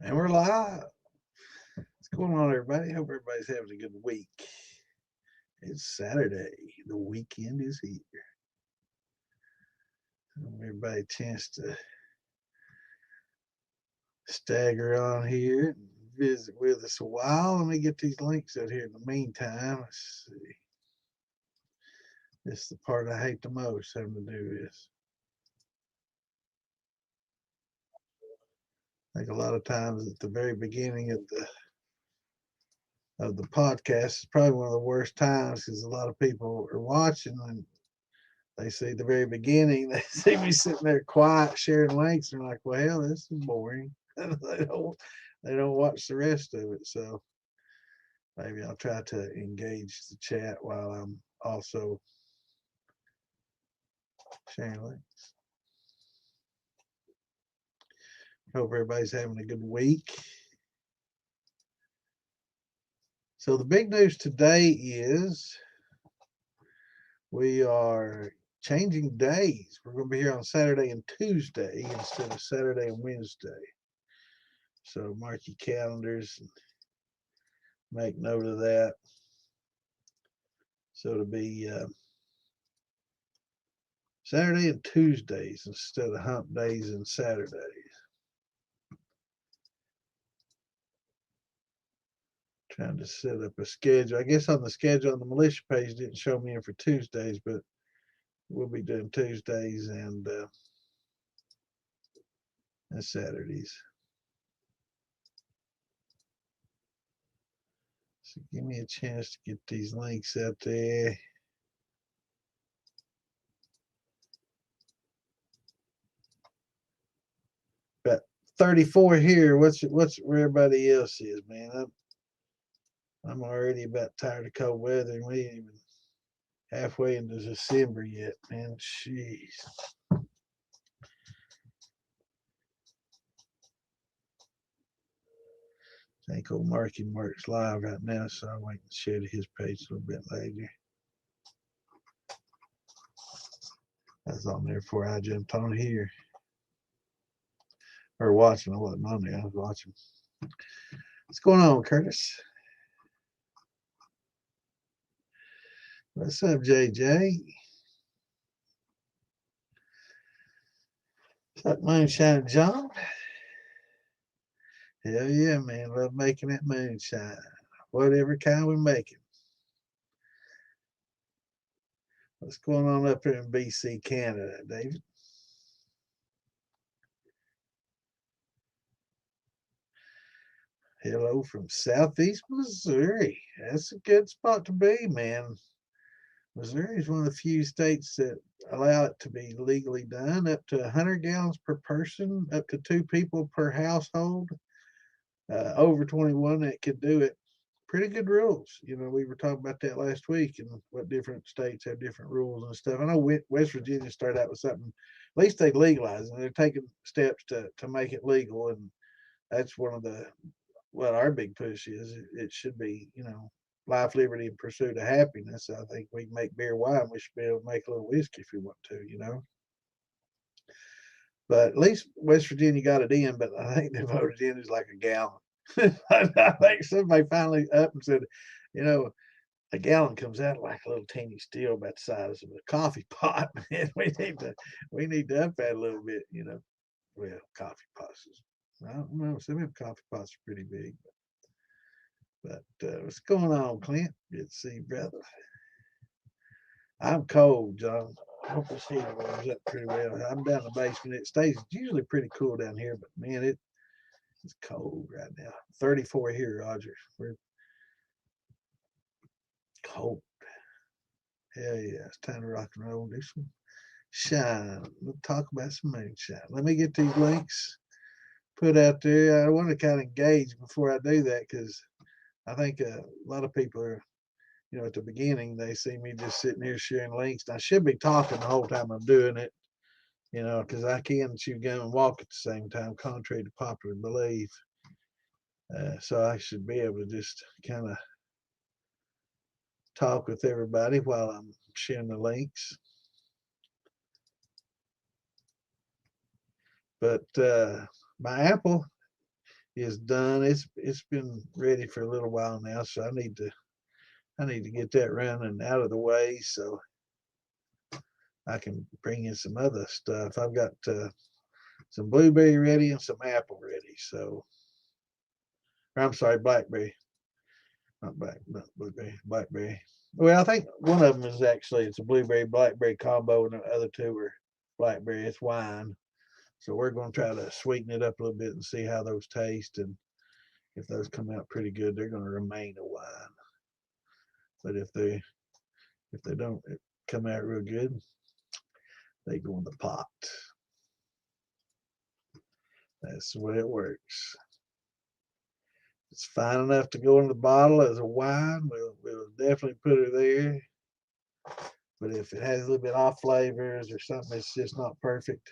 And we're live. What's going on, everybody? Hope everybody's having a good week. It's Saturday. The weekend is here. Everybody a chance to stagger on here and visit with us a while. Let me get these links out here in the meantime. Let's see. This is the part I hate the most having to do this. I think a lot of times at the very beginning of the podcast is probably one of the worst times because a lot of people are watching and they see the very beginning, they see me sitting there quiet sharing links, and they're like, well, hell, this is boring. they don't watch the rest of it. So maybe I'll try to engage the chat while I'm also sharing links. Hope everybody's having a good week. So the big news today is we are changing days. We're going to be here on Saturday and Tuesday instead of Saturday and Wednesday. So mark your calendars and make note of that. So it'll be Saturday and Tuesdays instead of hump days and Saturdays. Trying to set up a schedule. I guess on the schedule on the militia page didn't show me in for Tuesdays, but we'll be doing Tuesdays and Saturdays. So give me a chance to get these links out there. About 34 here. What's where everybody else is, man? I'm already about tired of cold weather, and we ain't even halfway into December yet, man. Jeez. I think old Marky Mark's live right now, so I'll wait and share to his page a little bit later. I was on there before I jumped on here. Or watching. I wasn't on there. I was watching. What's going on, Curtis? What's up, JJ? What's up, Moonshine John? Hell yeah, man. Love making that moonshine. Whatever kind we make it. What's going on up here in BC, Canada, David? Hello from Southeast Missouri. That's a good spot to be, man. Missouri is one of the few states that allow it to be legally done, up to 100 gallons per person, up to 2 people per household. Over 21 that could do it. Pretty good rules. You know, we were talking about that last week and what different states have different rules and stuff. I know West Virginia started out with something, at least they legalized, and they're taking steps to make it legal. And that's one of the, what our big push is. It should be, life, liberty, and pursuit of happiness. I think we can make beer, wine. We should be able to make a little whiskey if we want to. But at least West Virginia got it in, but I think they voted in is like a gallon. I think somebody finally up and said, you know, a gallon comes out like a little teeny steel about the size of a coffee pot. Man, we need to up that a little bit. Well, coffee pots is, I don't know, some of them coffee pots are pretty big. But what's going on, Clint? Good to see you, brother. I'm cold, John. I hope this heater warms up pretty well. I'm down in the basement. It stays usually pretty cool down here, but man, it's cold right now. 34 here, Roger. We're cold. Hell yeah, it's time to rock and roll. Do some shine. We'll talk about some moonshine. Let me get these links put out there. I want to kind of engage before I do that because I think a lot of people are, at the beginning, they see me just sitting here sharing links. And I should be talking the whole time I'm doing it, because I can chew gum and walk at the same time, contrary to popular belief. So I should be able to just kind of talk with everybody while I'm sharing the links. But my Apple is done. It's been ready for a little while now, so I need to get that running out of the way so I can bring in some other stuff. I've got some blueberry ready and some apple ready. So, or I'm sorry, blackberry, not blueberry, blackberry. Well, I think one of them is actually it's a blueberry blackberry combo, and the other two are blackberry. It's wine. So we're going to try to sweeten it up a little bit and see how those taste. And if those come out pretty good, they're going to remain a wine. But if they don't come out real good, they go in the pot. That's the way it works. It's fine enough to go in the bottle as a wine. We'll definitely put her there. But if it has a little bit off flavors or something that's just not perfect,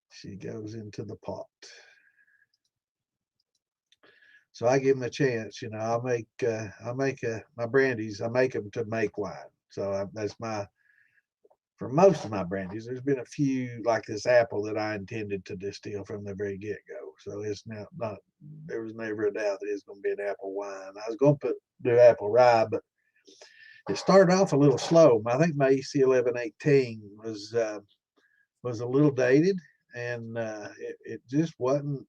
she goes into the pot. So I give them a chance. I'll make my brandies. I make them to make wine. So that's my for most of my brandies. There's been a few like this apple that I intended to distill from the very get go. So it's now not. There was never a doubt that it's going to be an apple wine. I was going to do apple rye, but it started off a little slow. I think my EC 1118 was a little dated, and it just wasn't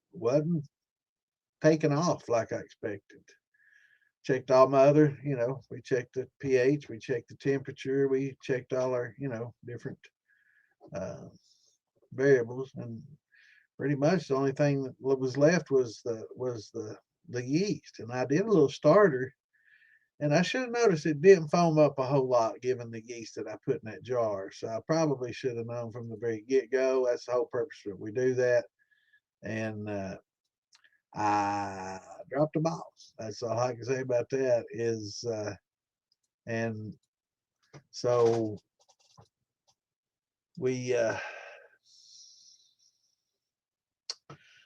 taking off like I expected. Checked all my other, we checked the pH, we checked the temperature, we checked all our, different uh, variables, and pretty much the only thing that was left was the yeast. And I did a little starter, and I should have noticed it didn't foam up a whole lot given the yeast that I put in that jar. So I probably should have known from the very get go. That's the whole purpose that we do that. And I dropped the ball. That's all I can say about that. And so we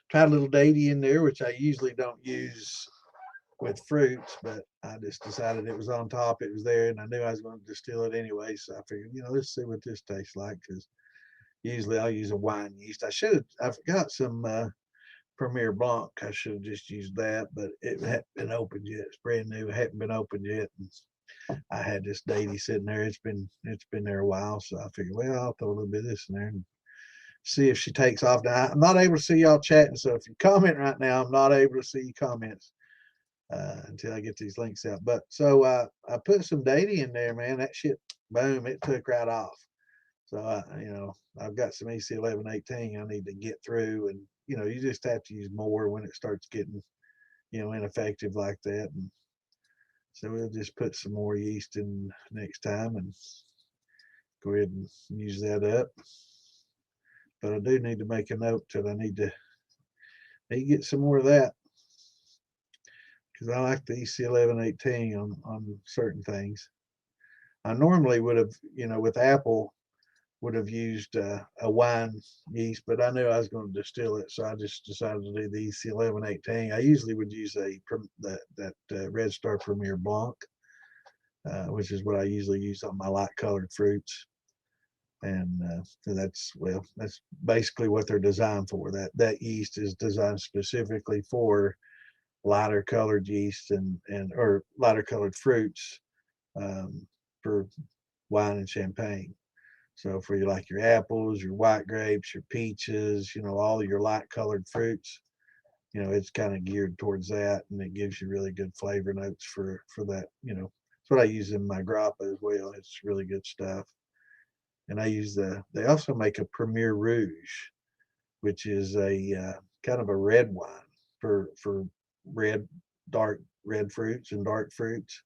tried a little dainty in there, which I usually don't use with fruits, but I just decided it was on top. It was there, and I knew I was going to distill it anyway. So I figured, let's see what this tastes like, because usually I'll use a wine yeast. I forgot some Premier Blanc. I should have just used that, but it hadn't been opened yet. It's brand new. It hadn't been opened yet. And I had this dainty sitting there. It's been there a while, so I figured, well, I'll throw a little bit of this in there and see if she takes off. Now I'm not able to see y'all chatting, so if you comment right now, I'm not able to see your comments until I get these links out. But so I put some dainty in there, man. That shit, boom, it took right off. So I've got some EC 1118 I need to get through, and you just have to use more when it starts getting ineffective like that. And so we'll just put some more yeast in next time and go ahead and use that up. But I do need to make a note that I need to get some more of that, because I like the EC 1118 on certain things. I normally would have, with apple, would have used a wine yeast, but I knew I was going to distill it, so I just decided to do the EC 1118. I usually would use that Red Star Premier Blanc, which is what I usually use on my light colored fruits. And so that's basically what they're designed for. That yeast is designed specifically for lighter colored yeast and or lighter colored fruits, for wine and champagne. So for your apples, your white grapes, your peaches, all your light colored fruits, it's kind of geared towards that, and it gives you really good flavor notes for that. It's what I use in my grappa as well. It's really good stuff. And I use they also make a Premier Rouge, which is a kind of a red wine for dark red fruits and dark fruits.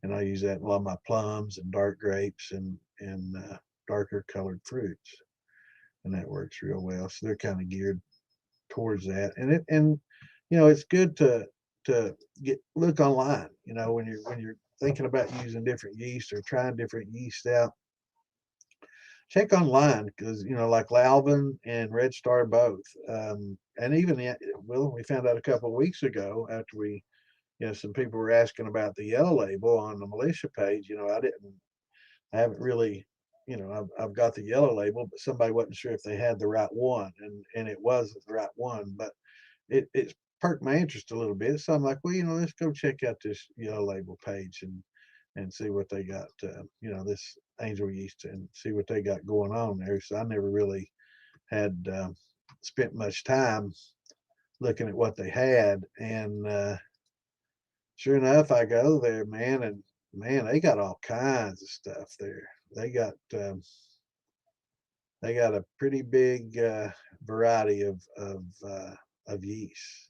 And I use that in a lot of my plums and dark grapes and darker colored fruits, and that works real well. So they're kind of geared towards that, and it's good to look online. When you're thinking about using different yeast or trying different yeast out, check online, because like Lalvin and Red Star both, and even we found out a couple of weeks ago after we some people were asking about the yellow label on the militia page. I haven't really, I've got the yellow label, but somebody wasn't sure if they had the right one, and it wasn't the right one. But it's perked my interest a little bit. So I'm like, well, let's go check out this Yellow Label page and see what they got. This angel yeast and see what they got going on there. So I never really had spent much time looking at what they had, and sure enough, I go there, man, and man, they got all kinds of stuff there. They got a pretty big variety of yeast,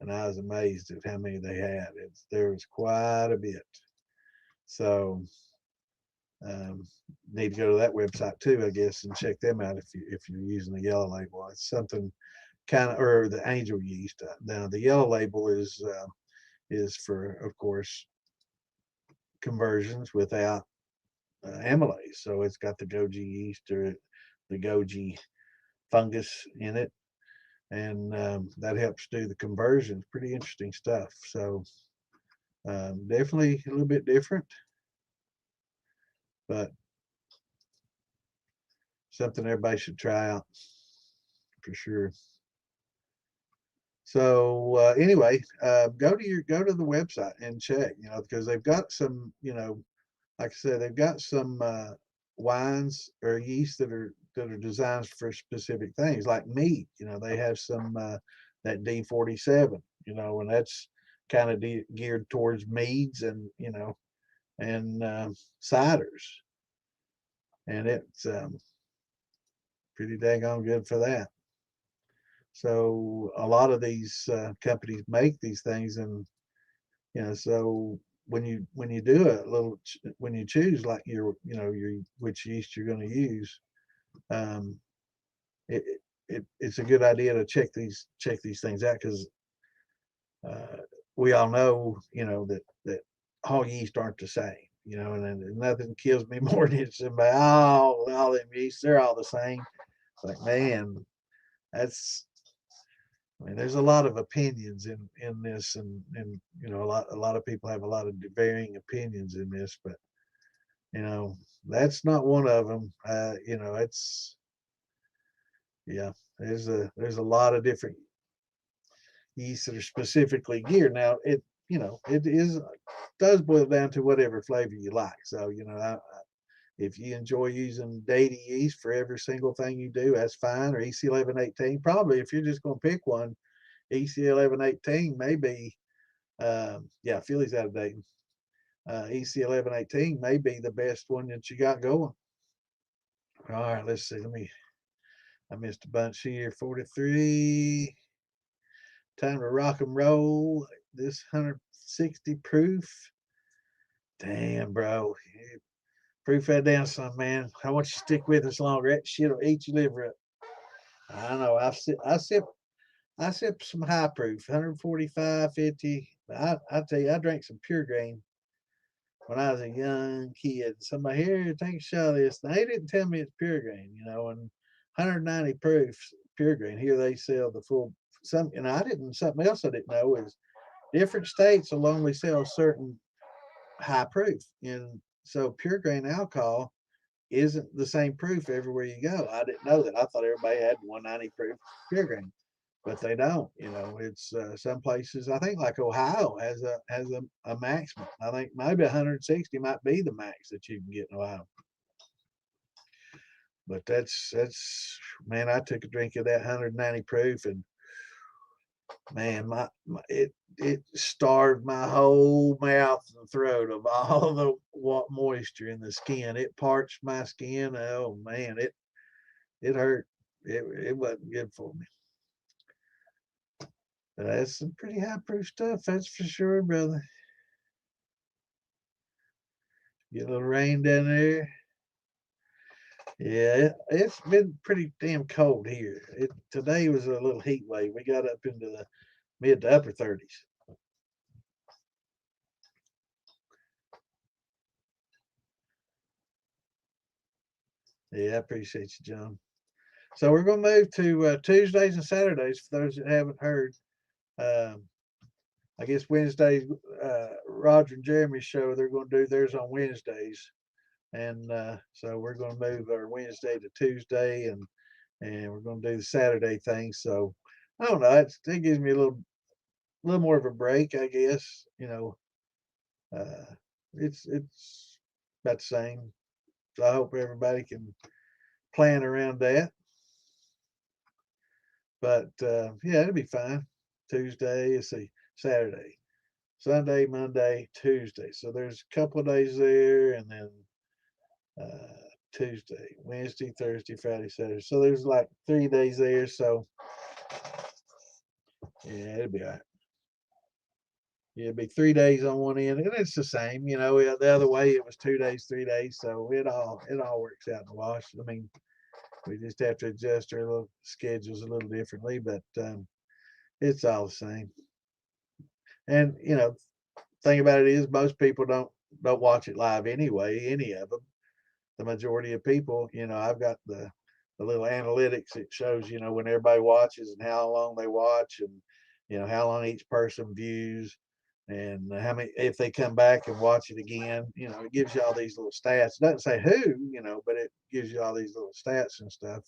and I was amazed at how many they had. There was quite a bit. So need to go to that website too, I guess, and check them out if you're using the Yellow Label. It's something kind of, or the angel yeast. Now the Yellow Label is for, of course, conversions without amylase. So it's got the goji yeast or the goji fungus in it, and that helps do the conversions. Pretty interesting stuff. So definitely a little bit different, but something everybody should try out for sure. So anyway, go to the website and check, because they've got some, like I said, they've got some wines or yeast that are designed for specific things, like meat. They have some that D47, and that's kind of geared towards meads and ciders, and it's pretty daggone good for that. So a lot of these companies make these things, and so when you do when you choose like your which yeast you're going to use, um, it, it's a good idea to check these things out, because uh, we all know that all yeast aren't the same, and nothing kills me more than somebody, all them yeast, they're all the same. It's like, man, that's I mean, there's a lot of opinions in this, and a lot of people have a lot of varying opinions in this, but that's not one of them. It's yeah, there's a lot of different yeasts that are specifically geared. Now it does boil down to whatever flavor you like. So if you enjoy using daily yeast for every single thing you do, that's fine. Or EC 1118, probably if you're just going to pick one, EC 1118 maybe, Philly's out of Dayton. EC 1118 may be the best one that you got going. All right, let's see. I missed a bunch here. 43. Time to rock and roll. This 160 proof. Damn, bro. Proof that down some, man. I want you to stick with us longer. That shit'll eat your liver up. I know. I sip some high proof, 145, 50. I tell you, I drank some pure grain when I was a young kid. Somebody, here, take a shot of this. They didn't tell me it's pure grain, and 190 proof pure grain. Here they sell the full. Something else I didn't know is different states will only sell certain high proof, and so pure grain alcohol isn't the same proof everywhere you go. I didn't know that. I thought everybody had 190 proof pure grain, but they don't. It's some places. I think like Ohio has a maximum. I think maybe 160 might be the max that you can get in Ohio. But that's man. I took a drink of that 190 proof, and man, it starved my whole mouth and throat of all the moisture in the skin. It parched my skin. Oh man, it hurt. It wasn't good for me. But that's some pretty high proof stuff, that's for sure, brother. Get a little rain down there. Yeah, it's been pretty damn cold here. Today was a little heat wave. We got up into the mid to upper 30s. Yeah, I appreciate you, John. So we're going to move to Tuesdays and Saturdays for those that haven't heard. I guess Wednesdays, Roger and Jeremy's show, they're going to do theirs on Wednesdays. And so we're going to move our Wednesday to Tuesday, and we're going to do the Saturday thing. So I don't know. It gives me a little more of a break, I guess. Uh, it's about the same. So I hope everybody can plan around that. But yeah, it'll be fine. Tuesday, let's see, Saturday, Sunday, Monday, Tuesday. So there's a couple of days there, and then Tuesday, Wednesday, Thursday, Friday, Saturday. So there's like 3 days there. So yeah, it'll be all right. Yeah, it'd be 3 days on one end, and it's the same. The other way it was 2 days, 3 days. So it all works out in the wash. I mean, we just have to adjust our little schedules a little differently, but it's all the same. And thing about it is, most people don't watch it live anyway. Any of them, the majority of people, I've got the little analytics. It shows when everybody watches and how long they watch, and how long each person views, and how many if they come back and watch it again. It gives you all these little stats. It doesn't say who, but it gives you all these little stats and stuff.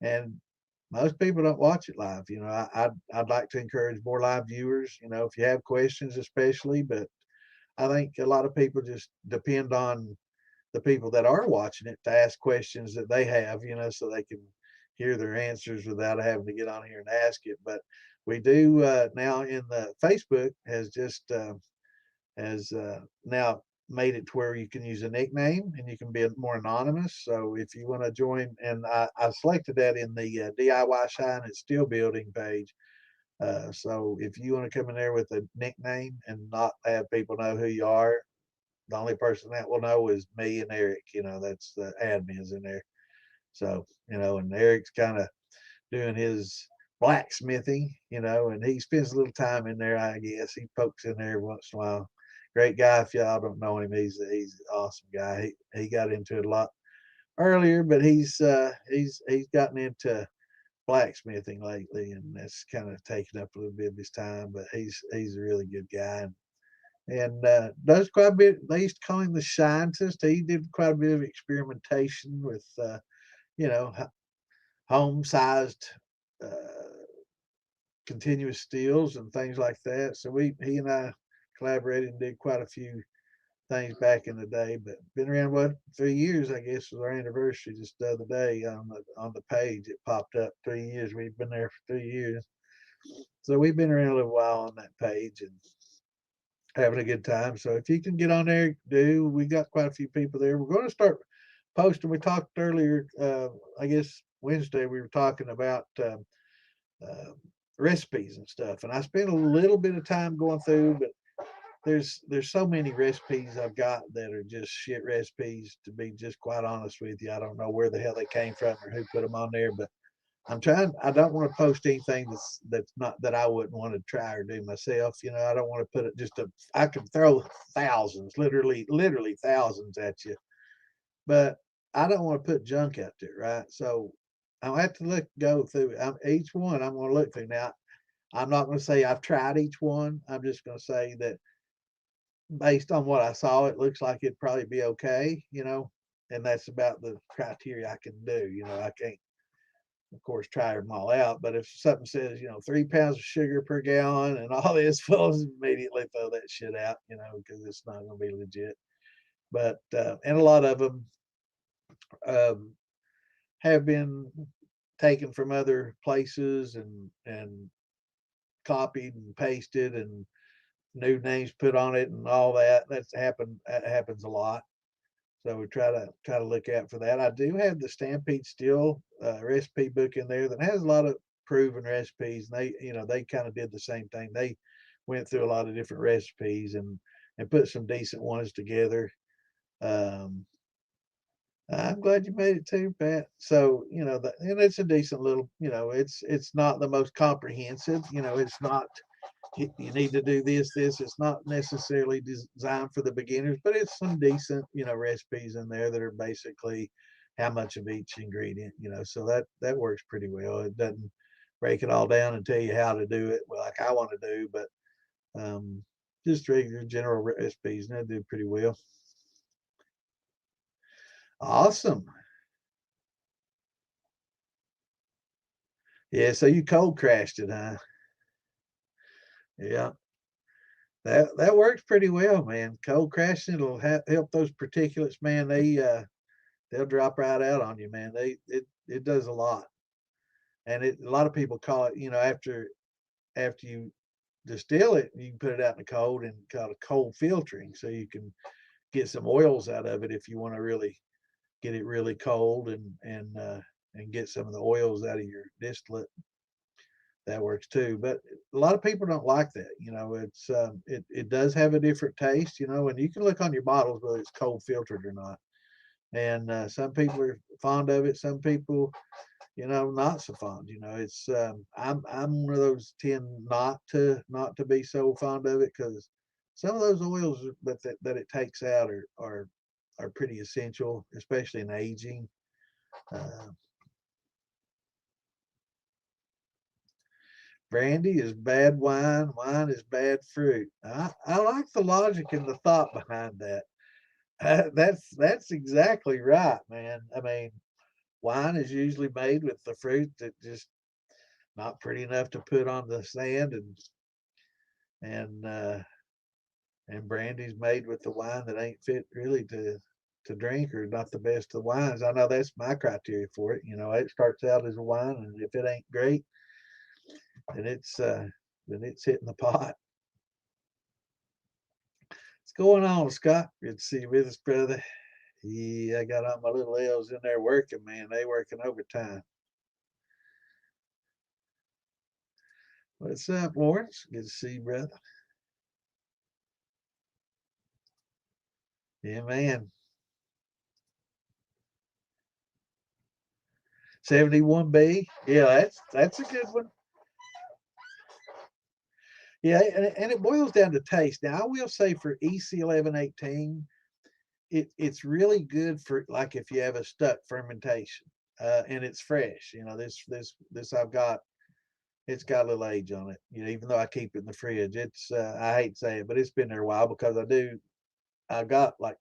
And most people don't watch it live. I'd like to encourage more live viewers. If you have questions, especially, but I think a lot of people just depend on the people that are watching it to ask questions that they have, so they can hear their answers without having to get on here and ask it. But we do now in the Facebook has now made it to where you can use a nickname and you can be more anonymous. So if you want to join, and I selected that in the DIY Shine and Steel Building page. So if you want to come in there with a nickname and not have people know who you are, the only person that will know is me and Eric. That's the admins in there. So, and Eric's kind of doing his blacksmithing, and he spends a little time in there, I guess. He pokes in there once in a while. Great guy. If y'all don't know him, he's an awesome guy. He got into it a lot earlier, but he's gotten into blacksmithing lately, and that's kind of taken up a little bit of his time. But he's a really good guy, and does quite a bit. They used to call him the scientist. He did quite a bit of experimentation with you know home-sized continuous steels and things like that. So he and I collaborated and did quite a few things back in the day. But been around 3 years, I guess, was our anniversary just the other day on the page. It popped up 3 years. We've been there for 3 years, so we've been around a little while on that page and having a good time. So if you can get on there, do. We got quite a few people there. We're going to start posting. We talked earlier, I guess Wednesday, we were talking about uh, recipes and stuff, and I spent a little bit of time going through, but there's so many recipes I've got that are just shit recipes. To be just quite honest with you, I don't know where the hell they came from or who put them on there, but I'm trying. I don't want to post anything that's not that I wouldn't want to try or do myself. I don't want to put it just. I can throw thousands, literally thousands at you, but I don't want to put junk out there, right? So I'll have to go through each one. I'm going to look through now. I'm not going to say I've tried each one. I'm just going to say that based on what I saw, it looks like it'd probably be okay, and that's about the criteria I can do. I can't, of course, try them all out. But if something says, 3 pounds of sugar per gallon and all this, folks immediately throw that shit out, because it's not going to be legit. But and a lot of them um, have been taken from other places and copied and pasted and new names put on it and all that. That happens a lot. So we try to look out for that. I do have the Stampede Steel recipe book in there that has a lot of proven recipes. And they kind of did the same thing. They went through a lot of different recipes and put some decent ones together. Um, I'm glad you made it too, Pat. So and it's a decent little. It's not the most comprehensive. It's not you need to do this. It's not necessarily designed for the beginners, but it's some decent, recipes in there that are basically how much of each ingredient, so that works pretty well. It doesn't break it all down and tell you how to do it like I want to do, but just regular general recipes, and they do pretty well. Awesome. Yeah, so you cold crashed it, huh? Yeah, that works pretty well, man. Cold crashing it'll help those particulates, man. They'll drop right out on you, man. It does a lot, and a lot of people call it, after you distill it, you can put it out in the cold and call it cold filtering, so you can get some oils out of it if you want to really get it really cold and get some of the oils out of your distillate. That works too. But a lot of people don't like that. It does have a different taste. And you can look on your bottles whether it's cold filtered or not. And some people are fond of it. Some people, not so fond. It's I'm one of those tend not to be so fond of it because some of those oils that it takes out are pretty essential, especially in aging. Uh, Brandy is bad wine. Wine is bad fruit. I like the logic and the thought behind that. That's exactly right, man. I mean, wine is usually made with the fruit that just not pretty enough to put on the sand, and uh, and brandy's made with the wine that ain't fit really to drink or not the best of wines. I know that's my criteria for it. It starts out as a wine, and if it ain't great, then it's hitting the pot. What's going on, Scott? Good to see you with us, brother. Yeah, I got all my little elves in there working, man. They working overtime. What's up, Lawrence? Good to see you, brother. Yeah, man. 71B. Yeah, that's a good one. Yeah, and it boils down to taste. Now, I will say for EC 1118, it's really good for like if you have a stuck fermentation, and it's fresh. This I've got. It's got a little age on it. Even though I keep it in the fridge, I hate to say it, but it's been there a while because I've got like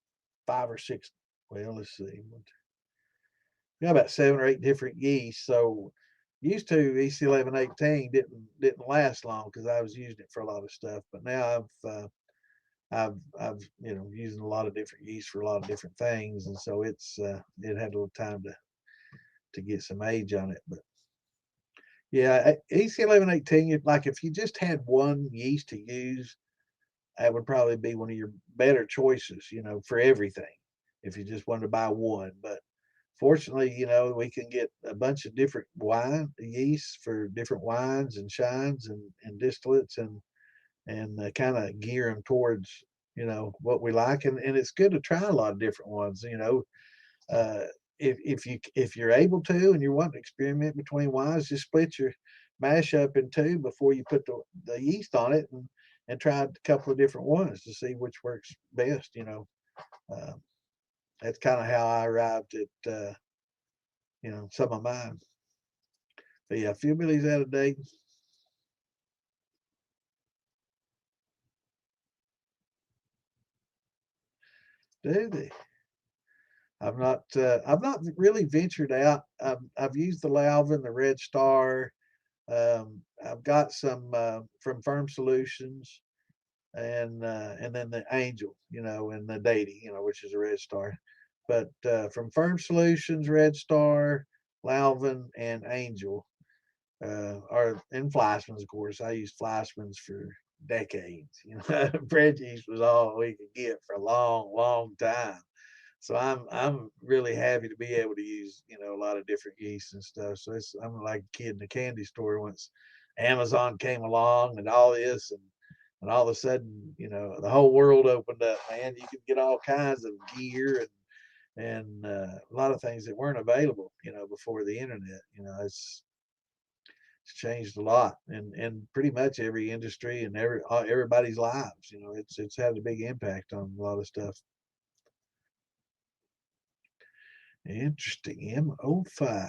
5 or 6. Well, let's see. We got about 7 or 8 different yeast. So used to EC 1118 didn't last long because I was using it for a lot of stuff. But now I've using a lot of different yeast for a lot of different things, and so it had a little time to get some age on it. But yeah, EC 1118, like if you just had one yeast to use, that would probably be one of your better choices, for everything. If you just wanted to buy one, but fortunately, we can get a bunch of different wine yeasts for different wines and shines and distillates and kind of gear them towards what we like, and it's good to try a lot of different ones. Uh, if you're able to and you want to experiment between wines, just split your mash up in two before you put the yeast on it and try a couple of different ones to see which works best. Uh, that's kind of how I arrived at some of mine. But yeah, Fubilly's out of date. Do they? I've not really ventured out. I've used the Lalvin, the Red Star. I've got some from Firm Solutions, and then the Angel, and the Deity, which is a Red Star. But from Firm Solutions, Red Star, Lalvin, and Angel, or and Fleischmann's, of course. I used Fleischmann's for decades. Bread yeast was all we could get for a long, long time. So I'm really happy to be able to use a lot of different yeasts and stuff. So I'm like a kid in a candy store once Amazon came along and all this and all of a sudden the whole world opened up. Man, you could get all kinds of gear and a lot of things that weren't available before the internet. It's changed a lot and pretty much every industry and everybody's lives. It's had a big impact on a lot of stuff. Interesting. M05.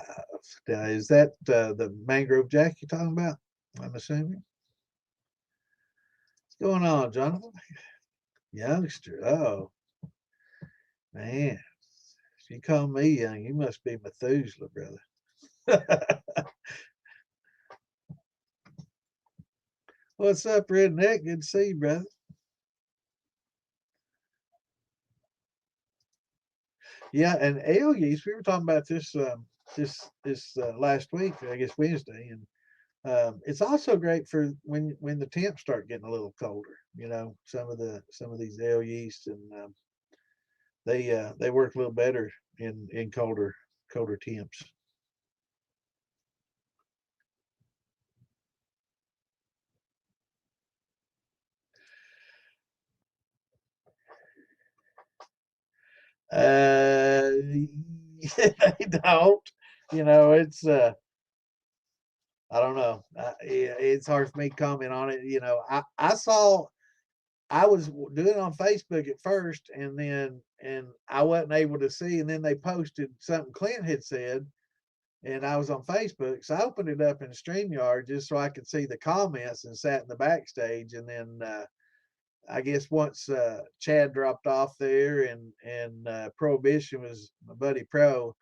Now, is that the mangrove jack you're talking about? I'm assuming. What's going on, Jonathan? Youngster. Oh, man. If you call me young, you must be Methuselah, brother. What's up, Redneck? Good to see you, brother. Yeah, and ale yeast. We were talking about this last week, I guess Wednesday, and it's also great for when the temps start getting a little colder. Some of these ale yeast, and they work a little better in colder temps. They don't. It's I don't know. It's hard for me to comment on it. I was doing it on Facebook at first, and I wasn't able to see, and then they posted something Clint had said, and I was on Facebook, so I opened it up in StreamYard just so I could see the comments and sat in the backstage, and then I guess once Chad dropped off there and Prohibition was my buddy Pro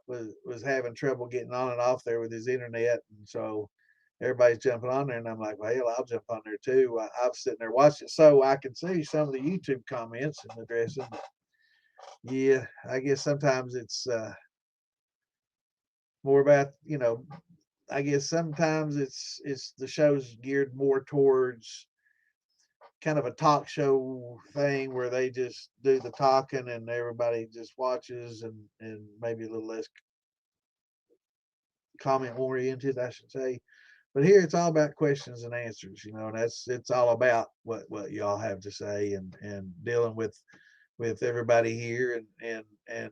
was having trouble getting on and off there with his internet, and so everybody's jumping on there, and I'm like, well, hell, I'll jump on there too. I was sitting there watching it so I can see some of the YouTube comments and addressing. Yeah, I guess sometimes it's more about I guess sometimes it's the show's geared more towards kind of a talk show thing where they just do the talking and everybody just watches, and maybe a little less comment oriented, I should say. But here it's all about questions and answers, and it's all about what y'all have to say, and dealing with everybody here, and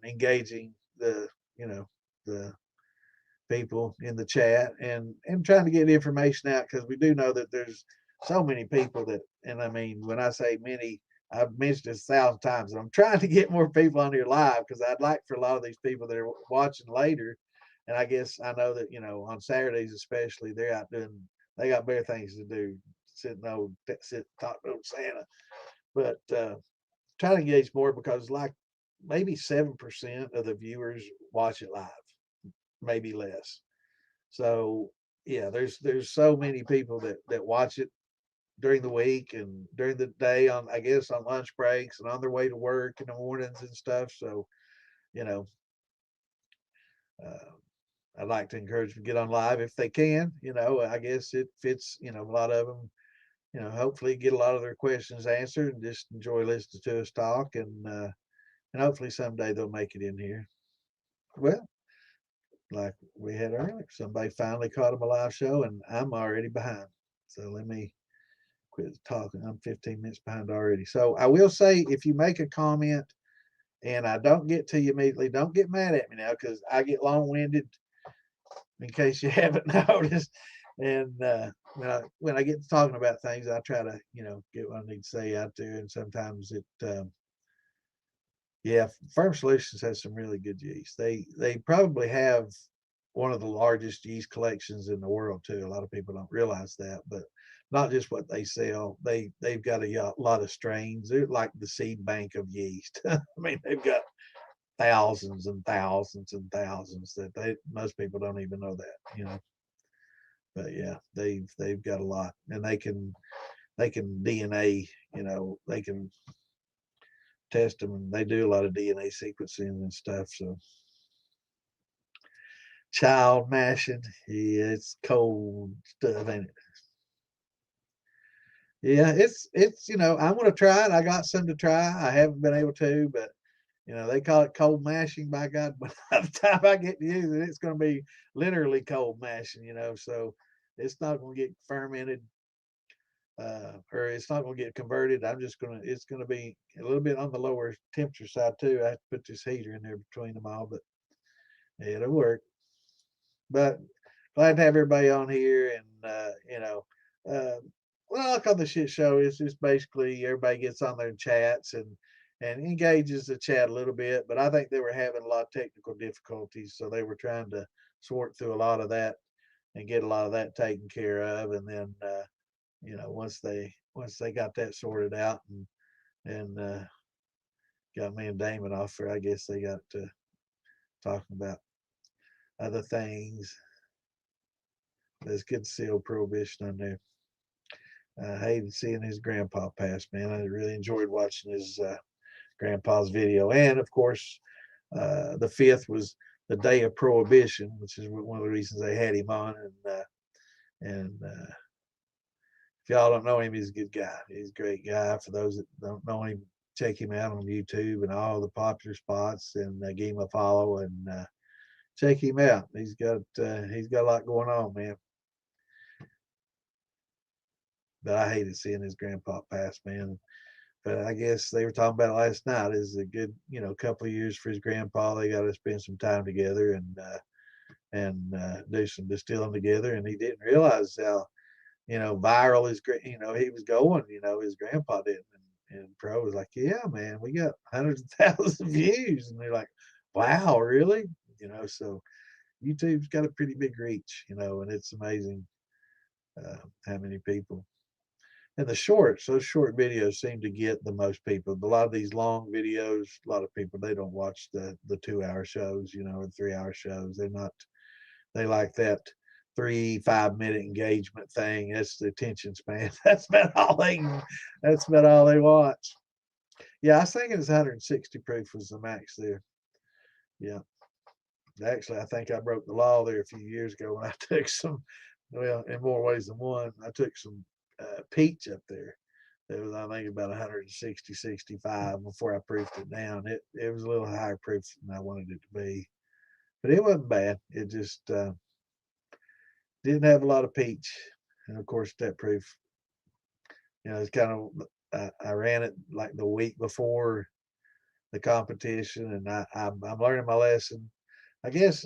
engaging the people in the chat, and trying to get information out, because we do know that there's so many people that, and I mean, when I say many, I've mentioned this 1,000 times, and I'm trying to get more people on here live, because I'd like for a lot of these people that are watching later. And I guess I know that on Saturdays especially, they're out doing, they got better things to do, sit talk to old Santa. But trying to engage more, because like maybe 7% of the viewers watch it live, maybe less. So yeah, there's so many people that watch it during the week and during the day, on I guess on lunch breaks and on their way to work in the mornings and stuff. So you know, uh, I'd like to encourage them to get on live if they can. I guess it fits. A lot of them. Hopefully get a lot of their questions answered and just enjoy listening to us talk, and hopefully someday they'll make it in here. Well, like we had earlier, somebody finally caught them a live show, and I'm already behind. So let me quit talking. I'm 15 minutes behind already. So I will say, if you make a comment and I don't get to you immediately, don't get mad at me now, because I get long winded, in case you haven't noticed. And when I get to talking about things, I try to get what I need to say out there. And sometimes yeah, Firm Solutions has some really good yeast. They probably have one of the largest yeast collections in the world too. A lot of people don't realize that, but not just what they sell. They've got a lot of strains. They're like the seed bank of yeast. I mean, they've got thousands and thousands and thousands that most people don't even know that. But yeah, they've got a lot, and they can DNA. They can test them, and they do a lot of DNA sequencing and stuff. So child mashing, yeah, it's cold stuff, ain't it? Yeah, it's I'm gonna try it. I got some to try. I haven't been able to, but they call it cold mashing. By God, by the time I get to use it, it's gonna be literally cold mashing. So it's not gonna get fermented, or it's not gonna get converted. It's gonna be a little bit on the lower temperature side too. I have to put this heater in there between them all, but it'll work. But glad to have everybody on here, and uh, well, like on the shit show, it's just basically everybody gets on there and chats, and engages the chat a little bit. But I think they were having a lot of technical difficulties, so they were trying to sort through a lot of that and get a lot of that taken care of. And then once they got that sorted out, and got me and Damon off there, I guess they got to talking about other things. It's good to see old Prohibition on there. I hated seeing his grandpa pass, man. I really enjoyed watching his grandpa's video. And of course, the 5th was the day of prohibition, which is one of the reasons they had him on. And if y'all don't know him, he's a good guy. He's a great guy. For those that don't know him, check him out on YouTube and all the popular spots, and give him a follow and check him out. He's got a lot going on, man. But I hated seeing his grandpa pass, man. But I guess they were talking about it last night. Is a good, couple of years for his grandpa. They got to spend some time together and do some distilling together. And he didn't realize how viral his he was going. His grandpa didn't. And Pro was like, yeah, man, we got hundreds of thousands of views. And they're like, wow, really? So YouTube's got a pretty big reach, and it's amazing how many people. And those short videos seem to get the most people. A lot of these long videos, a lot of people, they don't watch the 2-hour shows, or 3-hour shows. They like that 3-5 minute engagement thing. That's the attention span. That's about all they watch. Yeah, I was thinking it's 160 proof was the max there. Yeah. Actually, I think I broke the law there a few years ago when I took some, well, in more ways than one, I took some peach up there. It was, I think, about 160, 65 before I proofed it down. It was a little higher proof than I wanted it to be, but it wasn't bad. It just didn't have a lot of peach, and of course that proof, it's kind of. I ran it like the week before the competition, and I'm learning my lesson. I guess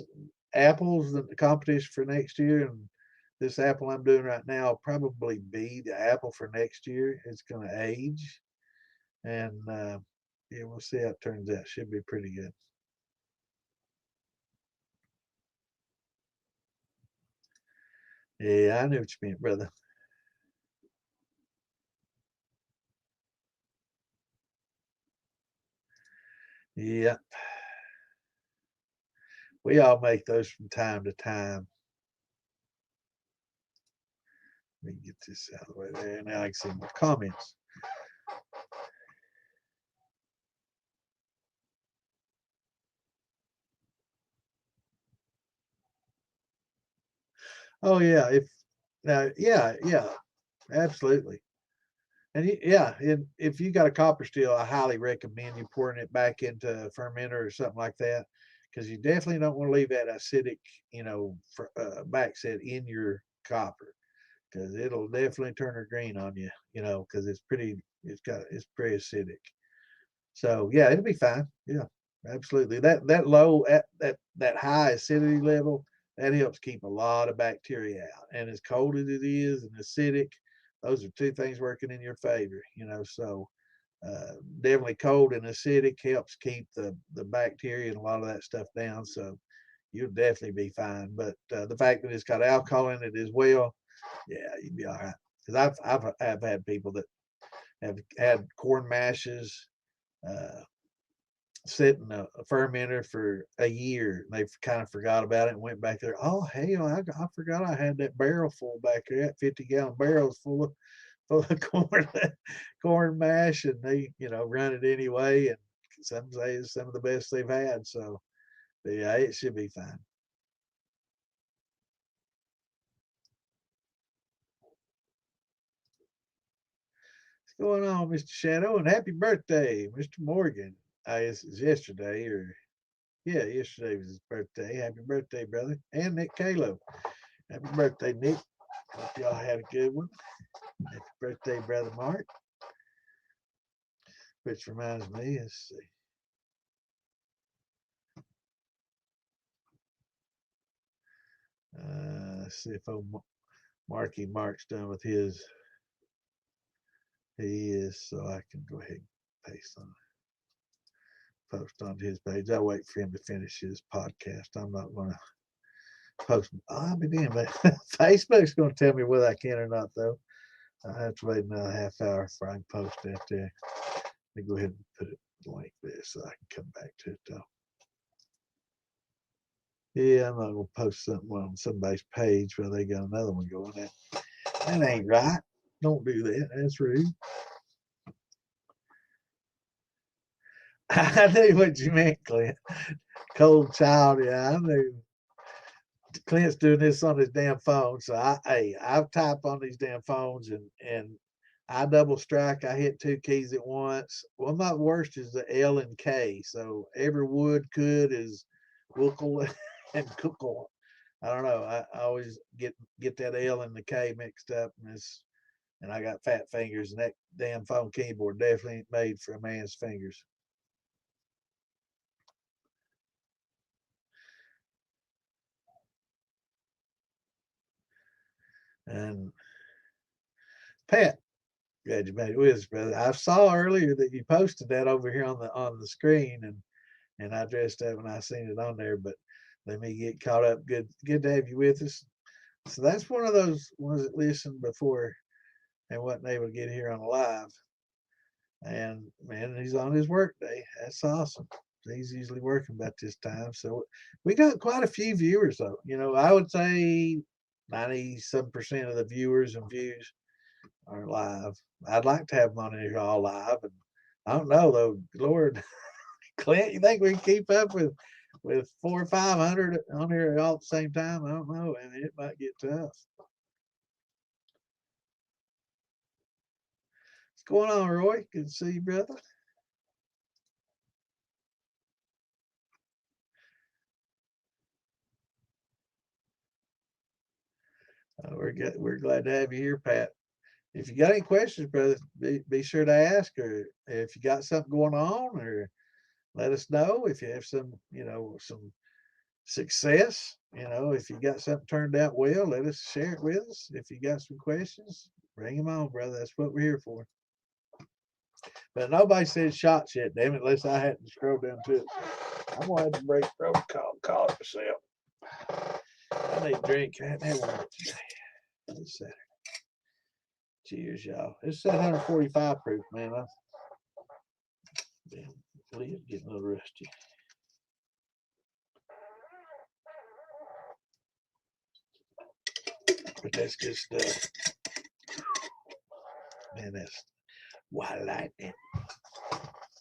apples the competition for next year, and this apple I'm doing right now will probably be the apple for next year. It's going to age, and yeah, we'll see how it turns out. Should be pretty good. Yeah, I knew what you meant, brother. Yeah, we all make those from time to time. Let me get this out of the way there. Now I can see more comments. Oh yeah, yeah, absolutely. And yeah, if you got a copper still, I highly recommend you pouring it back into a fermenter or something like that, because you definitely don't want to leave that acidic, backset in your copper, because it'll definitely turn her green on you, because it's pretty acidic. So yeah, it'll be fine. Yeah, absolutely. That low at that high acidity level, that helps keep a lot of bacteria out. And as cold as it is and acidic, those are two things working in your favor. So definitely cold and acidic helps keep the bacteria and a lot of that stuff down. So you'll definitely be fine. But the fact that it's got alcohol in it as well, yeah, you'd be all right. Because I've had people that have had corn mashes uh, sit in a fermenter for a year. They kind of forgot about it and went back there. Oh hell, I forgot I had that barrel full back there. That 50-gallon barrels full of corn mash, and they run it anyway. And some say it's some of the best they've had. So yeah, it should be fine. What's going on, Mr. Shadow? And happy birthday, Mr. Morgan. I guess it's yesterday, or yeah, yesterday was his birthday. Happy birthday, brother. And Nick Kalo. Happy birthday, Nick. Hope y'all had a good one. Happy birthday, brother Mark. Which reminds me, let's see. Let's see if old Marky Mark's done with his. He is, so I can go ahead and paste on post onto his page. I'll wait for him to finish his podcast. I'm not going to post. I'll be damned, but Facebook's going to tell me whether I can or not, though. I'll have to wait another half hour before I can post that there. Let me go ahead and put it like this so I can come back to it, though. Yeah, I'm not going to post something on somebody's page where they got another one going. That ain't right. Don't do that. That's rude. I knew what you meant, Clint. Cold child, yeah, I knew. Clint's doing this on his damn phone, so I type on these damn phones and I double strike. I hit two keys at once. Well, my worst is the L and K. So every wood could is wookle and cookle. I don't know. I always get that L and the K mixed up, and I got fat fingers, and that damn phone keyboard definitely ain't made for a man's fingers. And Pat, glad you made it with us, brother. I saw earlier that you posted that over here on the screen, and I dressed up when I seen it on there. But let me get caught up. Good to have you with us. So that's one of those ones that listened before and wasn't able to get here on live. And man, he's on his work day. That's awesome. He's usually working about this time. So we got quite a few viewers though. I would say 97% of the viewers and views are live. I'd like to have them on here all live. And I don't know though, Lord, Clint, you think we can keep up with 400 or 500 on here all at the same time? I don't know, and it might get tough. What's going on, Roy? Good to see you, brother. We're glad to have you here, Pat. If you got any questions, brother, be sure to ask, or if you got something going on, or let us know if you have some success. If you got something turned out well, let us share it with us. If you got some questions, bring them on, brother. That's what we're here for. But nobody said shots yet, damn it, unless I hadn't scrolled down to it. I'm gonna have to break protocol and call it myself. I need a drink. I haven't had one today. This Saturday. Cheers, y'all. It's 745 proof, man. Damn, lid getting a little rusty. But that's good stuff. Man, that's white lightning.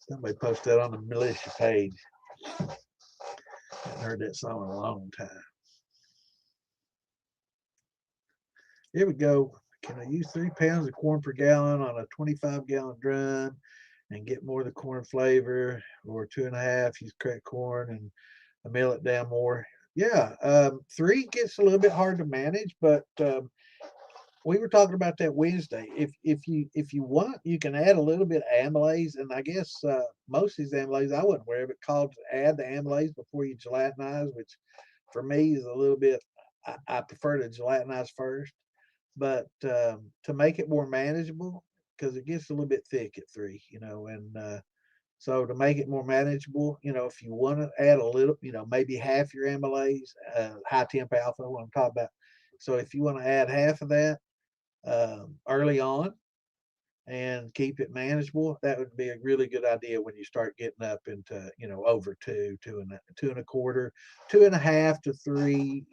Somebody posted that on the militia page. I haven't heard that song in a long time. Here we go. Can I use 3 pounds of corn per gallon on a 25-gallon drum and get more of the corn flavor, or 2.5, use cracked corn and I mill it down more? Yeah, 3 gets a little bit hard to manage, but we were talking about that Wednesday. If you want, you can add a little bit of amylase, and I guess most of these amylase, I wasn't aware of it, called to add the amylase before you gelatinize, which for me is a little bit. I prefer to gelatinize first, but to make it more manageable, because it gets a little bit thick at 3, and so to make it more manageable, if you want to add a little, maybe half your amylase, high temp alpha, what I'm talking about. So if you want to add half of that early on and keep it manageable, that would be a really good idea when you start getting up into, over 2.25, 2.5 to 3,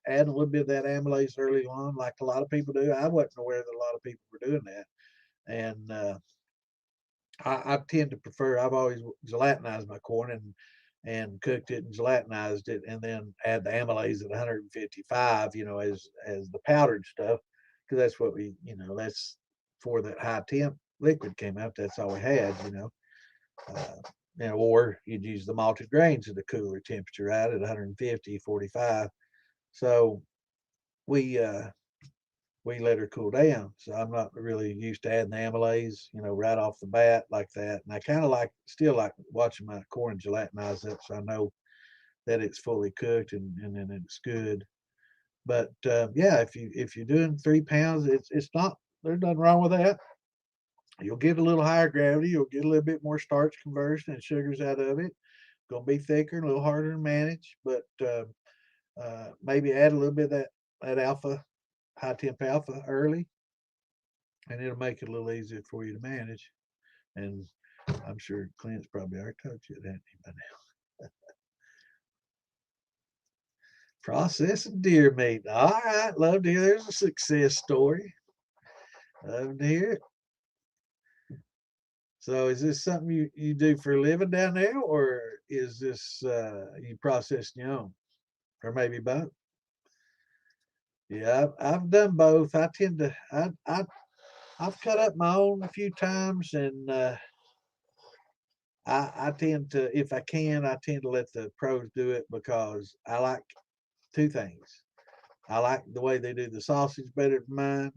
add a little bit of that amylase early on, like a lot of people do. I wasn't aware that a lot of people were doing that. And I tend to prefer, I've always gelatinized my corn and cooked it and gelatinized it, and then add the amylase at 155, as the powdered stuff, because that's what that's for that high temp liquid came out. That's all we had, or you'd use the malted grains at a cooler temperature, right, at 150, 45. So we let her cool down. So I'm not really used to adding the amylase, right off the bat like that. And I kind of still like watching my corn gelatinize up, so I know that it's fully cooked and then it's good. But yeah, if you're doing 3 pounds, it's not, there's nothing wrong with that. You'll get a little higher gravity. You'll get a little bit more starch conversion and sugars out of it. Going to be thicker and a little harder to manage, but maybe add a little bit of that alpha, high temp alpha early, and it'll make it a little easier for you to manage. And I'm sure Clint's probably already told you that by now. Processing deer meat. All right, love to hear there's a success story. Love to hear it. So is this something you do for a living down there, or is this you processing your own, or maybe both? Yeah, I've done both. I tend to I've cut up my own a few times, and I tend to, if I can, I tend to let the pros do it because I like two things. I like the way they do the sausage better than mine,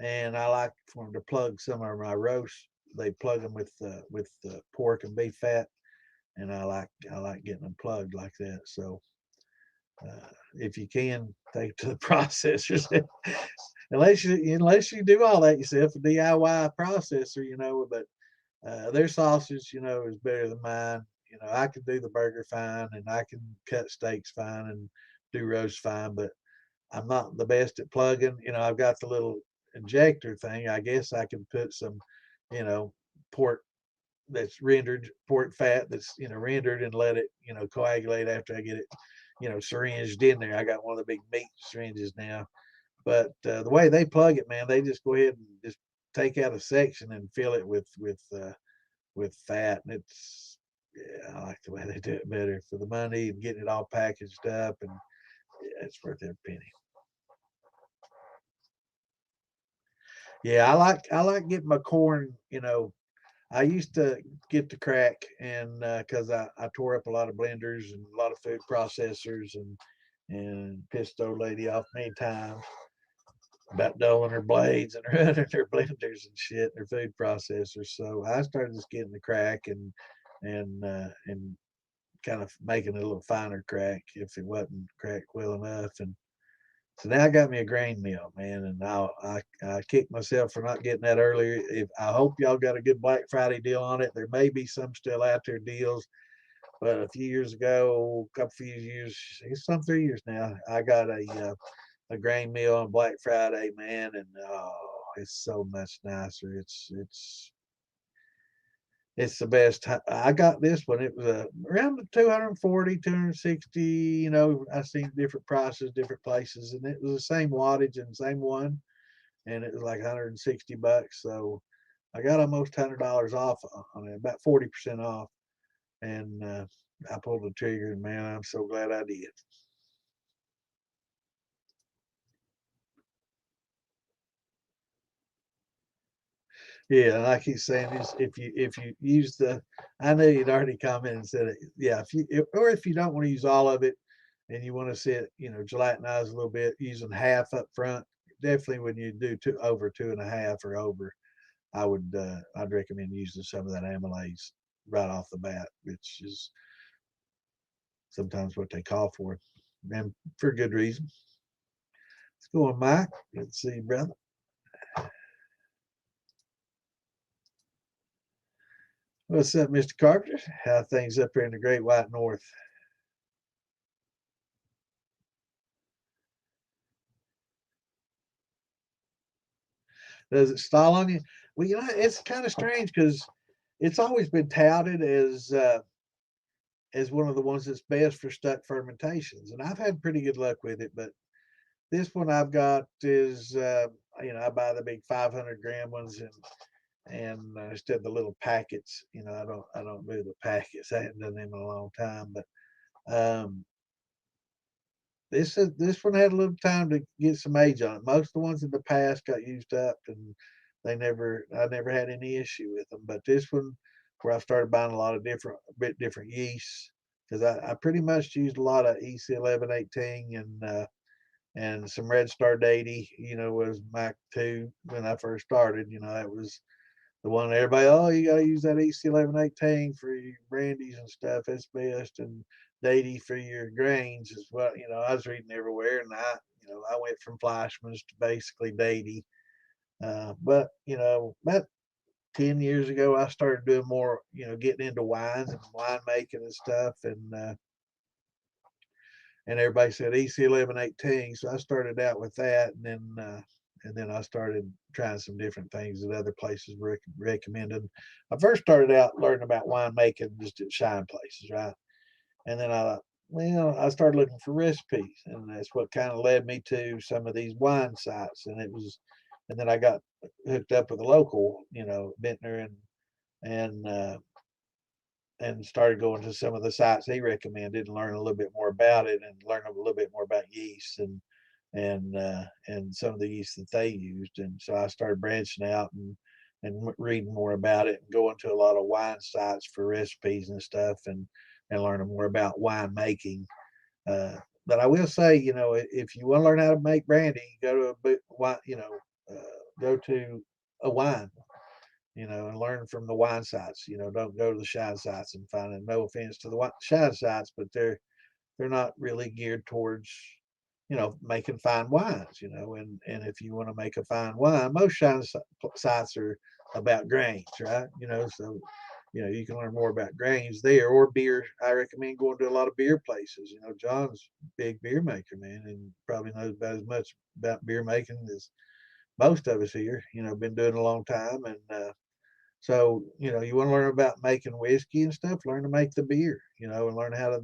and I like for them to plug some of my roasts. They plug them with pork and beef fat, and I like getting them plugged like that. So if you can, take it to the processors. Unless you do all that yourself, a DIY processor, but their sausage, is better than mine. I can do the burger fine, and I can cut steaks fine and do roast fine, but I'm not the best at plugging. I've got the little injector thing. I guess I can put some, you know, pork that's rendered, pork fat that's, rendered, and let it, coagulate after I get it, syringed in there. I got one of the big meat syringes now. But the way they plug it, man, they just go ahead and just take out a section and fill it with fat, and yeah, I like the way they do it better for the money and getting it all packaged up, and yeah, it's worth every penny. Yeah, I like getting my corn. I used to get the crack, and because I tore up a lot of blenders and a lot of food processors, and pissed the old lady off many times about dulling her blades and running her blenders and shit, and her food processors. So I started just getting the crack and kind of making it a little finer crack if it wasn't cracked well enough. And so now I got me a grain mill, man, and I kick myself for not getting that earlier. If I hope y'all got a good Black Friday deal on it. There may be some still out there deals, but a few years ago, a couple few years, it's some 3 years now, I got a grain mill on Black Friday, man, and oh, it's so much nicer. It's the best. I got this one. It was around the 240, 260. I seen different prices, different places, and it was the same wattage and same one, and it was like $160. So I got almost $100 off on it, about 40% off, and I pulled the trigger, and man, I'm so glad I did. Yeah, like he's saying, is if you use the, I know you'd already commented and said it. Yeah, if you don't want to use all of it, and you want to see it, gelatinize a little bit, using half up front. Definitely when you do over 2.5 or over, I'd recommend using some of that amylase right off the bat, which is sometimes what they call for, and for good reason. Let's go on, Mike. Let's see, brother. What's up, Mr. Carpenter? How things up here in the Great White North? Does it stall on you? Well, it's kind of strange because it's always been touted as one of the ones that's best for stuck fermentations, and I've had pretty good luck with it. But this one I've got is, I buy the big 500-gram ones, and instead of the little packets, I don't do the packets. I haven't done them in a long time, but um, this one had a little time to get some age on it. Most of the ones in the past got used up, and I never had any issue with them. But this one, where I started buying a lot of bit different yeasts, because I pretty much used a lot of EC 1118 and some Red Star Deity. Was Mac 2 when I first started. That was the one everybody, oh, you got to use that EC 1118 for your brandies and stuff. That's best. And Deity for your grains is what, I was reading everywhere. And I went from Fleischmann's to basically Deity. But, about 10 years ago, I started doing more, getting into wines and wine making and stuff. And everybody said EC 1118. So I started out with that. And then I started trying some different things that other places recommended. I first started out learning about wine making just at shine places, right? And then I started looking for recipes, and that's what kind of led me to some of these wine sites. And it was And then I got hooked up with a local, vintner, and and started going to some of the sites he recommended and learn a little bit more about it and learn a little bit more about yeast and some of the yeast that they used. And so I started branching out and reading more about it and going to a lot of wine sites for recipes and stuff and learning more about wine making. But I will say, if you want to learn how to make brandy, go to go to a wine, and learn from the wine sites. Don't go to the shine sites and find it. No offense to the shine sites, but they're not really geared towards making fine wines. And if you want to make a fine wine, most shine sites are about grains, right? So you can learn more about grains there or beer. I recommend going to a lot of beer places. John's a big beer maker, man, and probably knows about as much about beer making as most of us here. Been doing it a long time, and so, you want to learn about making whiskey and stuff, learn to make the beer, and learn how to,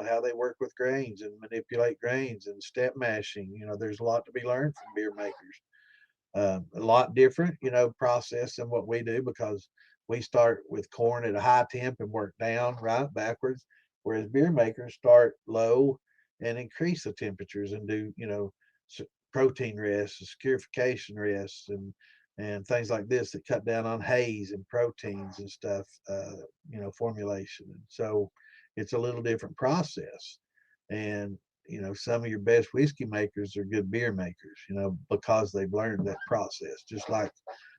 how they work with grains and manipulate grains and step mashing. There's a lot to be learned from beer makers. A lot different, process than what we do because we start with corn at a high temp and work down, right, backwards. Whereas beer makers start low and increase the temperatures and do, protein rests, escarification rests, and things like this that cut down on haze and proteins and stuff, formulation. And so it's a little different process. And some of your best whiskey makers are good beer makers, because they've learned that process. Just like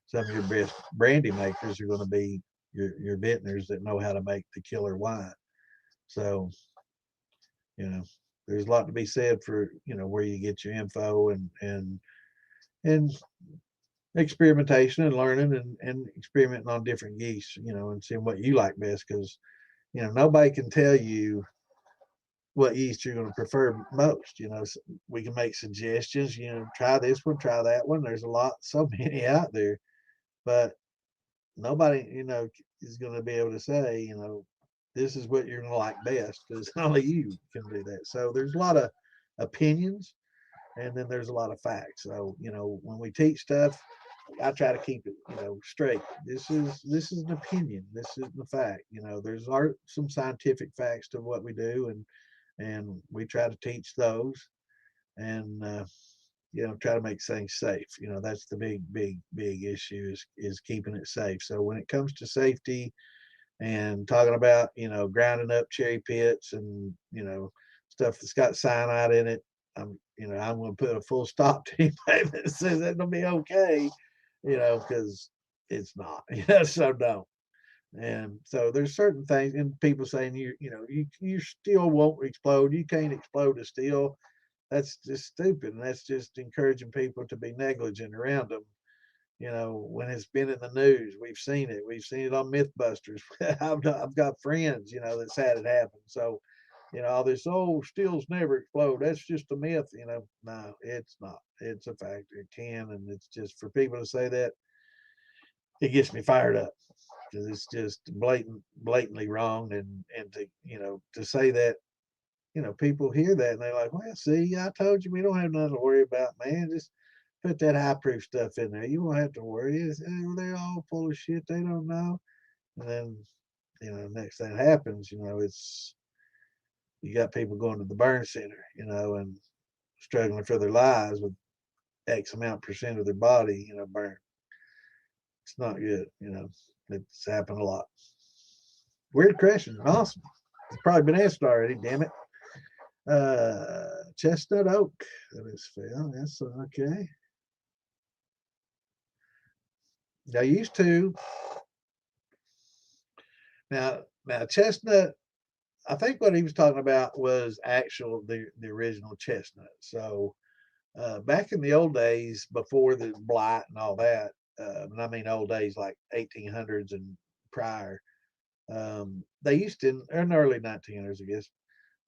some of your best brandy makers are going to be your vintners that know how to make the killer wine. So, you know, there's a lot to be said for, where you get your info and experimentation and learning and experimenting on different yeast, and seeing what you like best. Because, nobody can tell you what yeast you're going to prefer most. We can make suggestions, try this one, try that one. There's so many out there, but nobody, is going to be able to say, this is what you're going to like best because only you can do that. So there's a lot of opinions and then there's a lot of facts. So, when we teach stuff, I try to keep it, straight. This is an opinion. This isn't a fact. There's some scientific facts to what we do, and we try to teach those, and try to make things safe. That's the big issue is keeping it safe. So when it comes to safety and talking about grinding up cherry pits and stuff that's got cyanide in it, I'm going to put a full stop to anybody that says that'll be okay, because it's not. So don't. And so there's certain things, and people saying you still won't explode. You can't explode a steel. That's just stupid, and that's just encouraging people to be negligent around them. When it's been in the news, we've seen it. We've seen it on MythBusters. I've got friends, that's had it happen. So, all this steels never explode. That's just a myth. No, it's not. It's a fact. It can, and it's just for people to say that, it gets me fired up because it's just blatantly wrong. And to say that, people hear that and they're like, well, see, I told you we don't have nothing to worry about, man. Just put that high proof stuff in there. You won't have to worry. They're all full of shit. They don't know. And then, next thing happens, it's you got people going to the burn center, and struggling for their lives with X amount percent of their body, burned. It's not good, It's happened a lot. Weird question. Awesome. It's probably been answered already, damn it. Chestnut oak. That is fail. That's okay. I used to. Now chestnut. I think what he was talking about was the original chestnut. So back in the old days, before the blight and all that, and I mean old days like 1800s and prior, they used to, in the early 1900s, I guess,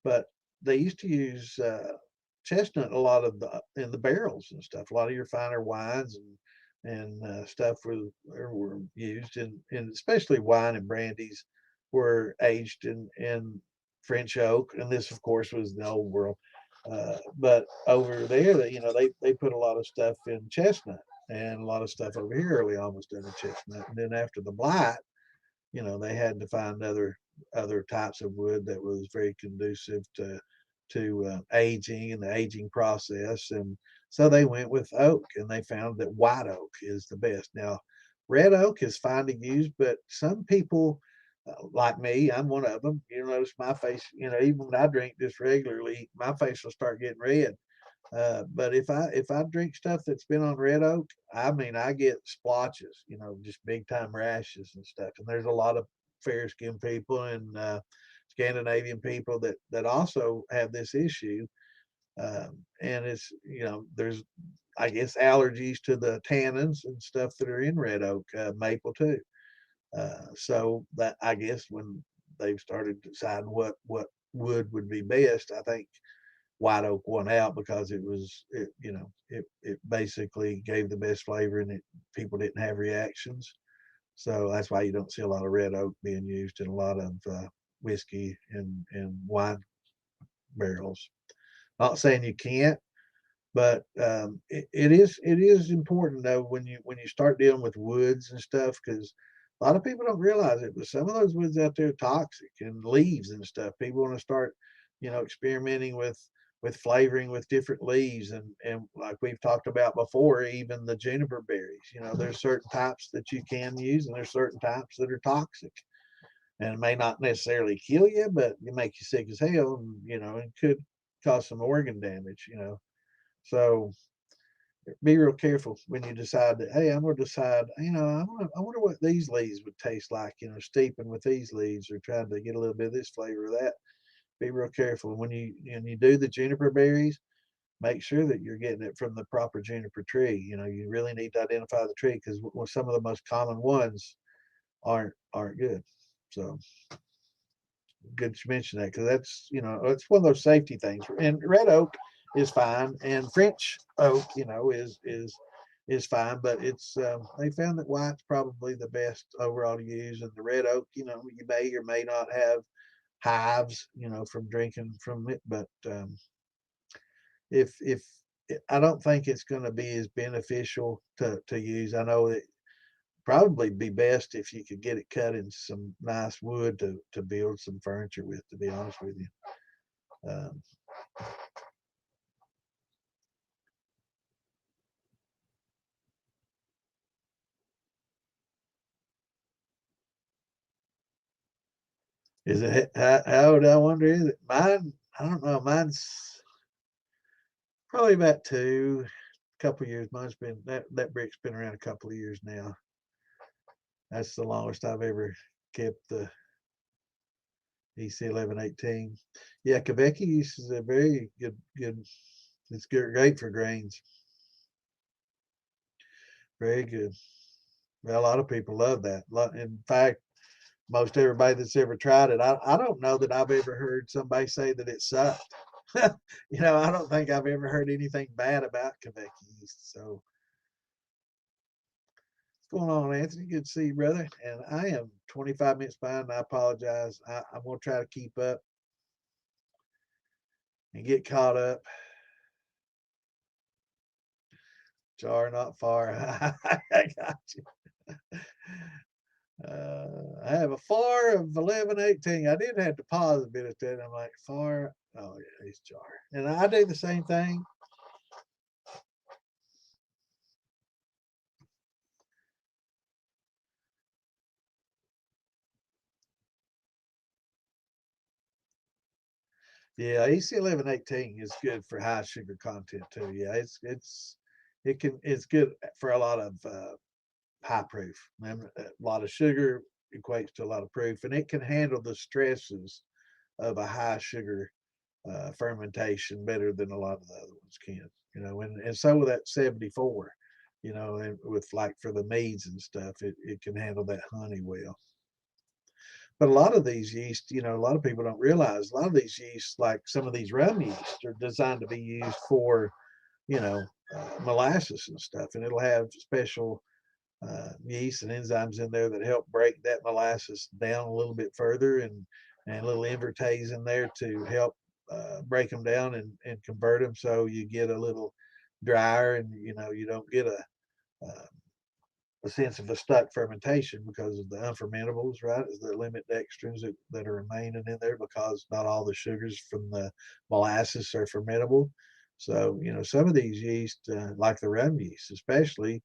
but they used to use chestnut a lot in the barrels and stuff. A lot of your finer wines and stuff were used, and especially wine and brandies were aged in French oak, and this, of course, was the old world. But over there, they put a lot of stuff in chestnut, and a lot of stuff over here early on was done in chestnut. And then after the blight, they had to find other types of wood that was very conducive to aging and the aging process. And so they went with oak, and they found that white oak is the best. Now, red oak is fine to use, but some people, like me, I'm one of them. You notice my face, even when I drink this regularly, my face will start getting red. But if I drink stuff that's been on red oak, I mean, I get splotches, just big time rashes and stuff. And there's a lot of fair skinned people and Scandinavian people that also have this issue. And it's, there's, I guess, allergies to the tannins and stuff that are in red oak, maple too. So that, I guess, when they've started deciding what wood would be best, I think white oak won out because it basically gave the best flavor, and people didn't have reactions. So that's why you don't see a lot of red oak being used in a lot of whiskey and wine barrels. Not saying you can't, but it is important though when you start dealing with woods and stuff, because a lot of people don't realize it, but some of those woods out there are toxic, and leaves and stuff. People want to start, experimenting with flavoring with different leaves, and like we've talked about before, even the juniper berries. There's certain types that you can use, and there's certain types that are toxic, and it may not necessarily kill you, but it make you sick as hell, and it could cause some organ damage. So be real careful when you decide that, hey, I'm going to decide, I wonder what these leaves would taste like, steeping with these leaves, or trying to get a little bit of this flavor or that. Be real careful when you do the juniper berries. Make sure that you're getting it from the proper juniper tree. You really need to identify the tree, because some of the most common ones aren't good. So good to mention that, because that's it's one of those safety things. And red oak is fine, and French oak, is fine, but it's they found that white's probably the best overall to use. And the red oak, you may or may not have hives, from drinking from it, but if I don't think it's going to be as beneficial to use. I know it probably be best if you could get it cut in some nice wood to build some furniture with, to be honest with you. Um, is it how old, I wonder, is it? Mine, I don't know. Mine's probably about couple of years. Mine's been that brick's been around a couple of years now. That's the longest I've ever kept the EC 1118. Yeah, Quebec is a very good. It's great for grains. Very good. Well, a lot of people love that. In fact, most everybody that's ever tried it, I don't know that I've ever heard somebody say that it sucked. I don't think I've ever heard anything bad about Quebec yeast. So what's going on, Anthony? Good to see you, brother. And I am 25 minutes behind. I apologize. I'm going to try to keep up and get caught up. Jar not far. I got you. I have a far of 1118. I did have to pause a bit at that. I'm like, far. Oh, yeah, he's jar. And I do the same thing. Yeah, EC 1118 is good for high sugar content too. Yeah, it's good for a lot of high proof. And a lot of sugar equates to a lot of proof, and it can handle the stresses of a high sugar fermentation better than a lot of the other ones can. And so with that 74, and with like for the meads and stuff, it can handle that honey well. But a lot of these yeast, a lot of people don't realize a lot of these yeasts, like some of these rum yeast, are designed to be used for, you know, molasses and stuff, and it'll have special yeast and enzymes in there that help break that molasses down a little bit further, and little invertase in there to help break them down and convert them, so you get a little drier, and you don't get uh, a sense of a stuck fermentation because of the unfermentables, right? Is the limit dextrins that are remaining in there because not all the sugars from the molasses are fermentable. So, some of these yeast, like the rum yeast, especially,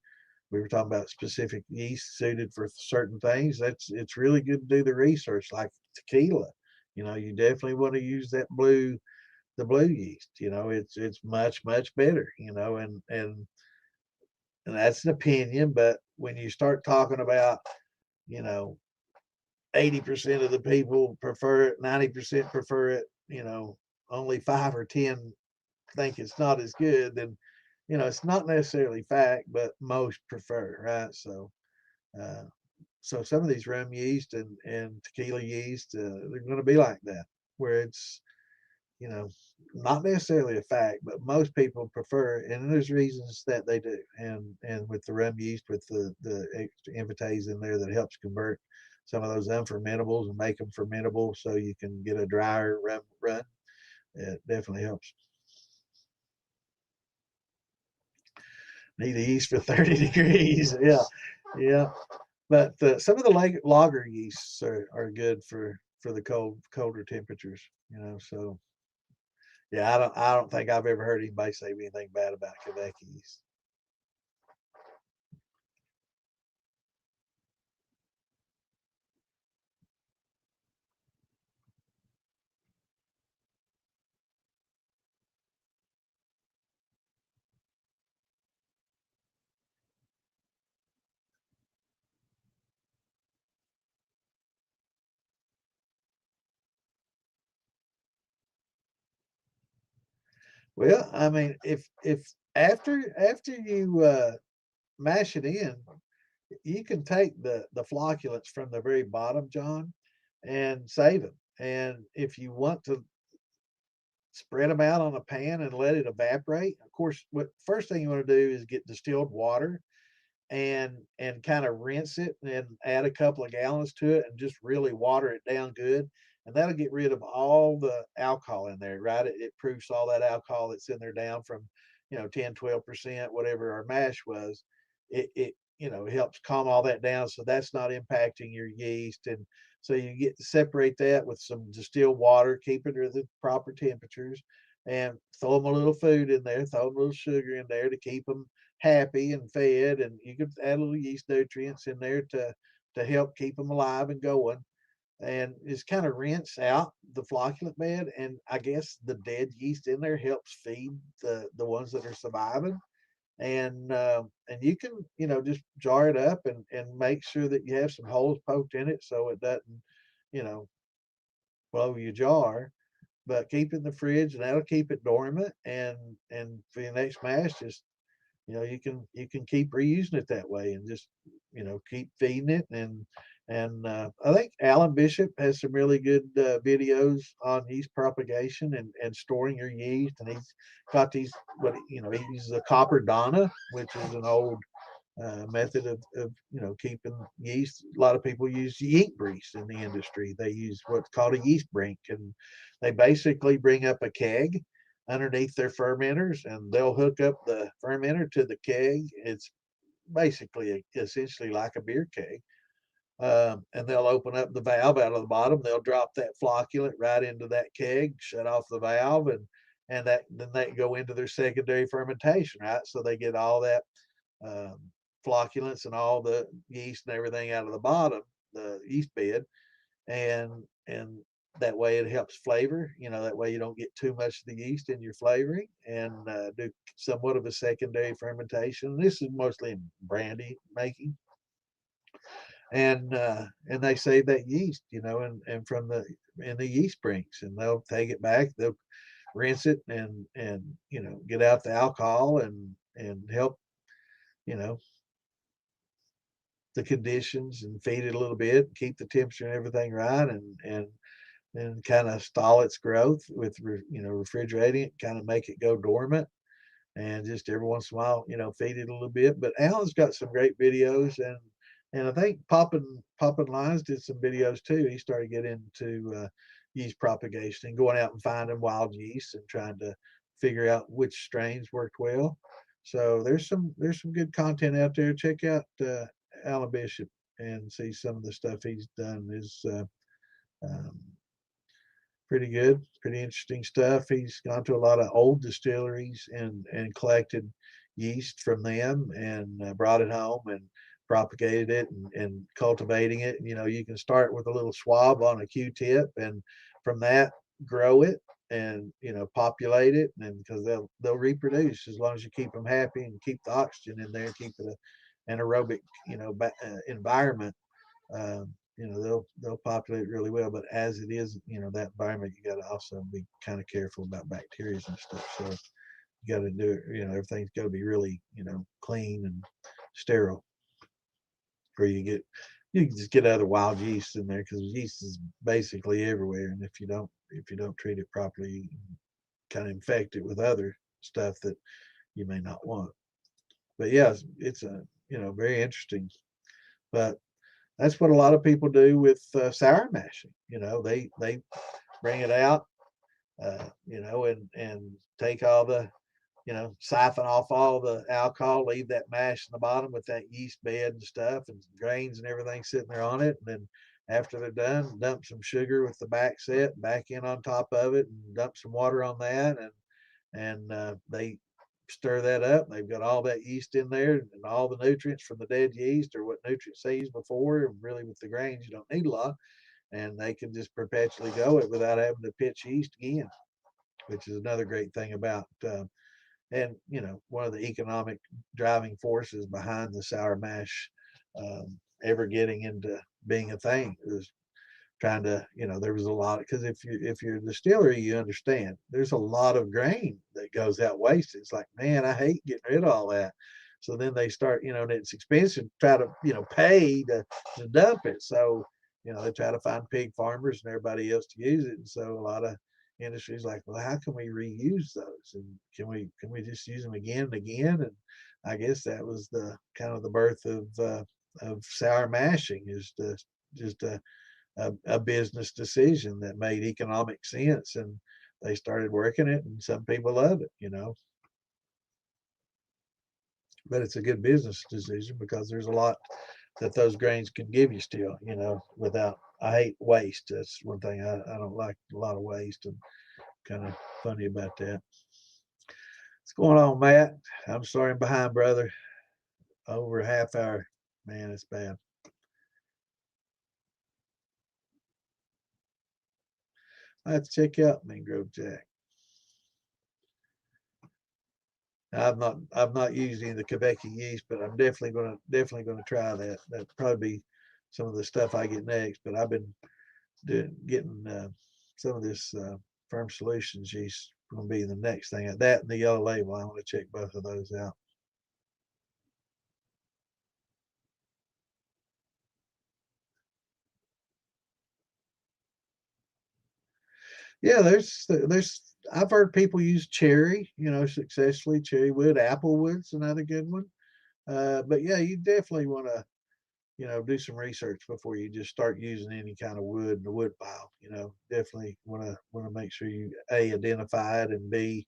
we were talking about specific yeast suited for certain things. It's really good to do the research, like tequila. You definitely want to use the blue yeast. It's much better. And that's an opinion, but when you start talking about, you know, 80% of the people prefer it, 90% prefer it, only 5 or 10 think it's not as good, then, it's not necessarily fact, but most prefer, right? Uh, so some of these rum yeast and tequila yeast, they're going to be like that, where it's, you know, not necessarily a fact, but most people prefer it, and there's reasons that they do. And with the rum yeast, with the extra invites in there that helps convert some of those unfermentables and make them fermentable, so you can get a drier rum run. It definitely helps. Need the yeast for 30 degrees. Yeah, yeah. But some of the lager yeasts are good for the colder temperatures. So yeah, I don't think I've ever heard anybody say anything bad about Quebec yeast. Well, I mean, if after you mash it in, you can take the flocculants from the very bottom, John, and save them. And if you want to spread them out on a pan and let it evaporate, of course, what first thing you want to do is get distilled water and kind of rinse it and add a couple of gallons to it and just really water it down good. And that'll get rid of all the alcohol in there, right? It proofs all that alcohol that's in there down from, 10, 12%, whatever our mash was. It helps calm all that down. So that's not impacting your yeast. And so you get to separate that with some distilled water, keep it at the proper temperatures, and throw them a little food in there, throw them a little sugar in there to keep them happy and fed, and you could add a little yeast nutrients in there to help keep them alive and going, and just kind of rinse out the flocculant bed, and I guess the dead yeast in there helps feed the ones that are surviving. And you can just jar it up and make sure that you have some holes poked in it so it doesn't you know blow your jar, but keep it in the fridge and that'll keep it dormant, and for your next mash, just you can keep reusing it that way, and just keep feeding it. And I think Alan Bishop has some really good videos on yeast propagation and storing your yeast, and he's got these what he uses a copper donna, which is an old method of keeping yeast. A lot of people use yeast grease in the industry. They use what's called a yeast brink, and they basically bring up a keg underneath their fermenters, and they'll hook up the fermenter to the keg. It's basically essentially like a beer keg. And they'll open up the valve out of the bottom. They'll drop that flocculant right into that keg, shut off the valve, and then they go into their secondary fermentation, right? So they get all that um, flocculants and all the yeast and everything out of the bottom, the yeast bed, and that way it helps flavor. That way you don't get too much of the yeast in your flavoring, and do somewhat of a secondary fermentation. This is mostly in brandy making, and they save that yeast, and from the yeast brinks, and they'll take it back, they'll rinse it and get out the alcohol and help you know the conditions and feed it a little bit, keep the temperature and everything right, and kind of stall its growth with refrigerating it, kind of make it go dormant, and just every once in a while feed it a little bit. But Alan's got some great videos, and I think Poppin Lines did some videos too. He started getting into yeast propagation and going out and finding wild yeast and trying to figure out which strains worked well. So there's some good content out there. Check out Alan Bishop and see some of the stuff he's done is um, pretty good, pretty interesting stuff. He's gone to a lot of old distilleries and collected yeast from them and brought it home and propagated it and cultivating it. You know, you can start with a little swab on a Q-tip and from that grow it and populate it, and because they'll reproduce as long as you keep them happy and keep the oxygen in there, keep it an aerobic environment. They'll populate really well. But as it is, that environment, you got to also be kind of careful about bacteria and stuff. So you got to do it. Everything's got to be really, clean and sterile, or you can just get other wild yeast in there because yeast is basically everywhere. And if you don't treat it properly, you can kind of infect it with other stuff that you may not want. But yeah, it's a very interesting. But that's what a lot of people do with sour mashing. They bring it out, and take all the, siphon off all the alcohol, leave that mash in the bottom with that yeast bed and stuff and grains and everything sitting there on it. And then after they're done, dump some sugar with the back set back in on top of it and dump some water on that. And they stir that up. They've got all that yeast in there and all the nutrients from the dead yeast or what nutrients they used before. And really, with the grains, you don't need a lot, and they can just perpetually go it without having to pitch yeast again, which is another great thing about. And one of the economic driving forces behind the sour mash ever getting into being a thing is trying to, there was a lot, because if you're a distillery, you understand there's a lot of grain that goes out wasted. It's like, man, I hate getting rid of all that. So then they start, and it's expensive to try to, pay to dump it. So, they try to find pig farmers and everybody else to use it. And so a lot of industries like, well, how can we reuse those? And can we just use them again and again? And I guess that was the kind of the birth of sour mashing, is just a business decision that made economic sense, and they started working it, and some people love it. But it's a good business decision because there's a lot that those grains can give you still, without. I hate waste. That's one thing I don't like, a lot of waste, and kind of funny about that. What's going on, Matt? I'm sorry I'm behind, brother. Over a half hour. Man, it's bad. I have to check out Mangrove Jack. I've not used any of the Quebec yeast, but I'm definitely gonna try that. That'd probably be some of the stuff I get next. But I've been getting some of this Firm Solutions yeast going to be the next thing. That and the Yellow Label, I want to check both of those out. Yeah, there's I've heard people use cherry, successfully. Cherry wood, apple wood's another good one. But yeah, you definitely want to, do some research before you just start using any kind of wood in the wood pile. Definitely want to make sure you identify it, and B,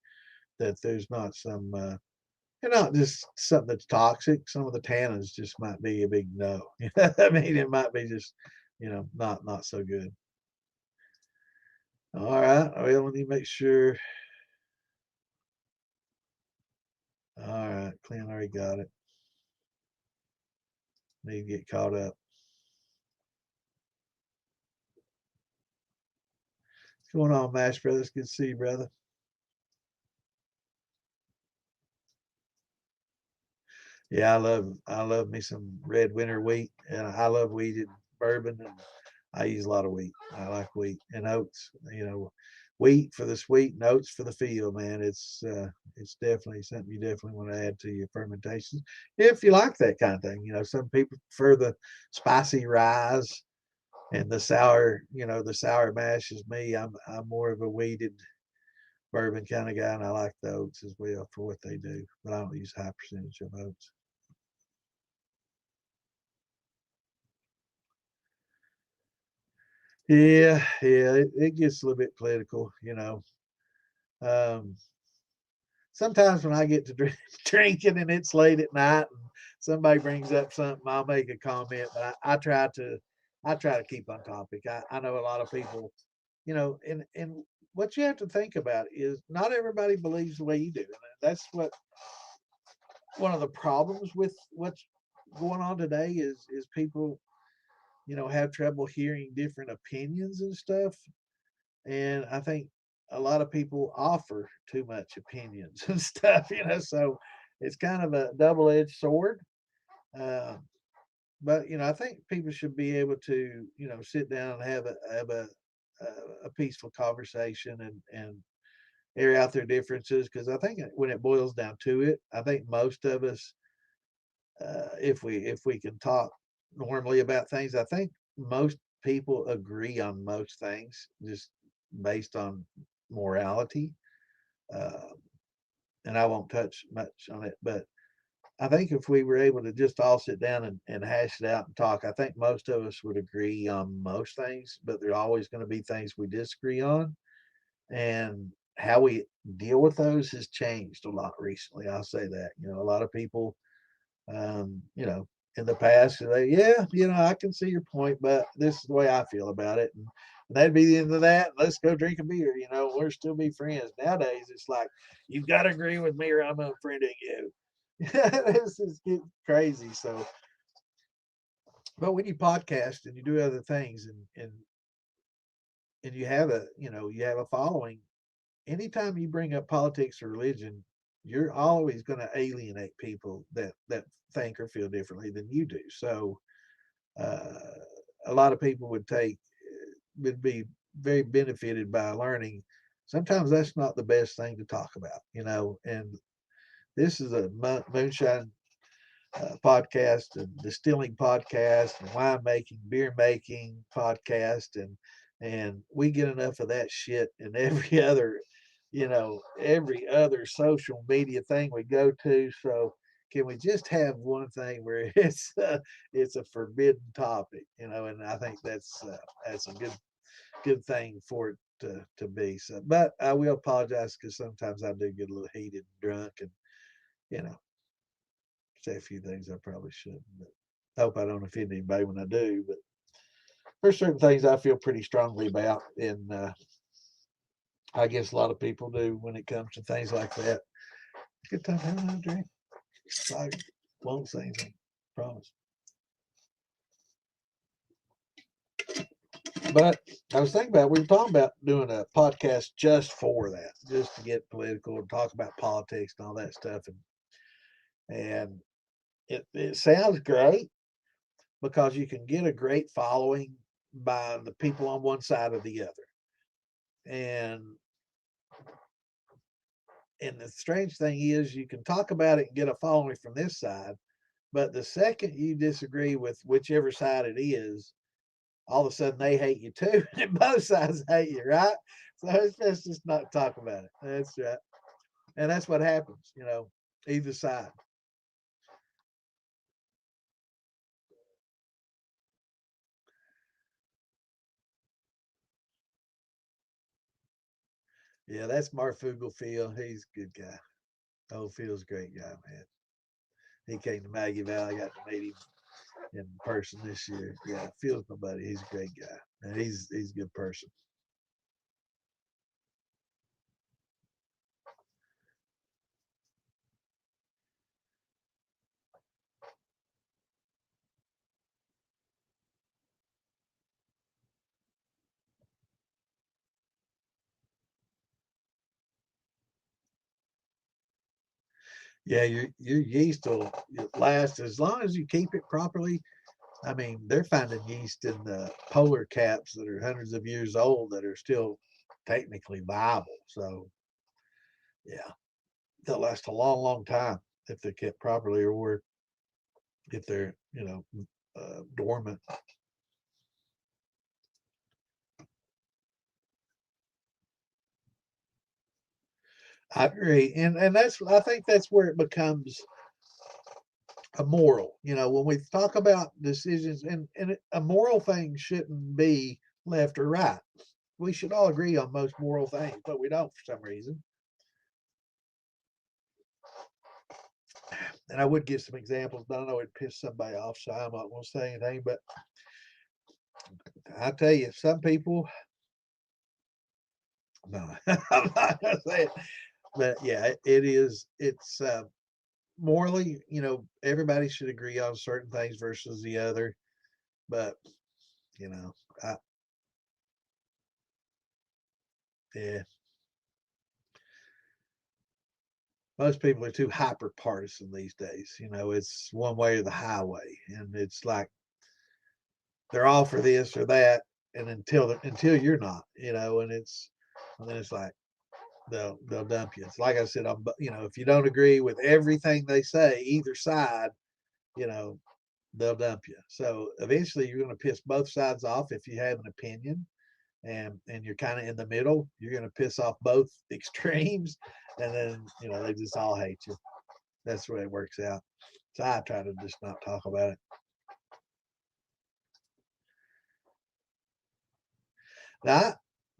that there's not some and not just something that's toxic. Some of the tannins just might be a big no. I mean, it might be just not so good. All right, well, let me make sure. All right, Clint already got it. Need to get caught up. What's going on, Mash Brothers? Good to see you, brother. Yeah, I love me some red winter wheat, and I love wheated bourbon, and I use a lot of wheat. I like wheat and oats. Wheat for the sweet and oats for the feel, man. It's definitely something you definitely want to add to your fermentations if you like that kind of thing. Some people prefer the spicy rye and the sour, the sour mash. Is me. I'm more of a wheated bourbon kind of guy, and I like the oats as well for what they do, but I don't use high percentage of oats. Yeah, it gets a little bit political. Um, sometimes when I get to drinking and it's late at night and somebody brings up something, I'll make a comment, but I try to keep on topic. I know a lot of people, and what you have to think about is not everybody believes the way you do. And that's what one of the problems with what's going on today is people, have trouble hearing different opinions and stuff. And I think a lot of people offer too much opinions and stuff, so it's kind of a double-edged sword. Uh, but I think people should be able to, sit down and have a peaceful conversation and air out their differences. Because I think when it boils down to it, I think most of us, if we can talk normally about things, I think most people agree on most things just based on morality. Uh, and I won't touch much on it, but I think if we were able to just all sit down and hash it out and talk, I think most of us would agree on most things, but there are always going to be things we disagree on. And how we deal with those has changed a lot recently. I'll say that. A lot of people, um, you know, in the past, yeah, I can see your point, but this is the way I feel about it. And that'd be the end of that. Let's go drink a beer. We'll still be friends. Nowadays, it's like, you've got to agree with me or I'm unfriending you. This is getting crazy. So, but when you podcast and you do other things and you have a following, anytime you bring up politics or religion, you're always going to alienate people that think or feel differently than you do. So uh, a lot of people would be very benefited by learning. Sometimes that's not the best thing to talk about, and this is a moonshine podcast and distilling podcast and wine making, beer making podcast, and we get enough of that shit in every other social media thing we go to. So can we just have one thing where it's a forbidden topic, and I think that's a good thing for it to be. So, but I will apologize because sometimes I do get a little heated and drunk and you know say a few things I probably shouldn't. But I hope I don't offend anybody when I do. But there's certain things I feel pretty strongly about, and I guess a lot of people do when it comes to things like that. Good time having a drink. I won't say anything. Promise. But I was thinking about we were talking about doing a podcast just for that, just to get political and talk about politics and all that stuff, and it sounds great because you can get a great following by the people on one side or the other. And the strange thing is you can talk about it and get a following from this side, but the second you disagree with whichever side it is, all of a sudden they hate you too, and both sides hate you, right? So it's best just not talk about it. That's right. And that's what happens, either side. Yeah, that's Marfugal Phil. He's a good guy. Oh, Phil's a great guy, man. He came to Maggie Valley. I got to meet him in person this year. Yeah, Phil's my buddy. He's a great guy. And he's a good person. Yeah, your yeast will last as long as you keep it properly. I mean, they're finding yeast in the polar caps that are hundreds of years old that are still technically viable. So yeah, they'll last a long, long time if they're kept properly, or if they're dormant. I agree, and I think that's where it becomes a moral. When we talk about decisions, and a moral thing shouldn't be left or right. We should all agree on most moral things, but we don't for some reason. And I would give some examples, but I know it'd piss somebody off, so I'm not going to say anything. But I tell you, some people, no, I'm not going to say it. But yeah, it is. It's morally, everybody should agree on certain things versus the other. But you know, I, yeah, most people are too hyper partisan these days. It's one way or the highway, and it's like they're all for this or that, and until you're not, and then it's like they'll dump you. It's like I said, if you don't agree with everything they say, either side, you know, they'll dump you. So eventually, you're going to piss both sides off if you have an opinion, and you're kind of in the middle. You're going to piss off both extremes, and then they just all hate you. That's the way it works out. So I try to just not talk about it. Now,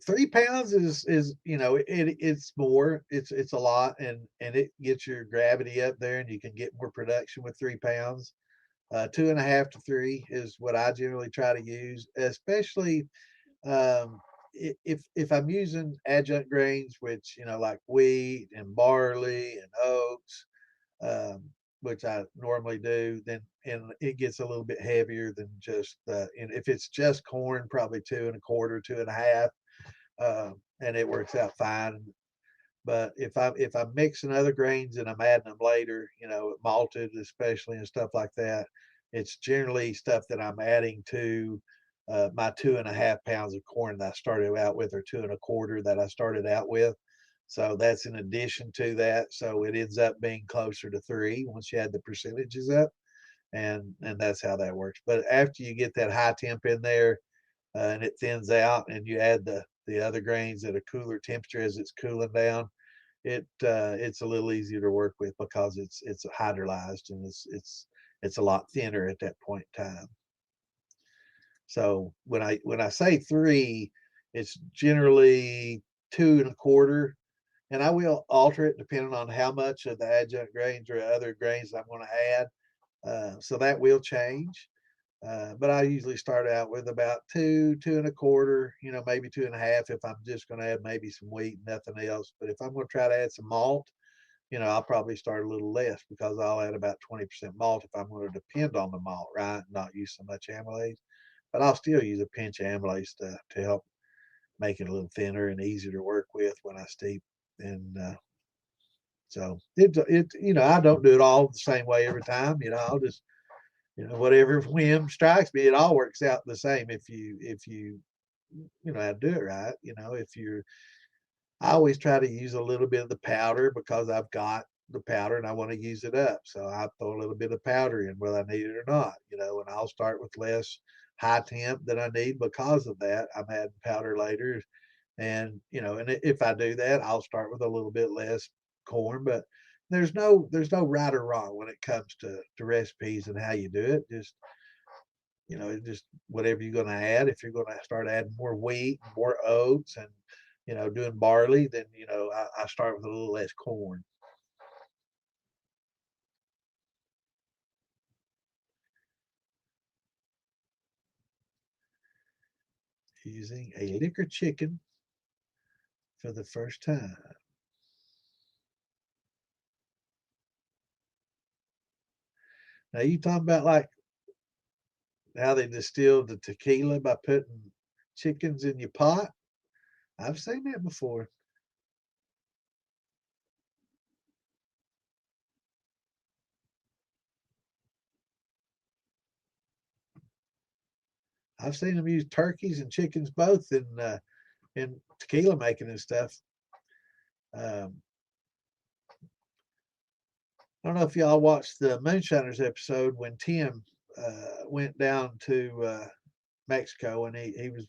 3 pounds is it's more. It's a lot, and it gets your gravity up there, and you can get more production with 3 pounds. 2.5 to 3 is what I generally try to use, especially um, if I'm using adjunct grains, which like wheat and barley and oats, um, which I normally do, then and it gets a little bit heavier than just. And if it's just corn, probably 2.25, 2.5, and it works out fine. But if I'm mixing other grains and I'm adding them later, malted especially and stuff like that, it's generally stuff that I'm adding to my 2.5 pounds of corn that I started out with, or 2.25 that I started out with. So that's in addition to that. So it ends up being closer to 3 once you add the percentages up, and that's how that works. But after you get that high temp in there, and it thins out, and you add the other grains at a cooler temperature as it's cooling down, it's a little easier to work with because it's hydrolyzed, and it's a lot thinner at that point in time. So when I say 3, it's generally 2.25, and I will alter it depending on how much of the adjunct grains or other grains I'm going to add. So that will change. But I usually start out with about 2.25, maybe 2.5 if I'm just going to add maybe some wheat, nothing else. But if I'm going to try to add some malt, I'll probably start a little less, because I'll add about 20% malt if I'm going to depend on the malt, right? Not use so much amylase. But I'll still use a pinch of amylase to help make it a little thinner and easier to work with when I steep. And so I don't do it all the same way every time. I'll just whatever whim strikes me. It all works out the same if you know how to do it right. If you're I always try to use a little bit of the powder because I've got the powder and I want to use it up. So I throw a little bit of powder in whether I need it or not, and I'll start with less high temp than I need because of that. I'm adding powder later. And if I do that, I'll start with a little bit less corn. But there's no right or wrong when it comes to recipes and how you do it. Just whatever you're going to add. If you're going to start adding more wheat, more oats, and doing barley, then I start with a little less corn. Using a liquor chicken for the first time. Now you talking about like how they distill the tequila by putting chickens in your pot? I've seen that before. I've seen them use turkeys and chickens both in tequila making and stuff. Um, I don't know if y'all watched the Moonshiners episode when Tim went down to Mexico, and he was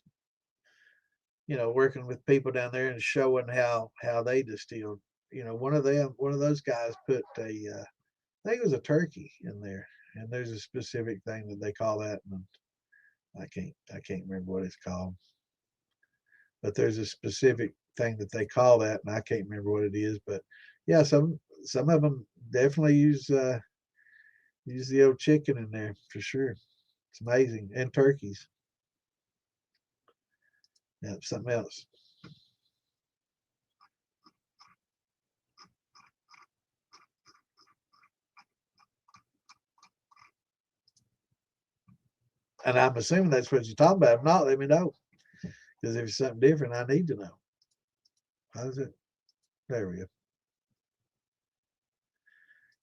working with people down there and showing how they distilled. One of those guys put I think it was a turkey in there, and there's a specific thing that they call that, and I can't remember what it's called, but there's a specific thing that they call that, and I can't remember what it is. But yeah, some of them definitely use. Use the old chicken in there for sure. It's amazing. And turkeys. Yeah, something else. And I'm assuming that's what you're talking about. If not, let me know. Because if it's something different, I need to know. How's it? There we go.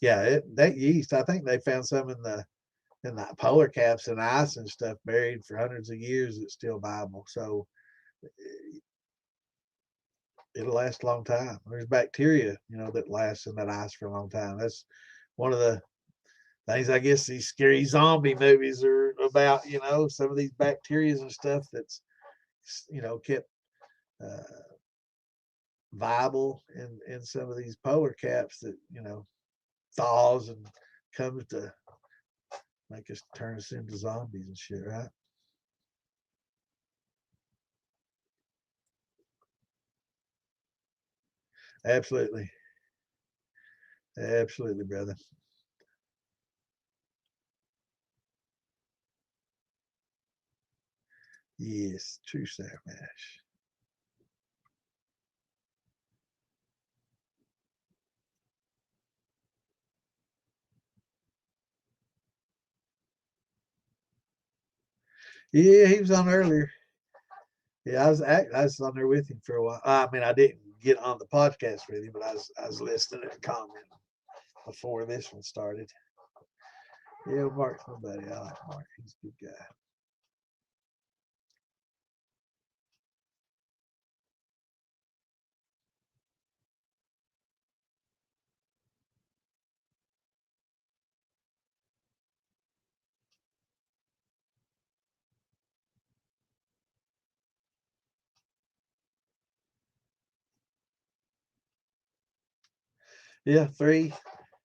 Yeah, that yeast. I think they found some in the polar caps and ice and stuff buried for hundreds of years. It's still viable, so it'll last a long time. There's bacteria, that lasts in that ice for a long time. That's one of the things I guess these scary zombie movies are about. Some of these bacteria and stuff that's kept uh, viable in some of these polar caps that thaws and comes to make us turn us into zombies and shit, right? Absolutely. Absolutely, brother. Yes, true sour mash. Yeah, he was on earlier. Yeah, I was on there with him for a while. I mean, I didn't get on the podcast with him, but I was listening and commenting before this one started. Yeah, Mark's my buddy. I like Mark. He's a good guy. Yeah, three.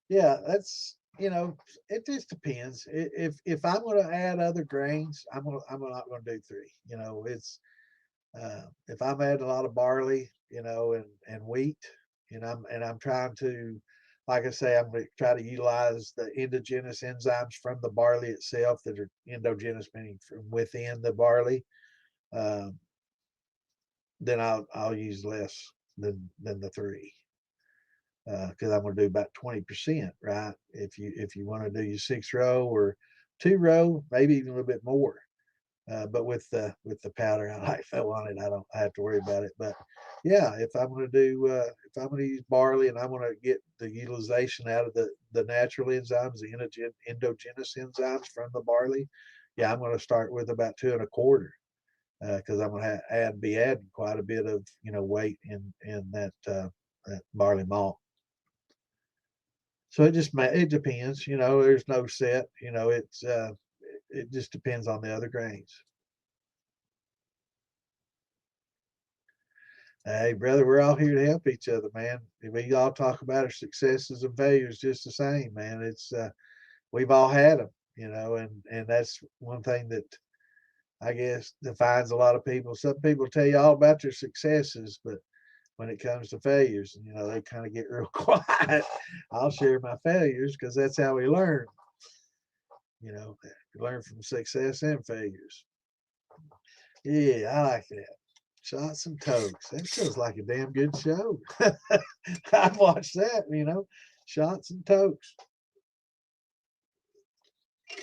Yeah, that's it just depends. If I'm going to add other grains, I'm not going to do three. It's if I'm adding a lot of barley, and wheat, and I'm trying to, like I say, I'm going to try to utilize the endogenous enzymes from the barley itself that are endogenous, meaning from within the barley. Um, then I'll use less than the three because I'm going to do about 20%, right? If you want to do your 6 row or 2 row, maybe even a little bit more. But with the powder I like fell on it, I have to worry about it. But yeah, if I'm going to use barley and I want to get the utilization out of the natural enzymes, the endogenous enzymes from the barley, yeah, I'm going to start with about 2 1/4 because I'm going to be adding quite a bit of weight in that barley malt. So it depends. There's no set. It just depends on the other grains. Hey, brother, we're all here to help each other, man. We all talk about our successes and failures just the same, man. It's we've all had them, and that's one thing that I guess defines a lot of people. Some people tell you all about their successes, but when it comes to failures, they kind of get real quiet. I'll share my failures because that's how we learn. We learn from success and failures. Yeah, I like that. Shots and Tokes. That feels like a damn good show. I'd watch that, Shots and Tokes.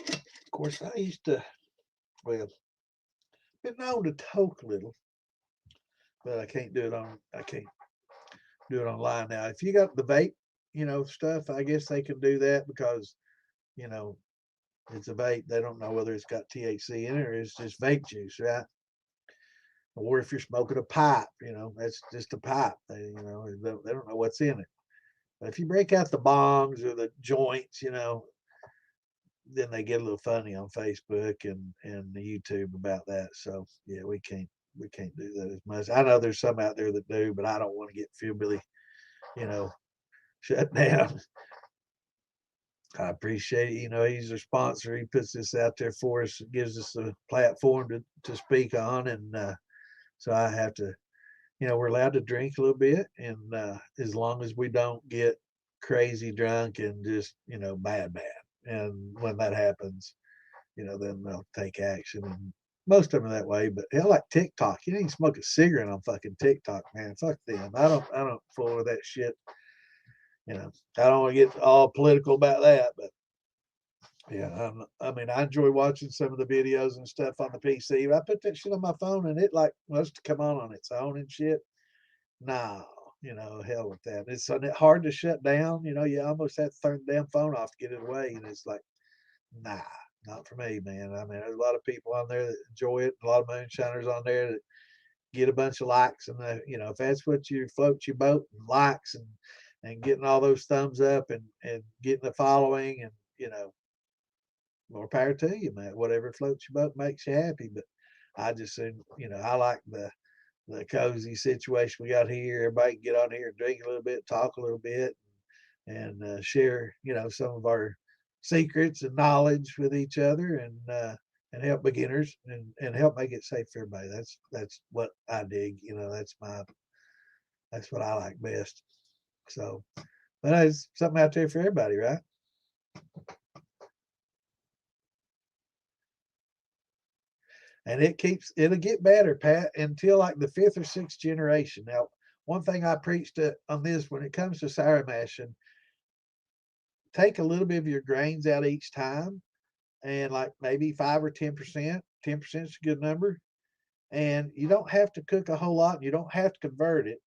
Of course, I used to, well, been known to toke a little, but I can't do it online now. If you got the vape, stuff, I guess they can do that because, you know, it's a vape. They don't know whether it's got THC in it or it's just vape juice, right? Or if you're smoking a pipe, that's just a pipe. They don't know what's in it. But if you break out the bongs or the joints, then they get a little funny on Facebook and the YouTube about that. So yeah, we can't do that as much. I know there's some out there that do, but I don't want to get Philbilly, you know, shut down. I appreciate it. He's a sponsor. He puts this out there for us, gives us a platform to speak on, and so I have to. We're allowed to drink a little bit, and as long as we don't get crazy drunk and just bad, And when that happens, then they'll take action. And most of them are that way. But hell, like TikTok, you ain't smoke a cigarette on fucking TikTok, man. Fuck them. I don't fool with that shit. I don't want to get all political about that, but yeah, I mean, I enjoy watching some of the videos and stuff on the PC. I put that shit on my phone and it like wants to come on its own and shit. No, hell with that. It's hard to shut down. You almost have to turn the damn phone off to get it away. And it's like, nah, not for me, man. I mean, there's a lot of people on there that enjoy it. A lot of moonshiners on there that get a bunch of likes. And, if that's what you float your boat and likes and getting all those thumbs up and getting the following and, more power to you, man. Whatever floats your boat makes you happy. But I just said, I like the cozy situation we got here. Everybody can get on here and drink a little bit, talk a little bit, and share, some of our secrets and knowledge with each other, and help beginners and help make it safe for everybody. That's what I dig. That's what I like best. So, but there's something out there for everybody, right? And it'll get better, Pat, until like the fifth or sixth generation. Now, one thing I preached on this when it comes to sour mashing, take a little bit of your grains out each time, and like maybe 5 or 10%. 10% is a good number, and you don't have to cook a whole lot. And you don't have to convert it,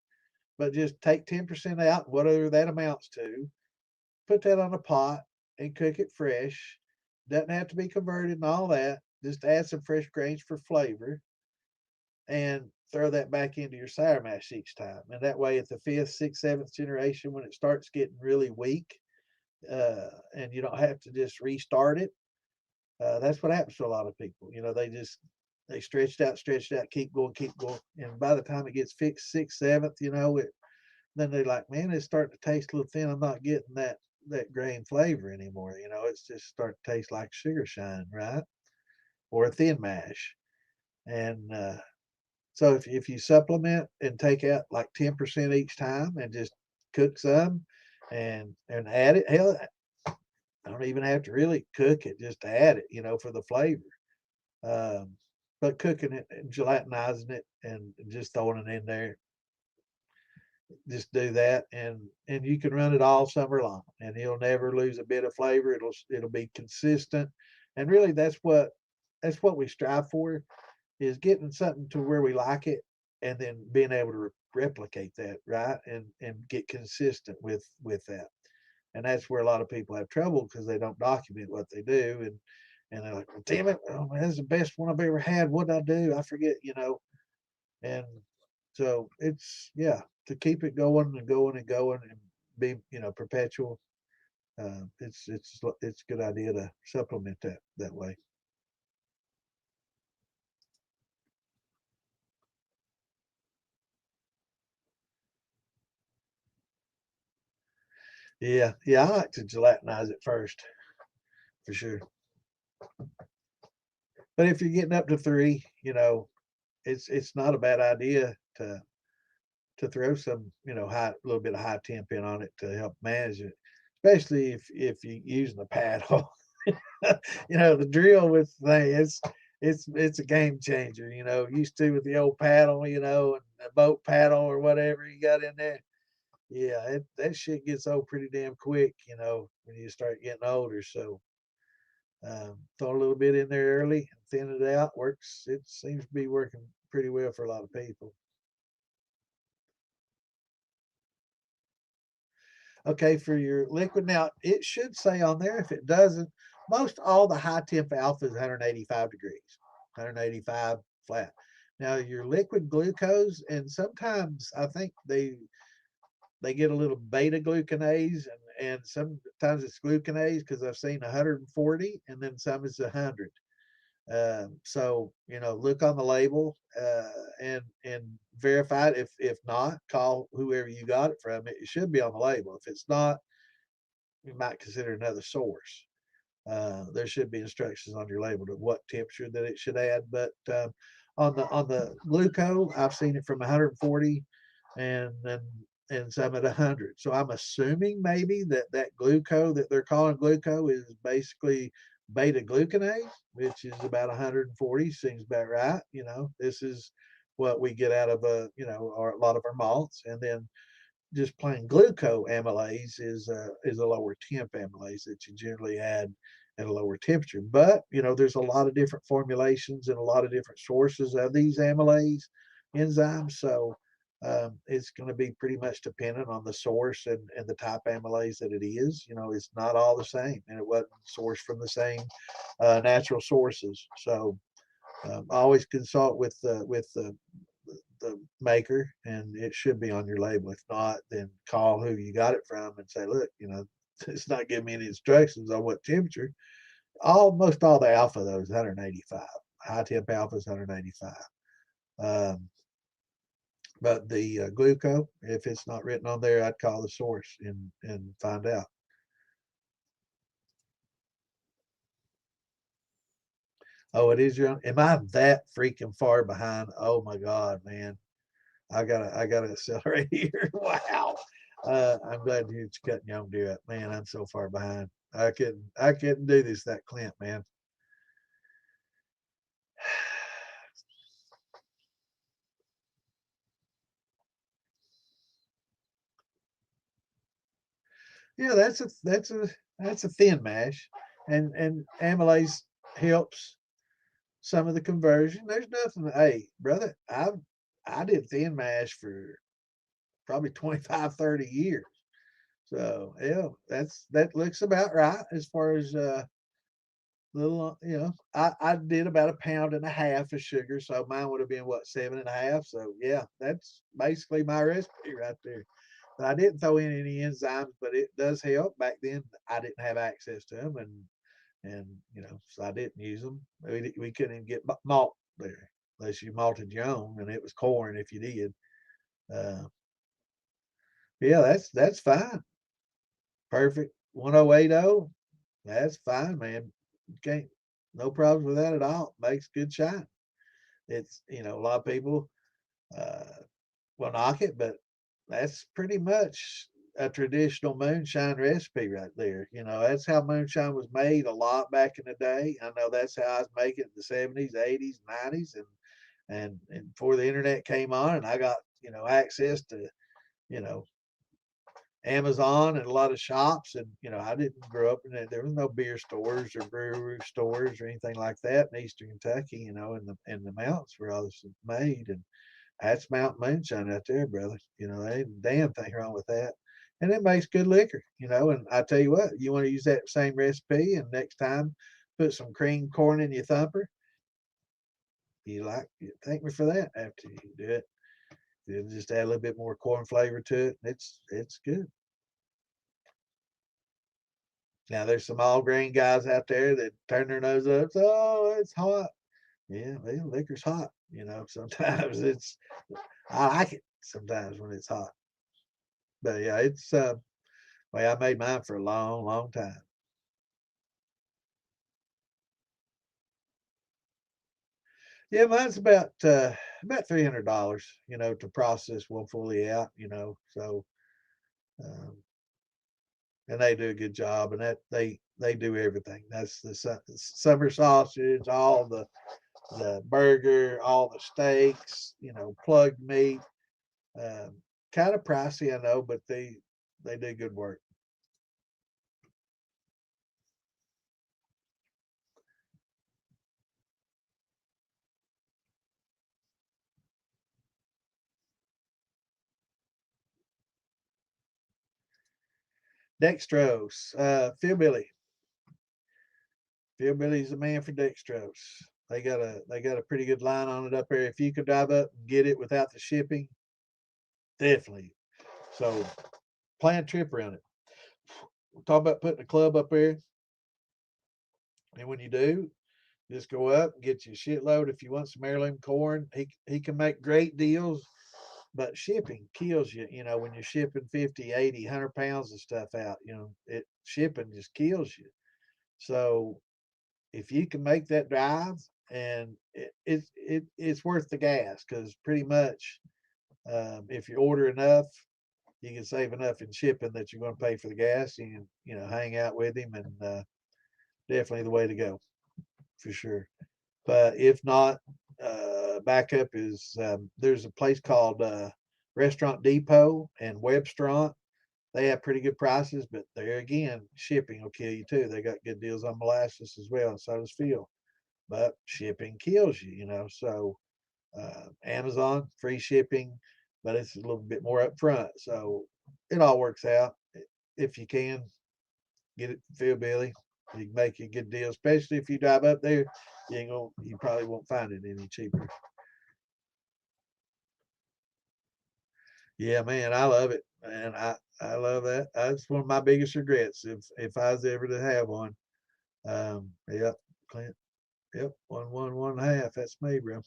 but just take 10% out, whatever that amounts to. Put that on a pot and cook it fresh. Doesn't have to be converted and all that. Just add some fresh grains for flavor and throw that back into your sour mash each time. And that way, at the fifth, sixth, seventh generation, when it starts getting really weak, and you don't have to just restart it, that's what happens to a lot of people. They stretched out, keep going, and by the time it gets fixed, sixth, seventh, then they're like, man, it's starting to taste a little thin. I'm not getting that grain flavor anymore. It's just starting to taste like sugar shine, right? Or a thin mash. And so if you supplement and take out like 10% each time and just cook some and add it, hell, I don't even have to really cook it, just add it, for the flavor. But cooking it and gelatinizing it and just throwing it in there, just do that, and you can run it all summer long, and you'll never lose a bit of flavor. It'll be consistent, and really that's what we strive for, is getting something to where we like it, and then being able to replicate that, right, and get consistent with that. And that's where a lot of people have trouble because they don't document what they do, and they're like, well, damn it, oh, man, that's the best one I've ever had. What did I do? I forget, and so it's, yeah, to keep it going and going and going and be, perpetual. It's a good idea to supplement that way. Yeah, I like to gelatinize it first for sure. But if you're getting up to three, it's not a bad idea to throw some, a little bit of high temp in on it to help manage it, especially if you're using a paddle. The drill with it's a game changer. Used to with the old paddle, and the boat paddle or whatever you got in there. Yeah, that shit gets old pretty damn quick, when you start getting older. So throw a little bit in there early and thin it out. Works. It seems to be working pretty well for a lot of people. Okay, for your liquid now, it should say on there. If it doesn't, most all the high temp alpha is 185 degrees, 185 flat. Now your liquid glucose, and sometimes I think they get a little beta glucanase, and sometimes it's glucanase because I've seen 140, and then some is 100. So look on the label, and verify it. If not, call whoever you got it from. It should be on the label. If it's not, you might consider another source. There should be instructions on your label to what temperature that it should add. But on the glucose, I've seen it from 140, and then and some at 100. So I'm assuming maybe that glucose that they're calling glucose is basically beta glucanase, which is about 140. Seems about right. This is what we get out of a lot of our malts, and then just plain glucoamylase is a lower temp amylase that you generally add at a lower temperature. But there's a lot of different formulations and a lot of different sources of these amylase enzymes. So it's going to be pretty much dependent on the source and the type of amylase that it is. It's not all the same, and it wasn't sourced from the same natural sources. So always consult with the maker, and it should be on your label. If not, then call who you got it from and say, look, it's not giving me any instructions on what temperature. Almost all the alpha though is 185. High temp alpha is 185. But the glucose, if it's not written on there, I'd call the source and find out. Oh, it is your own. Am I that freaking far behind? Oh my God, man. I gotta accelerate here. Wow. I'm glad you're cutting young deer up. Man, I'm so far behind. I couldn't do this that Clint, man. Yeah, that's a thin mash. And amylase helps some of the conversion. There's nothing. Hey, brother, I did thin mash for probably 25, 30 years. So yeah, that looks about right as far as little, I did about 1.5 pounds of sugar, so mine would have been what, 7.5. So yeah, that's basically my recipe right there. But I didn't throw in any enzymes, but it does help. Back then, I didn't have access to them, and so I didn't use them. We couldn't even get malt there unless you malted your own, and it was corn if you did. Uh, yeah, that's fine. Perfect. 1080. That's fine, man. You can't, no problems with that at all. Makes good shine. It's, a lot of people uh, will knock it, but that's pretty much a traditional moonshine recipe right there. That's how moonshine was made a lot back in the day. I know that's how I was making it in the 70s, 80s, 90s, and before the internet came on, and I got access to you know Amazon and a lot of shops. And, I didn't grow up in it. There was no beer stores or brewery stores or anything like that in Eastern Kentucky, in the mountains where all this is made. And that's mountain moonshine out there, brother. There ain't a damn thing wrong with that. And it makes good liquor, and I tell you what, you want to use that same recipe and next time put some cream corn in your thumper. You thank me for that after you do it. You just add a little bit more corn flavor to it. It's good. Now there's some all grain guys out there that turn their nose up. Oh, it's hot. Yeah, well, liquor's hot. Sometimes I like it sometimes when it's hot. But yeah, it's well, I made mine for a long, long time. Yeah, mine's about $300, to process one fully out, so um, and they do a good job, and that they do everything. That's the summer sausage, all the burger, all the steaks, plugged meat. Um, Kind of pricey, I know, but they do good work. Dextrose, Phil Billy. Phil Billy's the man for dextrose. They got a pretty good line on it up there. If you could drive up and get it without the shipping, definitely. So plan a trip around it. Talk about putting a club up there, and when you do, just go up and get you a shitload. If you want some heirloom corn, he can make great deals. But shipping kills you, when you're shipping 50, 80, 100 pounds of stuff out, it shipping just kills you. So if you can make that drive, and it's worth the gas, because pretty much if you order enough, you can save enough in shipping that you're going to pay for the gas. You can, hang out with him, and definitely the way to go for sure. But if not, backup is there's a place called Restaurant Depot and Webstront. They have pretty good prices, but there again, shipping will kill you too. They got good deals on molasses as well, and so does Phil. But shipping kills you, So Amazon free shipping, but it's a little bit more upfront. So it all works out if you can get it Phil Billy. You can make you a good deal, especially if you drive up there. You probably won't find it any cheaper. Yeah, man, I love it, man. I love that. That's one of my biggest regrets if I was ever to have one. Yep, Clint. Yep, one and a half. That's me, bro.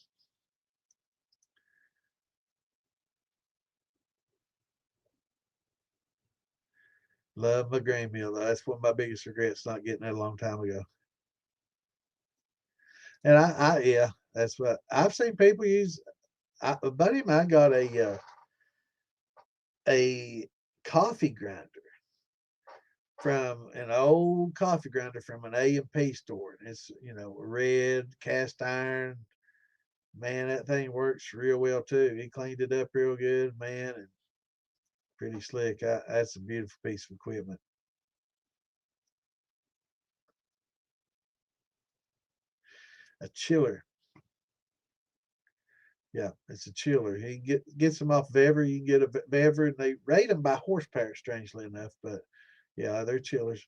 Love my grain mill though. That's one of my biggest regrets not getting that a long time ago. And yeah, that's what I've seen people use. A buddy of mine got a coffee grinder from an old coffee grinder from an A&P store. And it's red cast iron. Man, that thing works real well too. He cleaned it up real good, man, and pretty slick. That's a beautiful piece of equipment. A chiller. Yeah, it's a chiller. He gets them off Vever. You can get a Vever, and they rate them by horsepower, strangely enough. But yeah, they're chillers.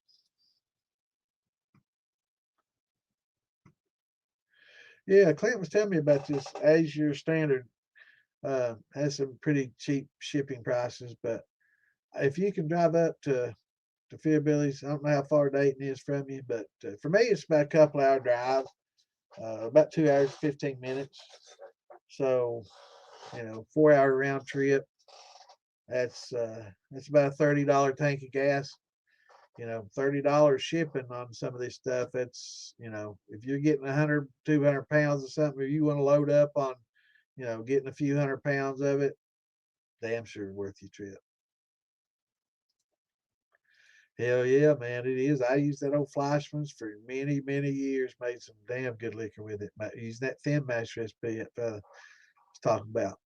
Yeah, Clint was telling me about this Azure Standard. Has some pretty cheap shipping prices, but if you can drive up to Fairbillies, I don't know how far Dayton is from you, but for me, it's about a couple hour drive, about 2 hours 15 minutes. So 4 hour round trip. That's about a $30 tank of gas. $30 shipping on some of this stuff. That's if you're getting 100, 200 pounds or something, if you want to load up on, getting a few 100 pounds of it, damn sure worth your trip. Hell yeah, man, it is. I used that old Fleischmann's for many, many years. Made some damn good liquor with it. Using that thin mash recipe that fella was talking about.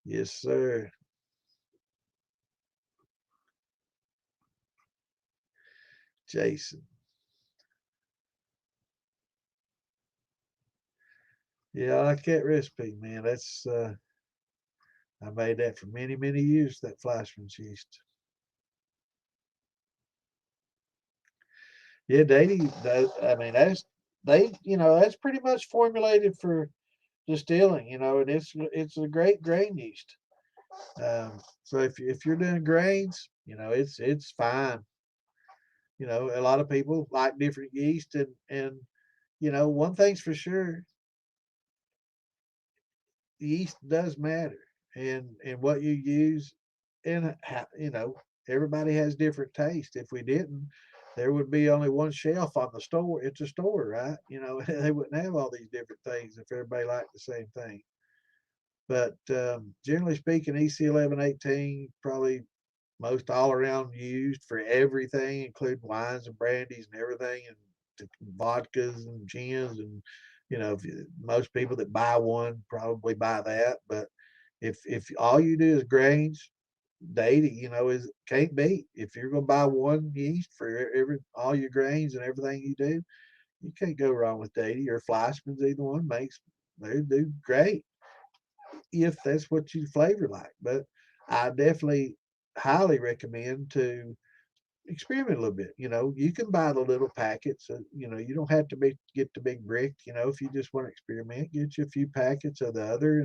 Yes, sir. Jason. Yeah, I like that recipe, man. That's I made that for many, many years. That Fleischmann's yeast. Yeah, dating. I mean, that's pretty much formulated for distilling. And it's a great grain yeast. So if you're doing grains, it's fine. A lot of people like different yeast, and one thing's for sure, yeast does matter, and what you use, and everybody has different taste. If we didn't, there would be only one shelf on the store. It's a store, right? They wouldn't have all these different things if everybody liked the same thing. But generally speaking, EC 1118 probably most all around used for everything, including wines and brandies and everything, and vodkas and gins. And most people that buy one probably buy that. But if all you do is grains, dating, is can't beat. If you're gonna buy one yeast for all your grains and everything you do, you can't go wrong with Daity or Fleischmann's. Either one makes they do great if that's what you flavor like. But I definitely highly recommend to experiment a little bit. You can buy the little packets. You don't have to get the big brick. If you just want to experiment, get you a few packets of the other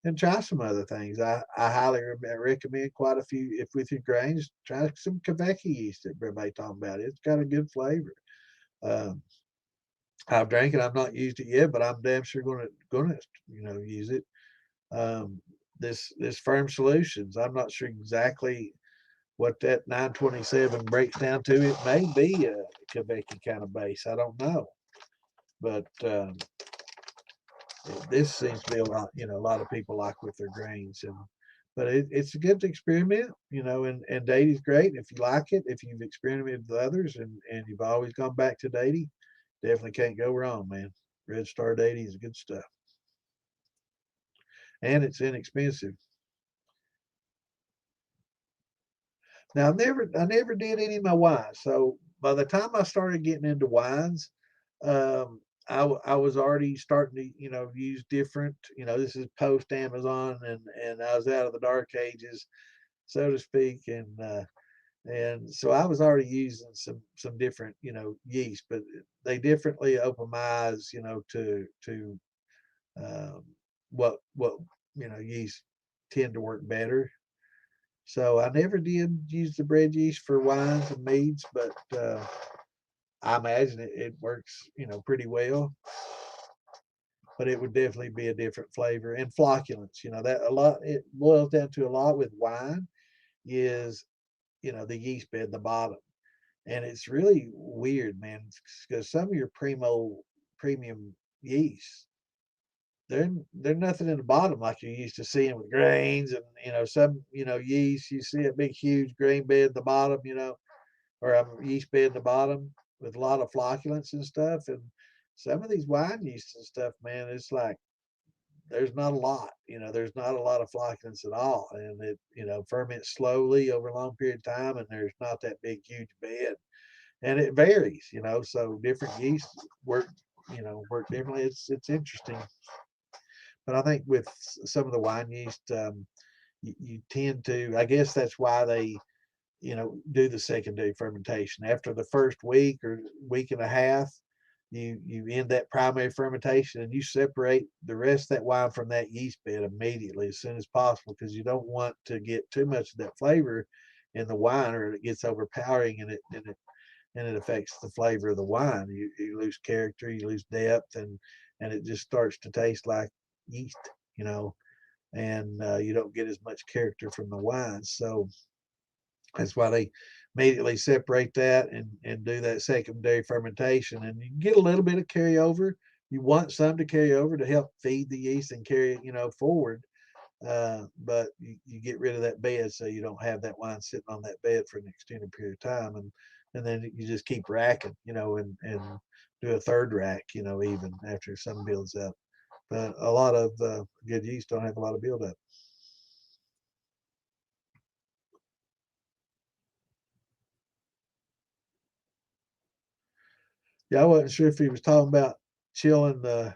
and try some other things. I highly recommend quite a few. If with your grains, try some Quebec yeast that everybody talking about. It's got a good flavor. Um, I've drank it. I've not used it yet, but I'm damn sure gonna use it. Um, this Firm Solutions. I'm not sure exactly what that 927 breaks down to. It may be a Quebec kind of base. I don't know, but this seems to be a lot. A lot of people like with their grains, and but it's a good experiment, and dating's great. If you like it, if you've experimented with others and you've always gone back to dating, definitely can't go wrong, man. Red Star dating is good stuff. And it's inexpensive. Now I never did any of my wines. So by the time I started getting into wines, I was already starting to, use different, this is post Amazon and I was out of the dark ages, so to speak. And so I was already using some different, yeast, but they differently open my eyes, to um, what yeast tend to work better. So I never did use the bread yeast for wines and meads, but I imagine it works, pretty well. But it would definitely be a different flavor and flocculence. That a lot. It boils down to a lot with wine is the yeast bed, the bottom, and it's really weird, man, because some of your premium yeast, they're nothing in the bottom like you're used to seeing with grains, and some yeast you see a big huge grain bed at the bottom, or a yeast bed at the bottom with a lot of flocculence and stuff. And some of these wine yeasts and stuff, man, it's like there's not a lot, there's not a lot of flocculence at all, and it ferments slowly over a long period of time, and there's not that big huge bed, and it varies, so different yeasts work differently. It's interesting. But I think with some of the wine yeast, you tend to, I guess that's why they, do the secondary fermentation. After the first week or week and a half, you end that primary fermentation and you separate the rest of that wine from that yeast bed immediately as soon as possible, because you don't want to get too much of that flavor in the wine, or it gets overpowering and it affects the flavor of the wine. You lose character, you lose depth, and it just starts to taste like yeast, and you don't get as much character from the wine. So that's why they immediately separate that and do that secondary fermentation, and you get a little bit of carryover. You want some to carry over to help feed the yeast and carry it, forward. But you get rid of that bed so you don't have that wine sitting on that bed for an extended period of time, and then you just keep racking, and do a third rack, even after some builds up. But a lot of good yeast don't have a lot of buildup. Yeah, I wasn't sure if he was talking about chilling the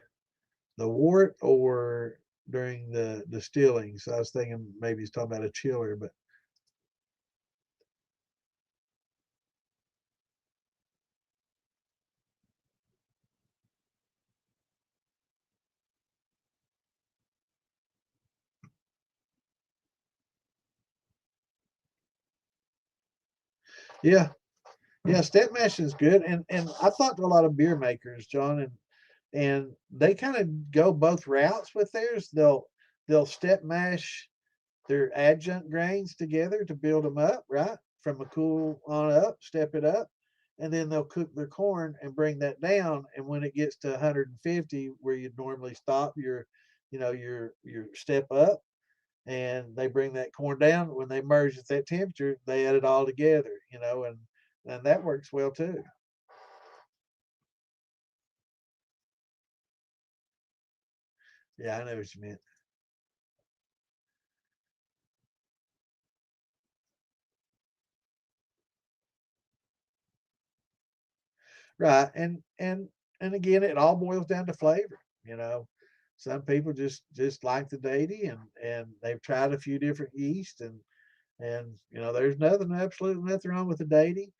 wort or during the distilling. So I was thinking maybe he's talking about a chiller, but yeah, yeah, step mashing is good. And I've talked to a lot of beer makers, John, and they kind of go both routes with theirs. They'll step mash their adjunct grains together to build them up, right? From a cool on up, step it up. And then they'll cook their corn and bring that down. And when it gets to 150, where you'd normally stop your step up, and they bring that corn down. When they merge at that temperature, they add it all together, and that works well too. Yeah, I know what you meant. Right. And again, it all boils down to flavor, Some people just like the deity, and they've tried a few different yeast, and there's absolutely nothing wrong with the deity.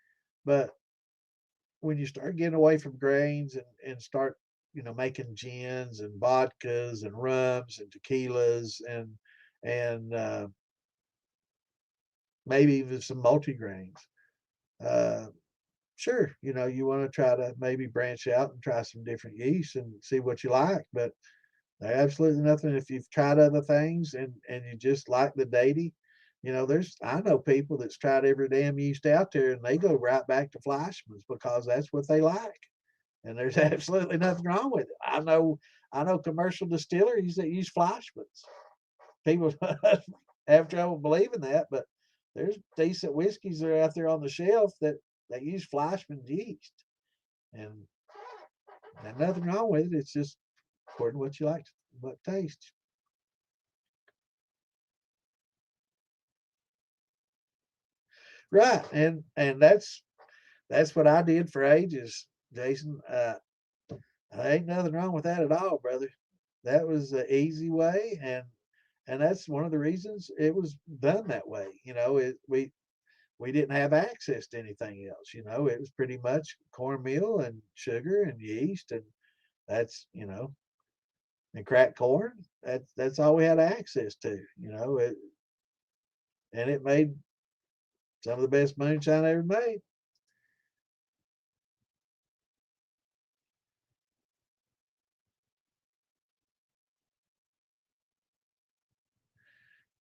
But when you start getting away from grains and start, making gins and vodkas and rums and tequilas and maybe even some multi-grains, uh, sure, you want to try to maybe branch out and try some different yeasts and see what you like. But there's absolutely nothing, if you've tried other things and you just like the deity. I know people that's tried every damn yeast out there, and they go right back to Fleischmann's because that's what they like, and there's absolutely nothing wrong with it. I know commercial distilleries that use Fleischmann's. People, have trouble believing that, but there's decent whiskeys that are out there on the shelf that use Fleischmann's yeast, and there's nothing wrong with it. It's just according to what you like, what tastes. Right, and that's what I did for ages, Jason. Ain't nothing wrong with that at all, brother. That was the easy way, and that's one of the reasons it was done that way. We didn't have access to anything else. It was pretty much cornmeal and sugar and yeast, and that's and cracked corn. That's all we had access to. And it made some of the best moonshine I ever made.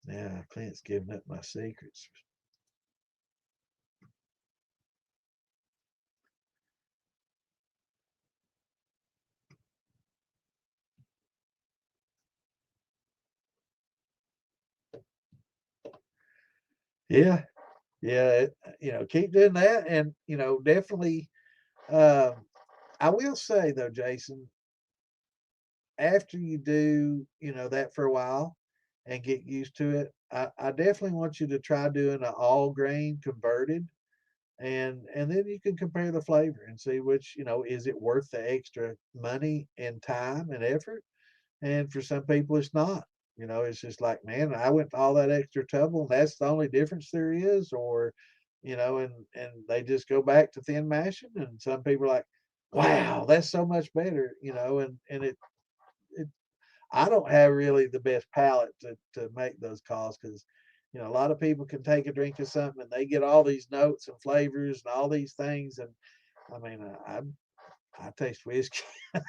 Now Clint's giving up my secrets. Yeah, yeah. Keep doing that, and definitely. Um, I will say though, Jason, after you do, that for a while and get used to it, I definitely want you to try doing an all grain converted, and then you can compare the flavor and see which, is it worth the extra money and time and effort. And for some people it's not. It's just like, man, I went to all that extra trouble and that's the only difference there is, or and they just go back to thin mashing. And some people are like, wow, that's so much better. And it I don't have really the best palate to make those calls, because a lot of people can take a drink of something and they get all these notes and flavors and all these things. And I mean, I taste whiskey.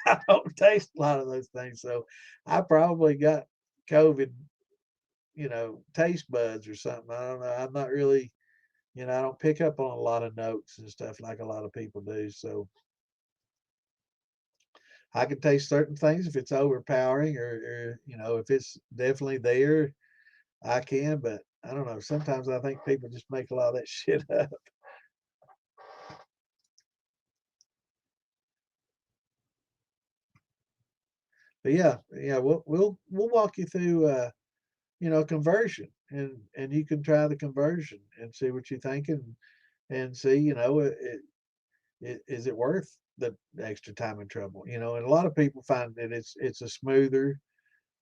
I don't taste a lot of those things. So I probably got COVID, taste buds or something. I don't know. I'm not really, I don't pick up on a lot of notes and stuff like a lot of people do. So I can taste certain things if it's overpowering, or if it's definitely there, I can. But I don't know. Sometimes I think people just make a lot of that shit up. But yeah, yeah, we'll walk you through conversion, and you can try the conversion and see what you think, and see, is it worth the extra time and trouble. And a lot of people find that it's a smoother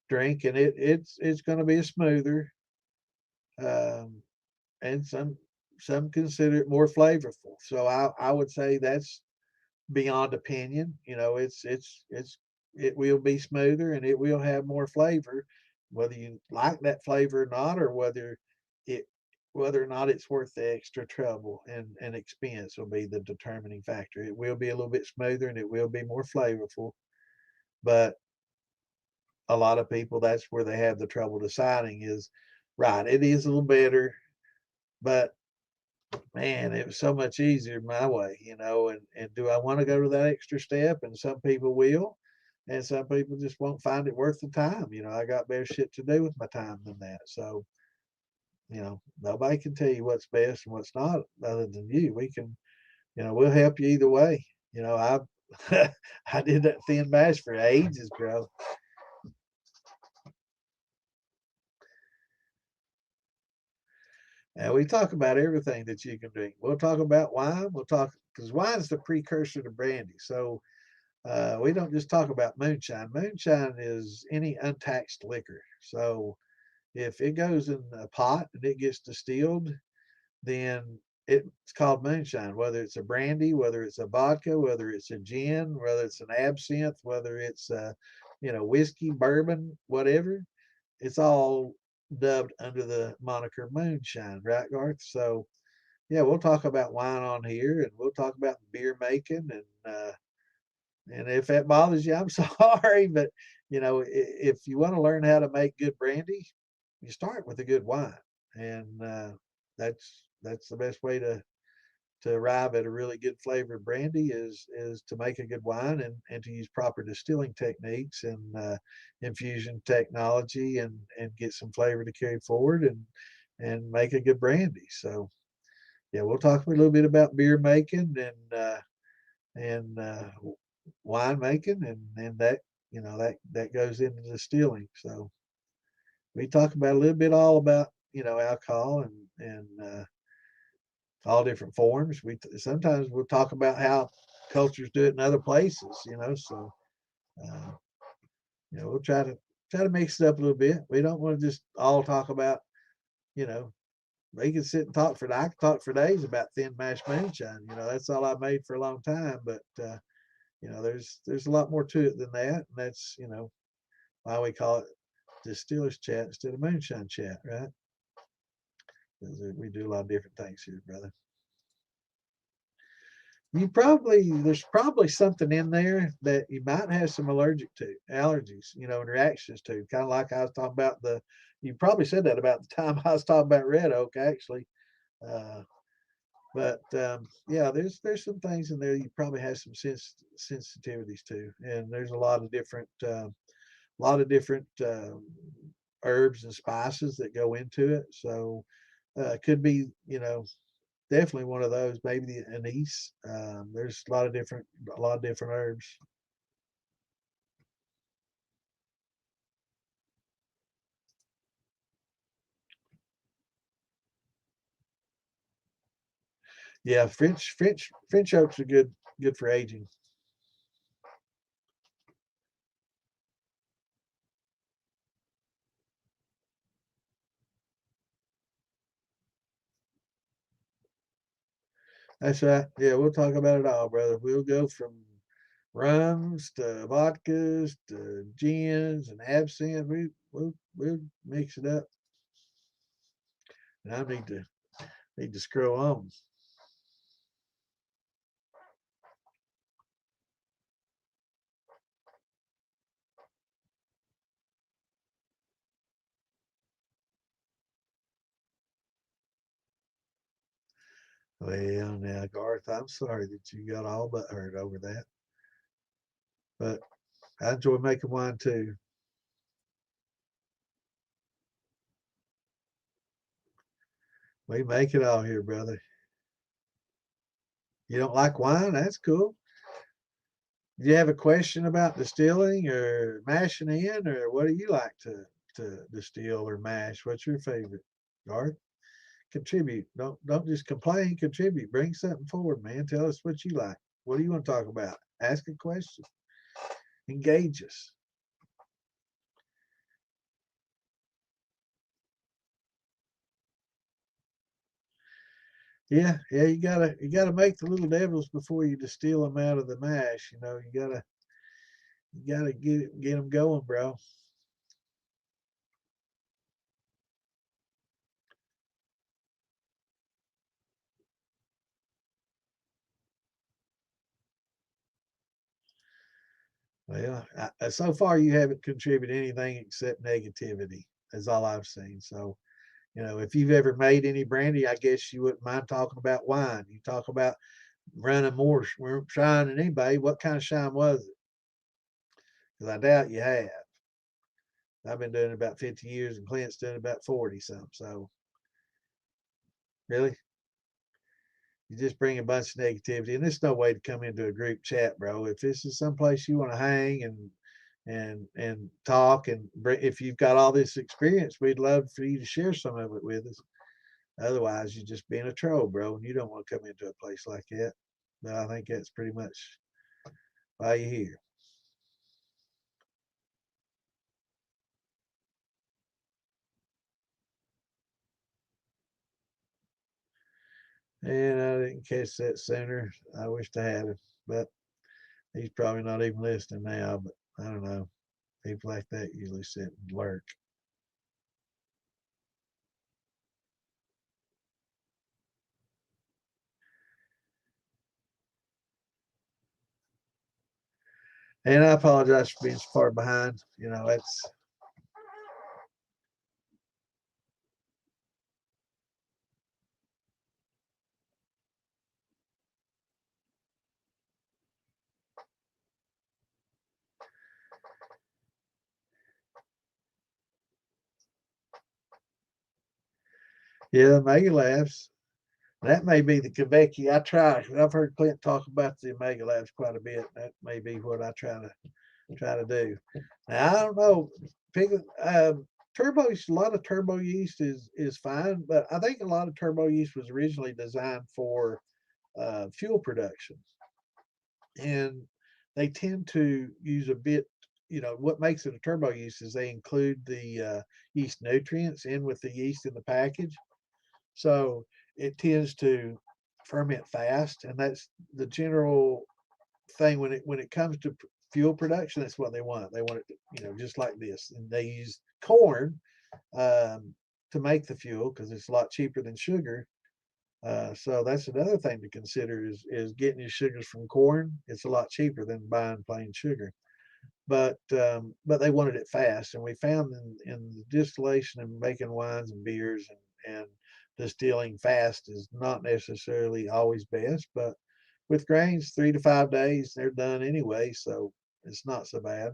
drink, and it's going to be a smoother, um, and some consider it more flavorful. So I would say that's beyond opinion. It will be smoother and it will have more flavor, whether you like that flavor or not, or it whether or not it's worth the extra trouble and expense will be the determining factor. It will be a little bit smoother and it will be more flavorful, but a lot of people, that's where they have the trouble deciding is, right, it is a little better, but man, it was so much easier my way, and do I want to go to that extra step? And some people will, and some people just won't find it worth the time. I got better shit to do with my time than that. So, nobody can tell you what's best and what's not other than you. We can, we'll help you either way. I I did that thin mash for ages, bro. And we talk about everything that you can drink. We'll talk about wine. We'll talk, because wine's the precursor to brandy. So we don't just talk about moonshine. Moonshine is any untaxed liquor. So if it goes in a pot and it gets distilled, then it's called moonshine. Whether it's a brandy, whether it's a vodka, whether it's a gin, whether it's an absinthe, whether it's whiskey, bourbon, whatever, it's all dubbed under the moniker moonshine, right, Garth? So yeah, we'll talk about wine on here, and we'll talk about beer making, and if that bothers you, I'm sorry, but if you want to learn how to make good brandy, you start with a good wine, and that's the best way to arrive at a really good flavored brandy is to make a good wine and to use proper distilling techniques and infusion technology and get some flavor to carry forward and make a good brandy. So yeah, we'll talk a little bit about beer making and wine making, and that that goes into distilling. So we talk about a little bit all about alcohol and all different forms. We sometimes we'll talk about how cultures do it in other places. So uh, we'll try to mix it up a little bit. We don't want to just all talk about you know we can sit and talk for I can talk for days about thin mash moonshine. That's all I made for a long time, but there's a lot more to it than that, and that's why we call it Distillers Chat instead of Moonshine Chat, right? Because we do a lot of different things here, brother. There's probably something in there that you might have some allergies, and reactions to. Kind of like I was talking about you probably said that about the time I was talking about red oak, actually. Uh, but yeah, there's some things in there you probably have some sensitivities to, and there's a lot of different herbs and spices that go into it. So it could be, definitely one of those. Maybe the anise. There's a lot of different herbs. Yeah, French oaks are good for aging. That's right. Yeah, we'll talk about it all, brother. We'll go from rums to vodkas to gins and absinthe. We'll mix it up. And I need to scroll on. Well, now, Garth, I'm sorry that you got all but hurt over that, but I enjoy making wine too. We make it all here, brother. You don't like wine? That's cool. Do you have a question about distilling or mashing in, or what do you like to distill or mash? What's your favorite, Garth? Contribute. Don't just complain. Contribute. Bring something forward, man. Tell us what you like. What do you want to talk about? Ask a question. Engage us. Yeah, yeah. You gotta make the little devils before you distill them out of the mash. You gotta get them going, bro. Well, so far you haven't contributed anything except negativity. That's all I've seen. So, if you've ever made any brandy, I guess you wouldn't mind talking about wine. You talk about running more shine than anybody. What kind of shine was it? Because I doubt you have. I've been doing it about 50 years, and Clint's doing about 40 something. So, really, you just bring a bunch of negativity, and there's no way to come into a group chat, bro. If this is someplace you want to hang and talk, and if you've got all this experience, we'd love for you to share some of it with us. Otherwise, you're just being a troll, bro, and you don't want to come into a place like that. But I think that's pretty much why you're here. And I didn't catch that sooner. I wished I had it, but he's probably not even listening now. But I don't know. People like that usually sit and lurk. And I apologize for being so far behind. It's Yeah, Mega Labs. That may be the Quebec. I've heard Clint talk about the Mega Labs quite a bit. That may be what I try to do. Now I don't know. Pick turbo. A lot of turbo yeast is fine, but I think a lot of turbo yeast was originally designed for fuel production, and they tend to use a bit. What makes it a turbo yeast is they include the yeast nutrients in with the yeast in the package, so it tends to ferment fast, and that's the general thing when it comes to fuel production. That's what they want. They want it, just like this. And they use corn to make the fuel because it's a lot cheaper than sugar. So that's another thing to consider is getting your sugars from corn. It's a lot cheaper than buying plain sugar. But they wanted it fast, and we found in the distillation and making wines and beers and distilling fast is not necessarily always best, but with grains, 3 to 5 days, they're done anyway, so it's not so bad.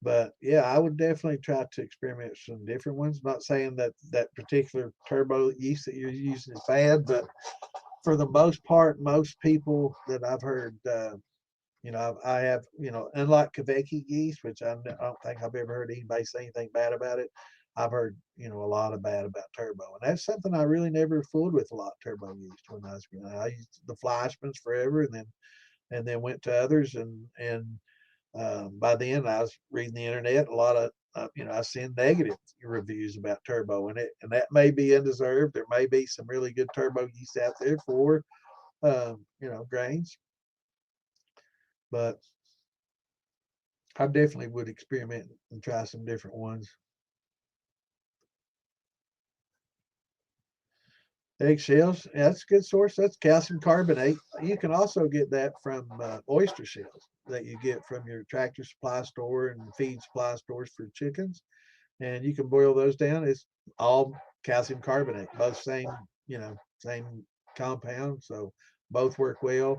But yeah, I would definitely try to experiment with some different ones. Not saying that that particular turbo yeast that you're using is bad, but for the most part, most people that I've heard, I have, unlike Quebec yeast, which I don't think I've ever heard anybody say anything bad about it. I've heard, a lot of bad about turbo, and that's something I really never fooled with a lot. Turbo yeast when I was, I used the Fleischmann's forever, and then went to others, and by then I was reading the internet. A lot of I seen negative reviews about turbo, and that may be undeserved. There may be some really good turbo yeast out there for grains, but I definitely would experiment and try some different ones. Eggshells, yeah, that's a good source. That's calcium carbonate. You can also get that from oyster shells that you get from your tractor supply store and feed supply stores for chickens. And you can boil those down. It's all calcium carbonate, both same compound. So both work well.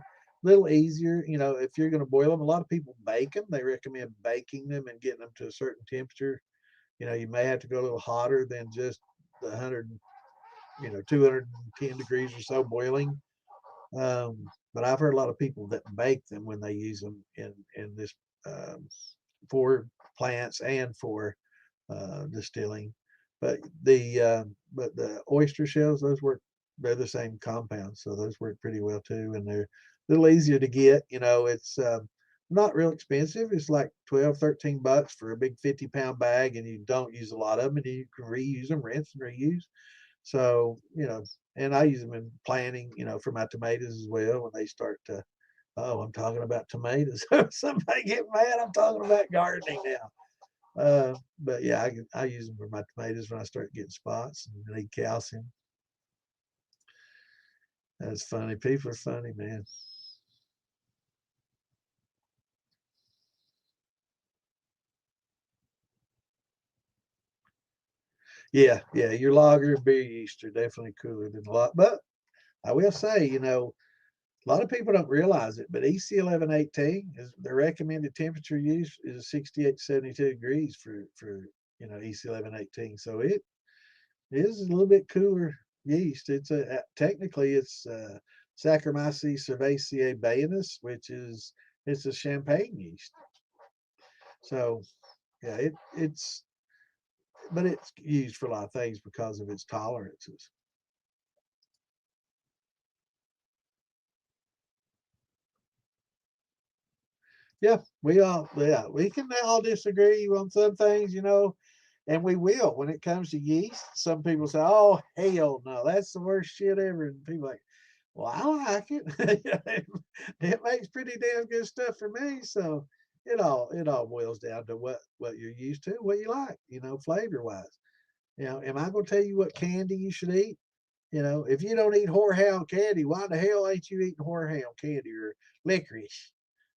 A little easier, if you're going to boil them. A lot of people bake them. They recommend baking them and getting them to a certain temperature. You may have to go a little hotter than just the 100, 210 degrees or so boiling. But I've heard a lot of people that bake them when they use them in this um, for plants and for distilling. But the oyster shells, those work. They're the same compound, so those work pretty well too, and they're a little easier to get. It's not real expensive. It's like 12, $13 for a big 50-pound bag, and you don't use a lot of them, and you can reuse them, rinse and reuse. So, and I use them in planting, for my tomatoes as well when they start to, oh, I'm talking about tomatoes. Somebody get mad. I'm talking about gardening now. But yeah, I use them for my tomatoes when I start getting spots and need calcium. That's funny. People are funny, man. Yeah, yeah. Your lager and beer yeast are definitely cooler than a lot. But I will say, a lot of people don't realize it, but EC 1118 is the recommended temperature use is 68 to 72 degrees for EC 1118. So it is a little bit cooler yeast. It's technically it's Saccharomyces cerevisiae bayanus, which is it's a champagne yeast. So yeah, it's but it's used for a lot of things because of its tolerances. We can all disagree on some things, and we will when it comes to yeast. Some people say, "Oh hell no, that's the worst shit ever," and people like, "Well, I like it. It makes pretty damn good stuff for me." So it all boils down to what you're used to, what you like, flavor wise. Am I going to tell you what candy you should eat? If you don't eat horehound candy, why the hell ain't you eating horehound candy or licorice?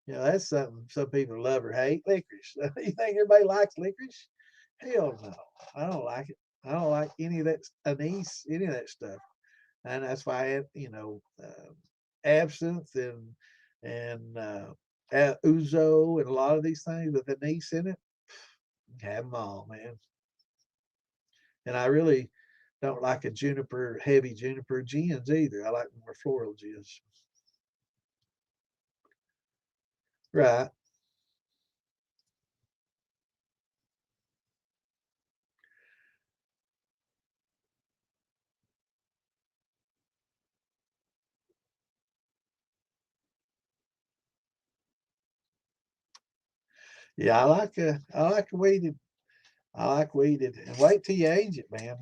That's something some people love or hate. Licorice. You think everybody likes licorice? Hell no. I don't like it. I don't like any of that anise, any of that stuff. And that's why absinthe and ouzo and a lot of these things with anise in it, have them all, man. And I really don't like a heavy juniper gins either. I like more floral gins. Right. Yeah, I like weeded, and wait till you age it, man.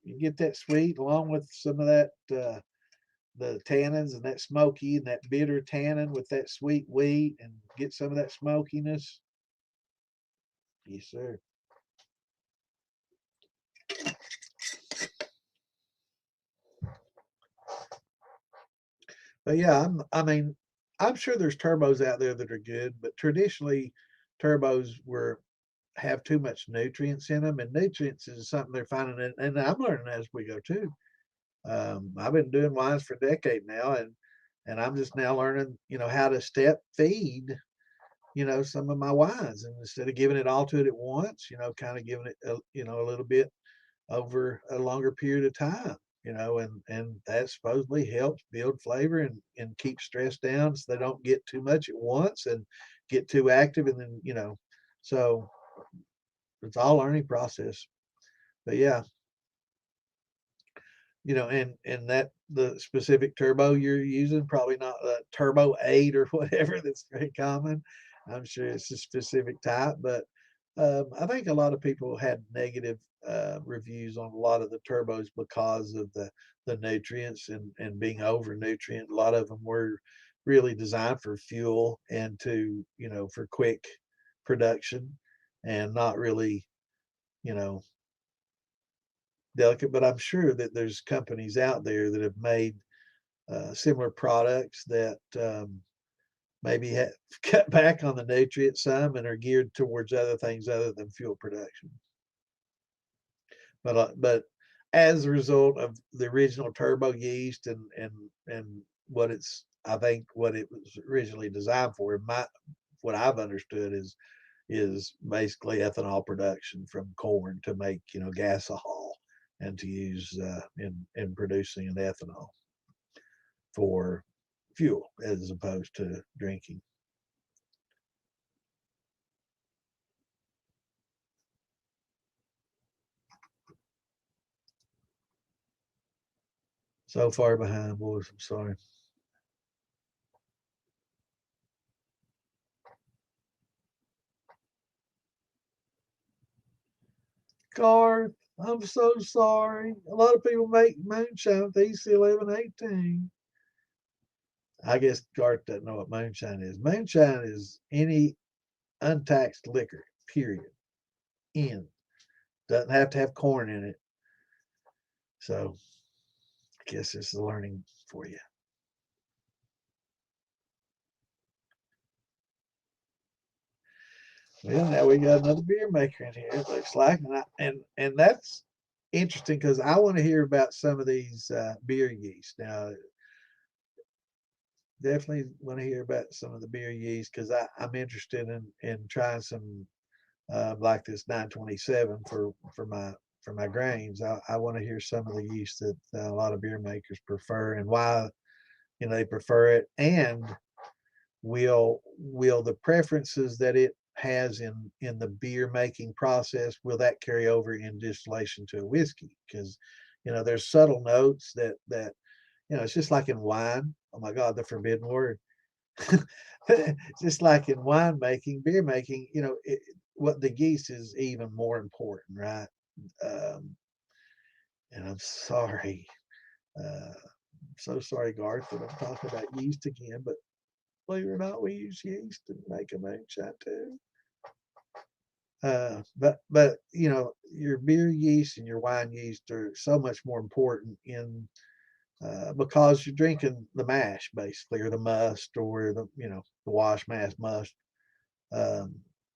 You get that sweet along with some of that the tannins and that smoky and that bitter tannin with that sweet wheat, and get some of that smokiness. Yes, sir. But yeah, I mean, I'm sure there's turbos out there that are good, but traditionally, turbos were have too much nutrients in them, and nutrients is something they're finding, and I'm learning as we go too. I've been doing wines for a decade now, and I'm just now learning, how to step feed, some of my wines, and instead of giving it all to it at once, kind of giving it, a little bit over a longer period of time, and that supposedly helps build flavor and keep stress down so they don't get too much at once and get too active, and then, so it's all learning process. But yeah, and that the specific turbo you're using, probably not a turbo 8 or whatever that's very common. I'm sure it's a specific type, but I think a lot of people had negative reviews on a lot of the turbos because of the nutrients and being over nutrient. A lot of them were really designed for fuel and for quick production, and not really, you know, delicate. But I'm sure that there's companies out there that have made similar products that maybe have cut back on the nutrients some and are geared towards other things other than fuel production. But as a result of the original turbo yeast and what it's, I think what it was originally designed for, what I've understood is basically ethanol production from corn to make gasohol, and to use in producing an ethanol for fuel as opposed to drinking. So far behind, boys. I'm sorry. Garth, I'm so sorry. A lot of people make moonshine with EC 1118. I guess Garth doesn't know what moonshine is. Moonshine is any untaxed liquor, period. In. Doesn't have to have corn in it. So I guess this is learning for you. Well, now we got another beer maker in here, it looks like. And that's interesting because I want to hear about some of these beer yeast. Now, definitely want to hear about some of the beer yeast because I'm interested in trying some like this 927 for my grains. I want to hear some of the yeast that a lot of beer makers prefer and why they prefer it, and will the preferences that it has in the beer making process, will that carry over in distillation to a whiskey? Because there's subtle notes that it's just like in wine. Oh my God, the forbidden word. Just like in wine making, beer making, what the yeast is even more important, right? Um, and I'm sorry, so sorry, Garth, that I'm talking about yeast again, but believe it or not, we use yeast to make a moonshine too. But your beer yeast and your wine yeast are so much more important in because you're drinking the mash basically, or the must, or the wash mash must. Um,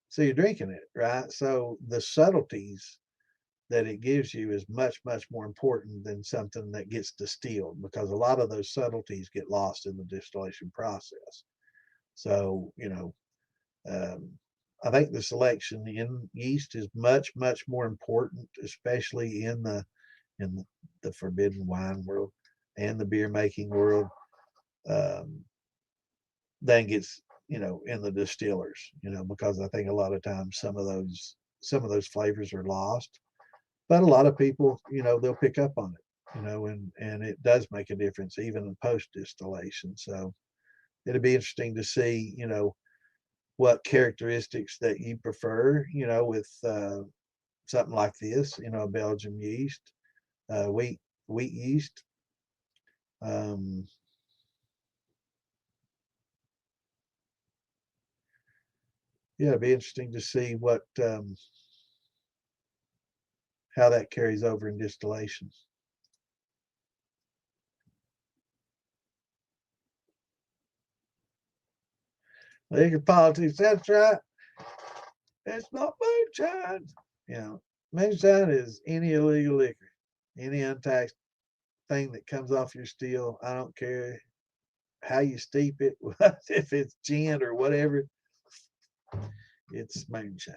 so you're drinking it, right? So the subtleties that it gives you is much, much more important than something that gets distilled, because a lot of those subtleties get lost in the distillation process. So, um, I think the selection in yeast is much, much more important, especially in in the forbidden wine world and the beer making world, than gets, in the distillers, because I think a lot of times some of those flavors are lost. But a lot of people, they'll pick up on it, and it does make a difference even in post distillation. So it'll be interesting to see, what characteristics that you prefer, with something like this, Belgian yeast, wheat yeast. Um, yeah, it'd be interesting to see what how that carries over in distillation. Liquor politics, that's right. It's not moonshine. Moonshine is any illegal liquor, any untaxed thing that comes off your still. I don't care how you steep it, if it's gin or whatever, it's moonshine.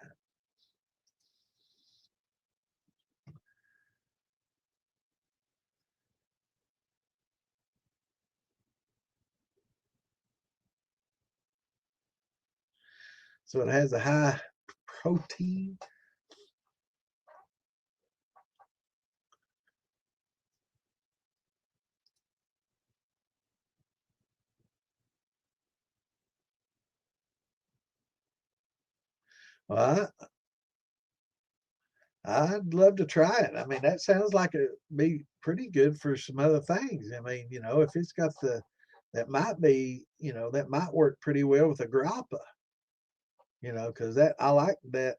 So it has a high protein. Well, I'd love to try it. I mean, that sounds like it'd be pretty good for some other things. I mean, if it's got that might be, that might work pretty well with a grappa, because that I like that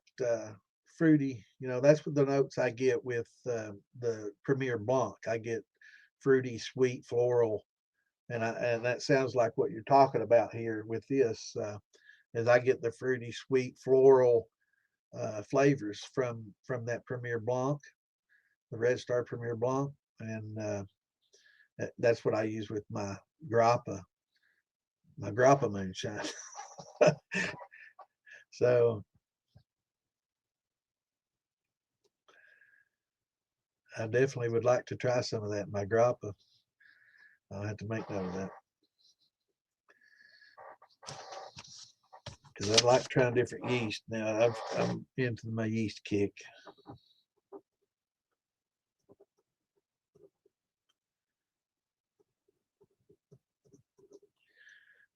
fruity. That's what the notes I get with the Premier Blanc. I get fruity, sweet, floral, and that sounds like what you're talking about here with this. Is I get the fruity, sweet, floral flavors from that Premier Blanc, the Red Star Premier Blanc, and that's what I use with my grappa moonshine. So I definitely would like to try some of that in my grappa. I'll have to make note of that because I like trying different yeast. Now I'm into my yeast kick.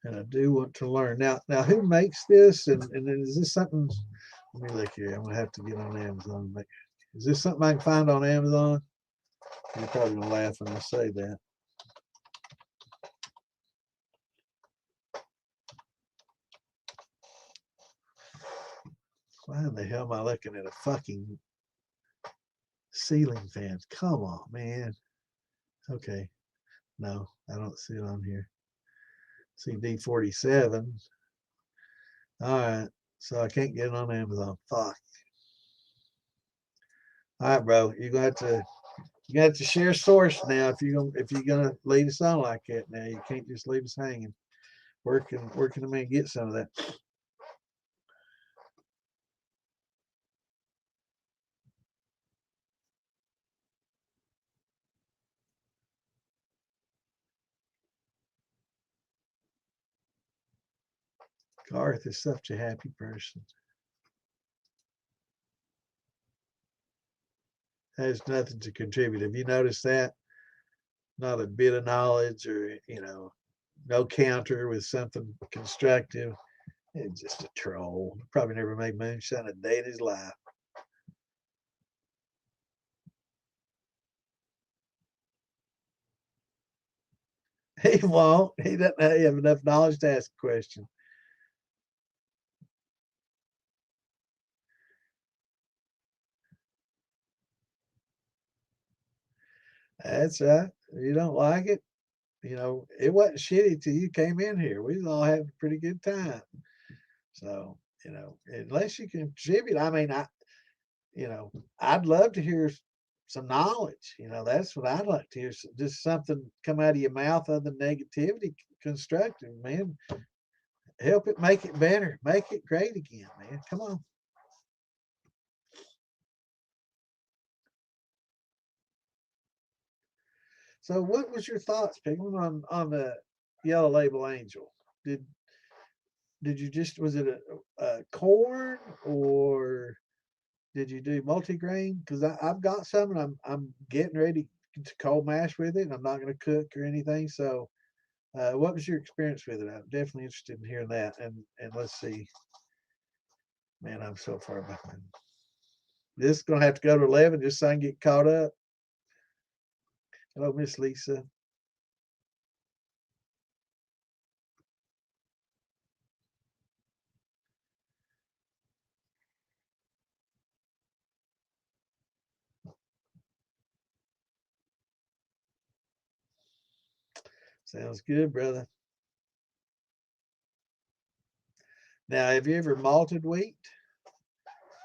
And I do want to learn. Now who makes this? And then is this something? Let me look here. I'm gonna have to get on Amazon. Is this something I can find on Amazon? You're probably gonna laugh when I say that. Why in the hell am I looking at a fucking ceiling fan? Come on, man. Okay. No, I don't see it on here. See D47. All right. So I can't get it on Amazon. Fuck. All right, bro. You got to share source now if you're gonna leave us on like that. Now you can't just leave us hanging. Where can a man get some of that? Garth is such a happy person. Has nothing to contribute. Have you noticed that? Not a bit of knowledge or no counter with something constructive. It's just a troll. Probably never made moonshine a day in his life. He won't. He doesn't have enough knowledge to ask a question. That's right. You don't like it. It wasn't shitty till you came in here. We was all having a pretty good time. So, unless you contribute, I mean, I'd love to hear some knowledge. That's what I'd like to hear. Just something come out of your mouth other than negativity, constructive, man. Help it make it better, make it great again, man. Come on. So, what was your thoughts, Pigman, on the Yellow Label Angel? Did did you just was it a corn or did you do multigrain? Because I've got some and I'm getting ready to cold mash with it. And I'm not going to cook or anything. So, what was your experience with it? I'm definitely interested in hearing that. And let's see, man, I'm so far behind. This is going to have to go to 11 just so I can get caught up. Hello, Miss Lisa. Sounds good, brother. Now, have you ever malted wheat?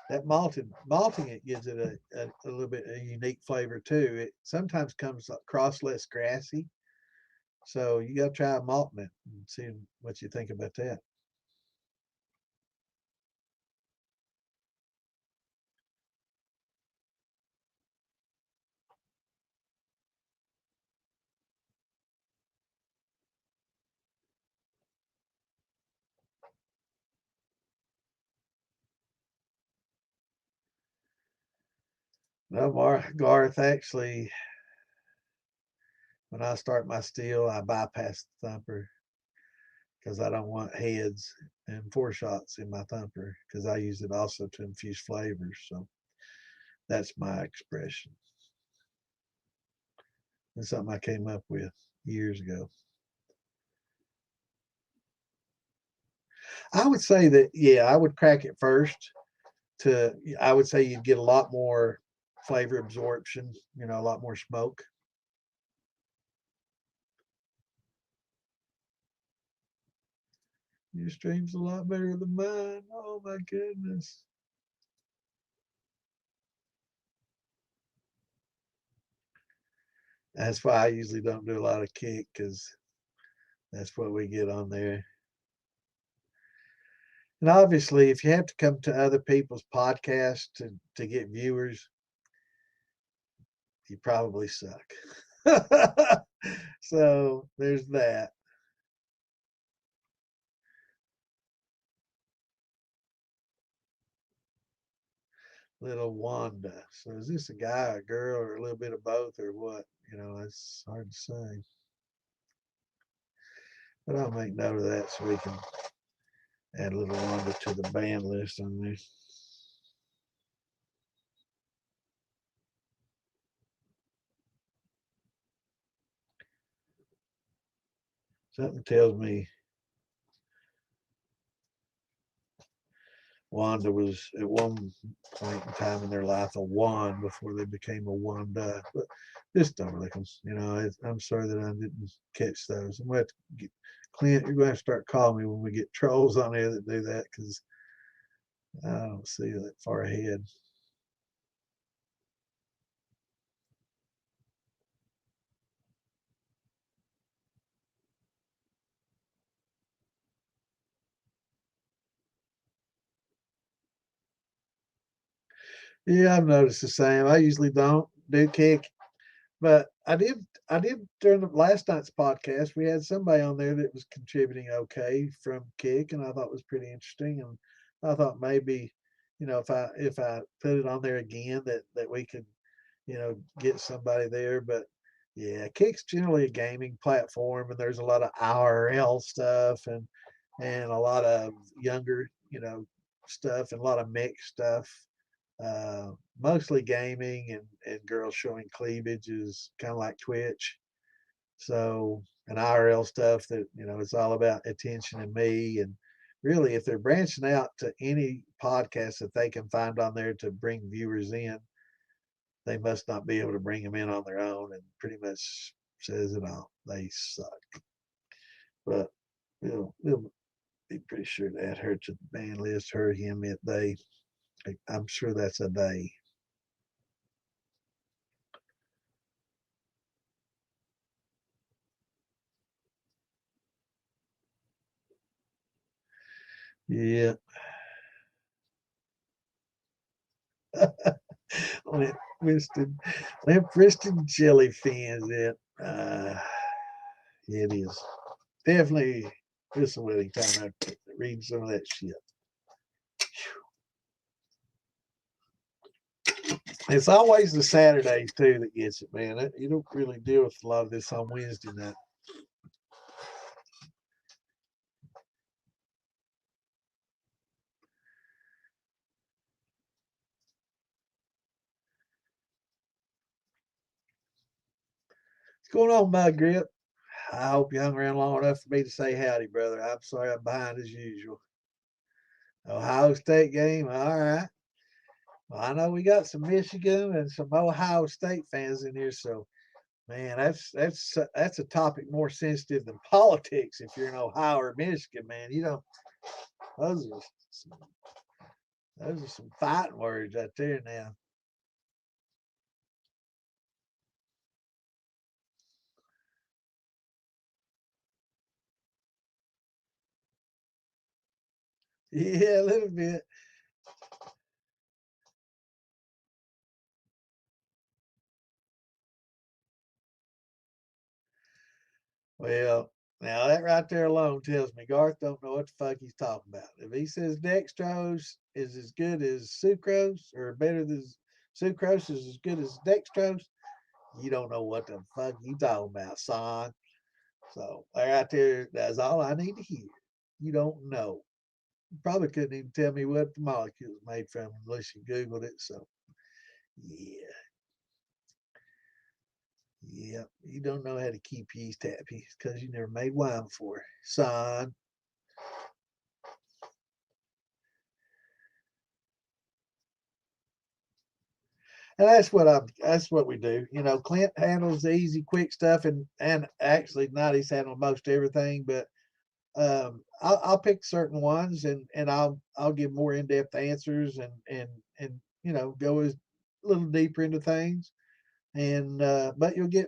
That malting it gives it a little bit a unique flavor too. It sometimes comes across less grassy, so you got to try malting it and see what you think about that. No, Garth, actually, when I start my still, I bypass the thumper because I don't want heads and foreshots in my thumper because I use it also to infuse flavors. So that's my expression. It's something I came up with years ago. I would say that, yeah, I would crack it first to, I would say you'd get a lot more flavor absorption, a lot more smoke. Your stream's a lot better than mine. Oh my goodness. That's why I usually don't do a lot of kick because that's what we get on there. And obviously, if you have to come to other people's podcasts to get viewers, you probably suck. So there's that. Little Wanda. So is this a guy, a girl, or a little bit of both, or what? It's hard to say. But I'll make note of that so we can add a little Wanda to the band list on there. Something tells me Wanda was at one point in time in their life a Wand before they became a Wanda. But just don't really, I'm sorry that I didn't catch those. I'm going to get Clint. You're going to start calling me when we get trolls on there that do that because I don't see that far ahead. Yeah, I've noticed the same. I usually don't do kick, but I did during the last night's podcast. We had somebody on there that was contributing okay from kick, and I thought was pretty interesting. And I thought maybe, if I put it on there again, that we could, get somebody there. But yeah, kick's generally a gaming platform, and there's a lot of IRL stuff and a lot of younger, stuff and a lot of mixed stuff. Mostly gaming and girls showing cleavage is kind of like Twitch. So, and IRL stuff that, it's all about attention and me. And really, if they're branching out to any podcast that they can find on there to bring viewers in, they must not be able to bring them in on their own and pretty much says it all. They suck. But we'll be pretty sure to add her to the band list, her, him, it, they. I'm sure that's a they. Yeah. Limp wristed, limp wristed jelly fins. It. Uh, it is definitely just a winning time after reading some of that shit. It's always the Saturdays too that gets it, man. You don't really deal with a lot of this on Wednesday night. What's going on, Bud Grip? I hope you hung around long enough for me to say howdy, brother. I'm sorry I'm behind as usual. Ohio State game, all right. Well, I know we got some Michigan and some Ohio State fans in here, so man, that's a topic more sensitive than politics. If you're in Ohio or Michigan, man, you know those are some, those are some fighting words out there now. Yeah, a little bit. Well, now that right there alone tells me Garth don't know what the fuck he's talking about. If he says dextrose is as good as sucrose or better than sucrose is as good as dextrose, you don't know what the fuck you talking about, son. So right there, that's all I need to hear. You don't know. You probably couldn't even tell me what the molecule was made from unless you Googled it. So yeah. Yeah, you don't know how to keep yeast happy because you never made wine before, son. And that's what we do. You know, Clint handles the easy, quick stuff, and actually, not he's handled most everything, but I'll pick certain ones and I'll give more in depth answers and you know go a little deeper into things, and but you'll get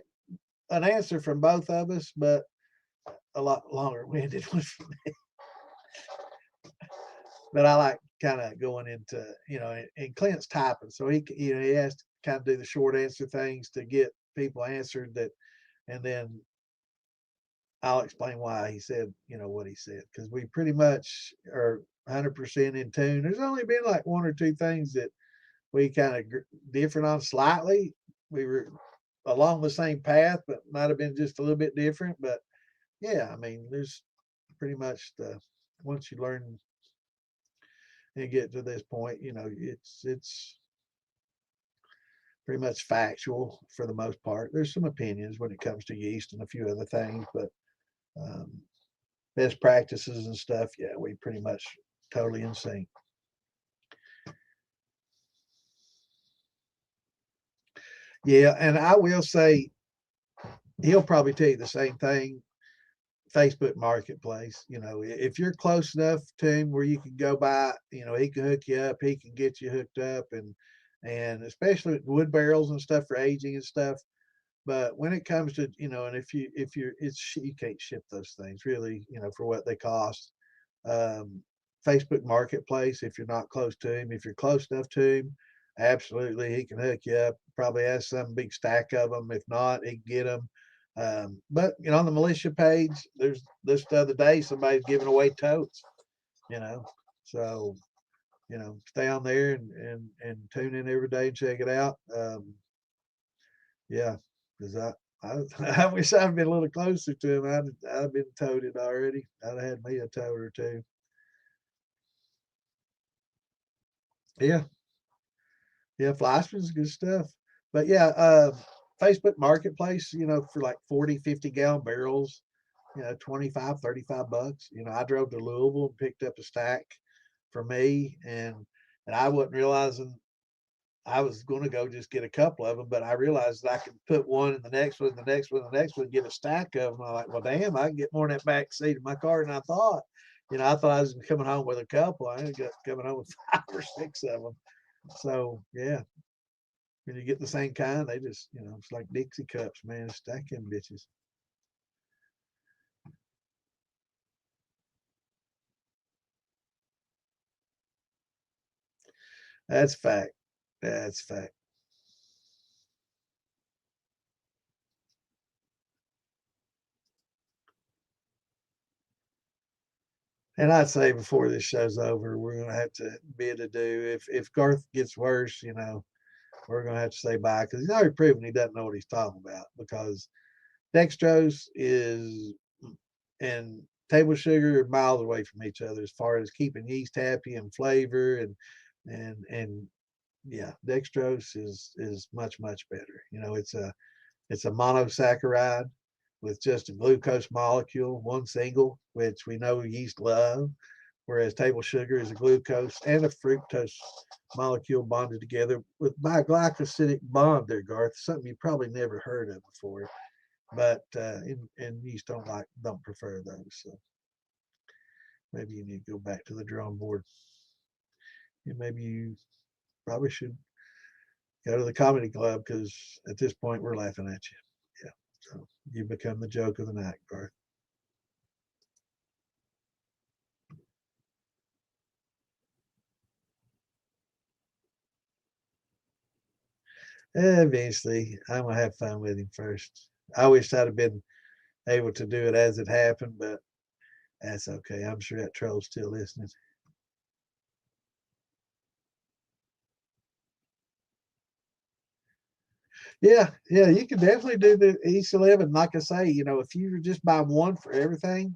an answer from both of us, but a lot longer winded one from me. But I like kind of going into and Clint's typing, so he has to kind of do the short answer things to get people answered that, and then I'll explain why he said what he said because we pretty much are 100% in tune. There's only been like one or two things that we kind of different on slightly. We were along the same path, but might have been just a little bit different. But yeah, I mean, there's pretty much the once you learn and get to this point, it's pretty much factual for the most part. There's some opinions when it comes to yeast and a few other things, but um, best practices and stuff, yeah, we pretty much totally in sync. Yeah, and I will say he'll probably tell you the same thing. Facebook Marketplace, if you're close enough to him where you can go by, he can hook you up, he can get you hooked up, and especially wood barrels and stuff for aging and stuff. But when it comes to and if you're you can't ship those things really, for what they cost. um, Facebook Marketplace if you're not close to him. If you're close enough to him, absolutely he can hook you up. Probably has some big stack of them. If not, he can get them. But on the militia page, there's this the other day somebody's giving away totes. You know, so stay on there and tune in every day and check it out. Yeah, because I wish I'd been a little closer to him. I'd been toted already. I'd have had me a tote or two. Yeah, yeah, Fleischmann's good stuff. But yeah, Facebook Marketplace, for like 40, 50 gallon barrels, 25, $35. I drove to Louisville and picked up a stack for me, and I wasn't realizing I was going to go just get a couple of them, but I realized that I could put one in the next one, the next one, the next one, get a stack of them. I'm like, well, damn, I can get more in that back seat of my car than I thought. I thought I was coming home with a couple. I ended up coming home with 5 or 6 of them. So yeah, when you get the same kind, they just, it's like Dixie cups, man. Stack them bitches. That's fact. That's fact. And I'd say before this show's over, we're gonna have to bid adieu. If Garth gets worse, we're gonna have to say bye because he's already proven he doesn't know what he's talking about. Because dextrose is and table sugar are miles away from each other as far as keeping yeast happy and flavor and yeah, dextrose is much better. It's a monosaccharide with just a glucose molecule, one single, which we know yeast love, whereas table sugar is a glucose and a fructose molecule bonded together with by a glycosidic bond there, Garth, something you probably never heard of before. But and yeast don't prefer those. So maybe you need to go back to the drawing board. And maybe you probably should go to the comedy club because at this point we're laughing at you. Yeah. So you become the joke of the night, Garth. Eventually, I'm gonna have fun with him first. I wish I'd have been able to do it as it happened, but that's okay. I'm sure that troll's still listening. Yeah, yeah, you can definitely do the EC11. Like I say, if you just buy one for everything,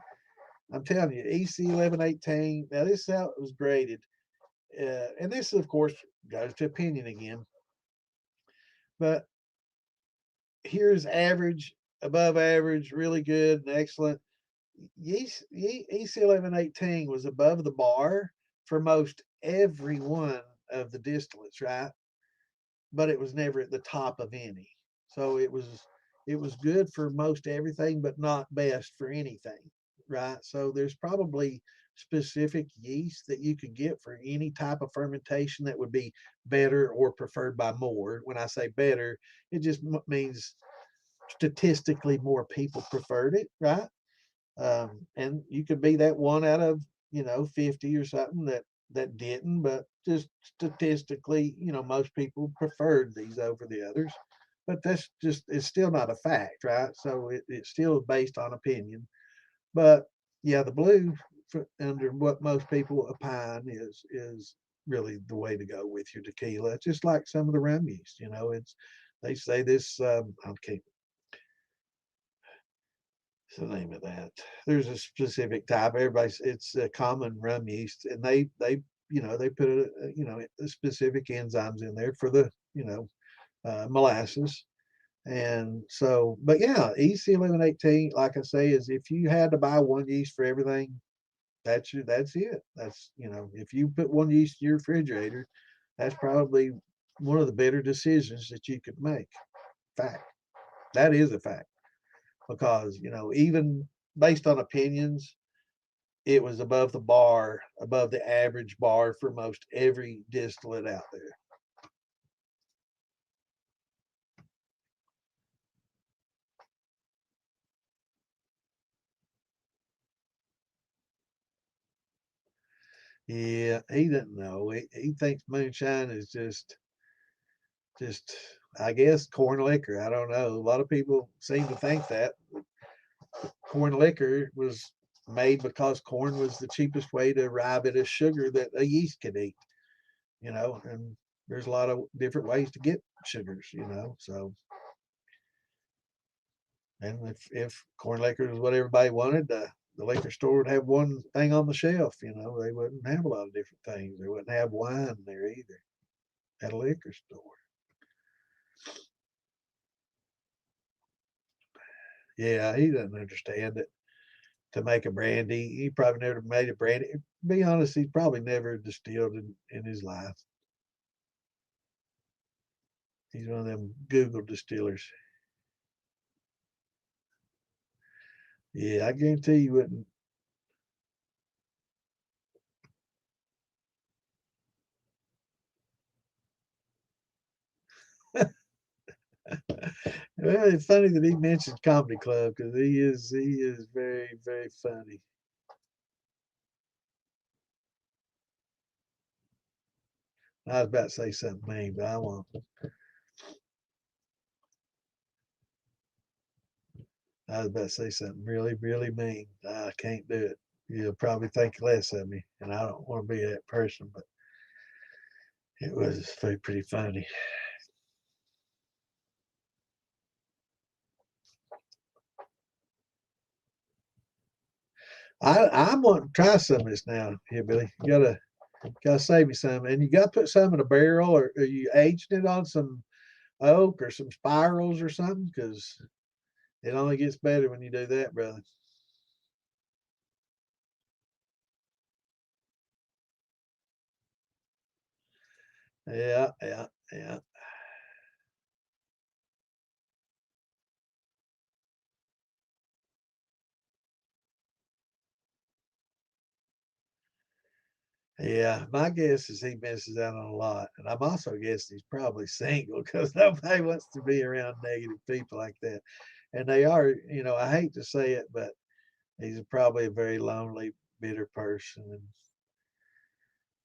I'm telling you, EC1118. Now this is how it was graded, and this of course goes to opinion again. But here's average, above average, really good, and excellent. EC1118 was above the bar for most every one of the distillates, right? But it was never at the top of any. So it was good for most everything, but not best for anything, right? So there's probably specific yeast that you could get for any type of fermentation that would be better or preferred by more. When I say better, it just means statistically more people preferred it, right? And you could be that one out of 50 or something that didn't, but just statistically, most people preferred these over the others. But that's just it's still not a fact, right? So it's still based on opinion. But yeah, the blue under what most people opine is really the way to go with your tequila. Just like some of the rum yeast, it's they say this. I can't What's the name of that? There's a specific type. It's a common rum yeast, and they put specific enzymes in there for the molasses. And so, but yeah, EC1118, like I say, is if you had to buy one yeast for everything, that's it. If you put one yeast in your refrigerator, that's probably one of the better decisions that you could make. Fact. That is a fact because even based on opinions, it was above the bar, above the average bar for most every distillate out there. Yeah, he doesn't know. He thinks moonshine is just I guess corn liquor. I don't know. A lot of people seem to think that corn liquor was made because corn was the cheapest way to arrive at a sugar that a yeast could eat. And there's a lot of different ways to get sugars. So and if corn liquor is what everybody wanted, the liquor store would have one thing on the shelf. They wouldn't have a lot of different things. They wouldn't have wine there either at a liquor store. Yeah, he doesn't understand it. To make a brandy, he probably never made a brandy. To be honest, he's probably never distilled in his life. He's one of them Google distillers. Yeah, I guarantee you wouldn't. Well, it's funny that he mentioned comedy club because he is very funny. I was about to say something mean, but I won't. I was about to say something really mean. I can't do it. you'll probably think less of me, and I don't want to be that person, but it was pretty funny. I'm wanting to try some of this now, here, Billy. You gotta save me some, and you gotta put some in a barrel, or are you aging it on some oak or some spirals or something? Because it only gets better when you do that, brother. Yeah, yeah, yeah. Yeah, my guess is he misses out on a lot. And I'm also guessing he's probably single because nobody wants to be around negative people like that. And they are, I hate to say it, but he's probably a very lonely, bitter person. And,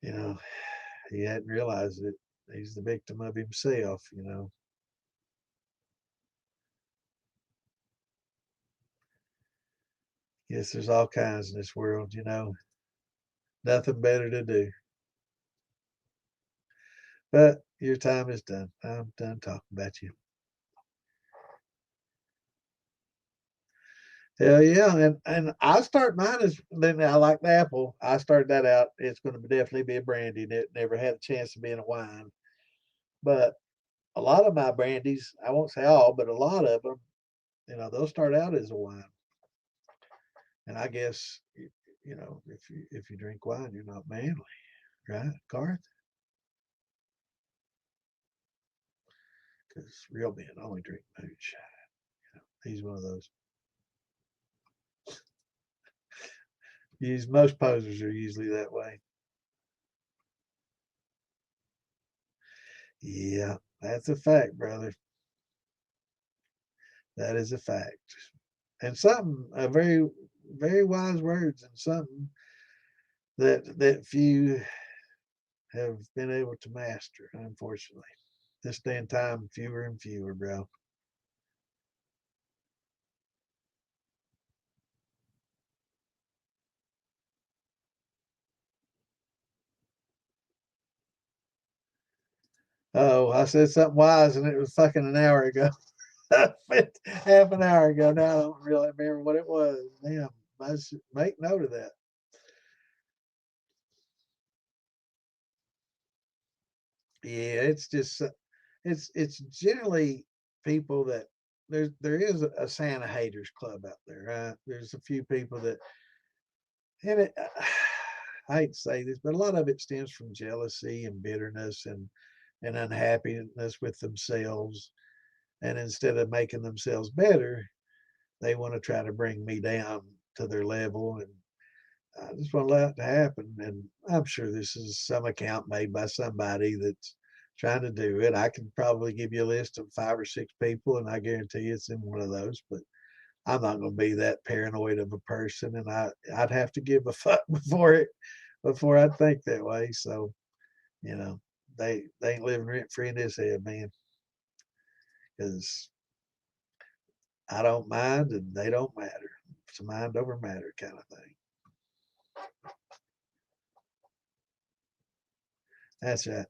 you know, he hadn't realized it. He's the victim of himself. Yes, there's all kinds in this world. Nothing better to do. But your time is done. I'm done talking about you. Hell yeah, and I start mine as then I like the apple. I started that out. It's going to definitely be a brandy. And it never had a chance of being a wine. But a lot of my brandies, I won't say all, but a lot of them, they'll start out as a wine. And I guess if you drink wine, you're not manly, right, Garth? Because real men only drink moonshine. He's one of those. Most posers are usually that way. Yeah, that's a fact, brother. That is a fact. And something, a very, very wise words, and something that few have been able to master, unfortunately. This day and time, fewer and fewer, bro. Oh, I said something wise, and it was fucking an hour ago. Half an hour ago. Now I don't really remember what it was. Damn, I should make note of that. Yeah, it's just it's generally people that there is a Santa haters club out there, right? There's a few people that, and I hate to say this, but a lot of it stems from jealousy and bitterness and unhappiness with themselves. And instead of making themselves better, they want to try to bring me down to their level. And I just want to allow it to happen. And I'm sure this is some account made by somebody that's trying to do it. I can probably give you a list of 5 or 6 people, and I guarantee it's in one of those. But I'm not going to be that paranoid of a person, and I'd have to give a fuck before I'd think that way. So you know, they ain't living rent free in this head, man. Because I don't mind, and they don't matter. It's a mind over matter kind of thing. That's right.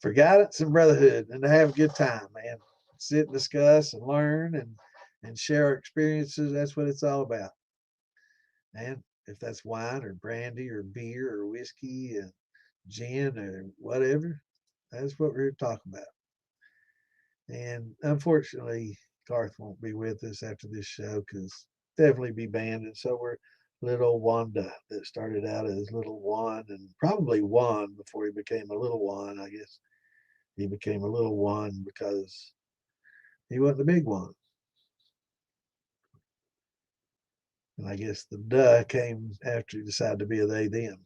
For guidance and brotherhood, and to have a good time, man. Sit, discuss, and learn, and share our experiences. That's what it's all about, man. If that's wine or brandy or beer or whiskey and gin or whatever, that's what we're talking about. And unfortunately, Garth won't be with us after this show because definitely be banned. And so we're little Wanda that started out as little Juan and probably Juan before he became a little Juan. I guess he became a little Juan because he wasn't the big one. And I guess the duh came after he decided to be a they them,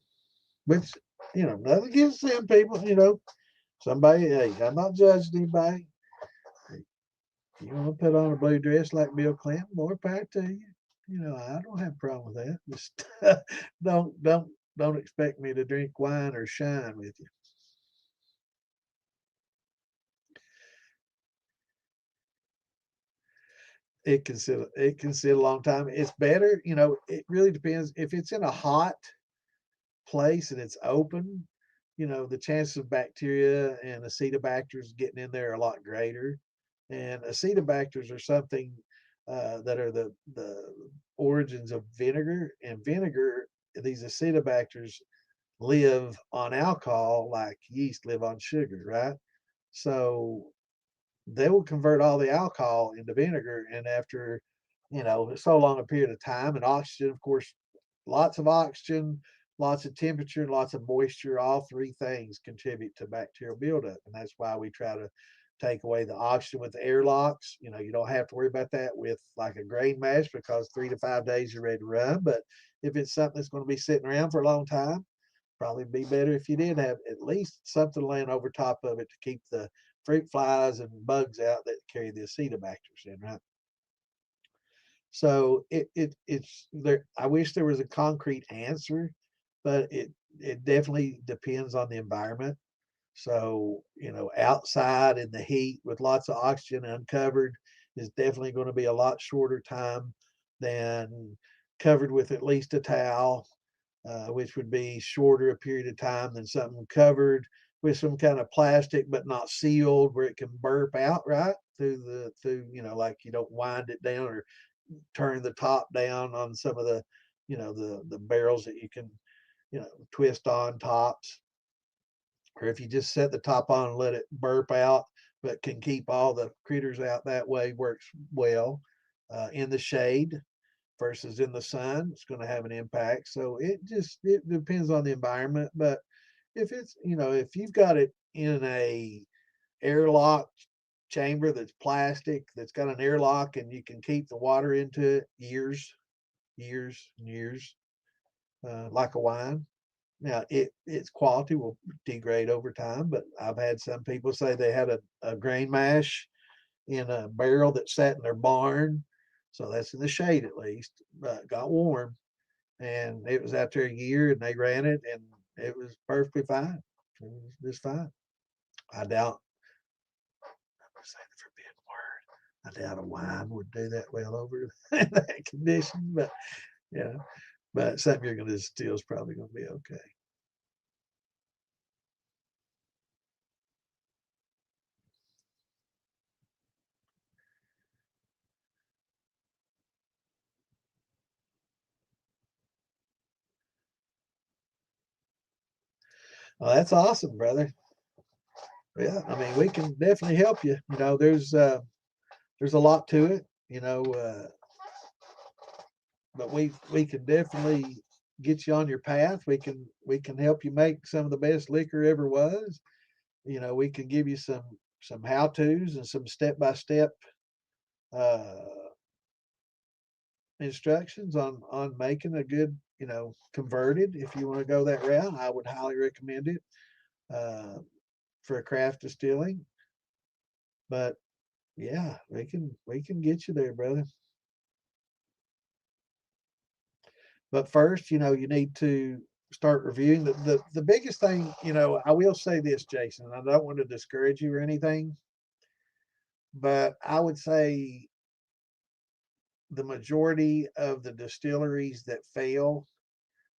which, nothing against them people. Somebody, hey, I'm not judging anybody. You want to put on a blue dress like Bill Clinton, more power to you. I don't have a problem with that. Just don't expect me to drink wine or shine with you. it can sit a long time. It's better, it really depends. If it's in a hot place and it's open, the chances of bacteria and acetobacters getting in there are a lot greater. And acetobacters are something that are the origins of vinegar. And vinegar, these acetobacters live on alcohol like yeast live on sugar, right? So they will convert all the alcohol into vinegar. And after, so long a period of time, and oxygen, of course, lots of oxygen, lots of temperature, and lots of moisture, all three things contribute to bacterial buildup. And that's why we try to take away the oxygen with the airlocks. You don't have to worry about that with like a grain mash because 3 to 5 days you're ready to run. But if it's something that's going to be sitting around for a long time, probably be better if you did have at least something laying over top of it to keep the fruit flies and bugs out that carry the acetobacters in, right? So it's there. I wish there was a concrete answer, but it definitely depends on the environment. So, outside in the heat with lots of oxygen uncovered is definitely going to be a lot shorter time than covered with at least a towel, which would be shorter a period of time than something covered with some kind of plastic but not sealed where it can burp out right through like you don't wind it down or turn the top down on some of the barrels that you can twist on tops, or if you just set the top on and let it burp out but can keep all the critters out that way, works well. In the shade versus in the sun, it's going to have an impact. So it depends on the environment. But if you've got it in a airlocked chamber that's plastic, that's got an airlock, and you can keep the water into it years and years, like a wine. Now, its quality will degrade over time, but I've had some people say they had a grain mash in a barrel that sat in their barn. So that's in the shade at least, but got warm. And it was out there a year and they ran it and it was perfectly fine. It was just fine. I doubt, I'm going to say the forbidden word. I doubt a wine would do that well over that condition, but yeah, but something you're going to distill is probably going to be okay. Well, that's awesome, brother. Yeah, I mean, we can definitely help you. There's a lot to it, but we can definitely get you on your path. We can help you make some of the best liquor ever was. We can give you some how tos and some step by step instructions on making a good converted. If you want to go that route, I would highly recommend it uh, for a craft distilling. But yeah, we can get you there, brother. But first, you need to start reviewing the biggest thing. I will say this, Jason, and I don't want to discourage you or anything, but I would say the majority of the distilleries that fail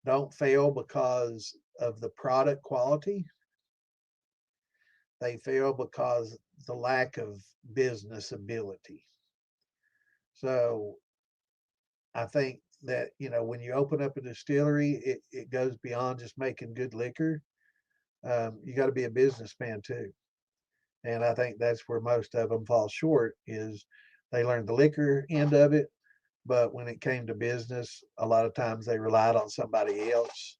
don't fail because of the product quality. They fail because the lack of business ability. So I think that, when you open up a distillery, it goes beyond just making good liquor. You got to be a businessman too. And I think that's where most of them fall short is they learned the liquor end of it, but when it came to business, a lot of times they relied on somebody else,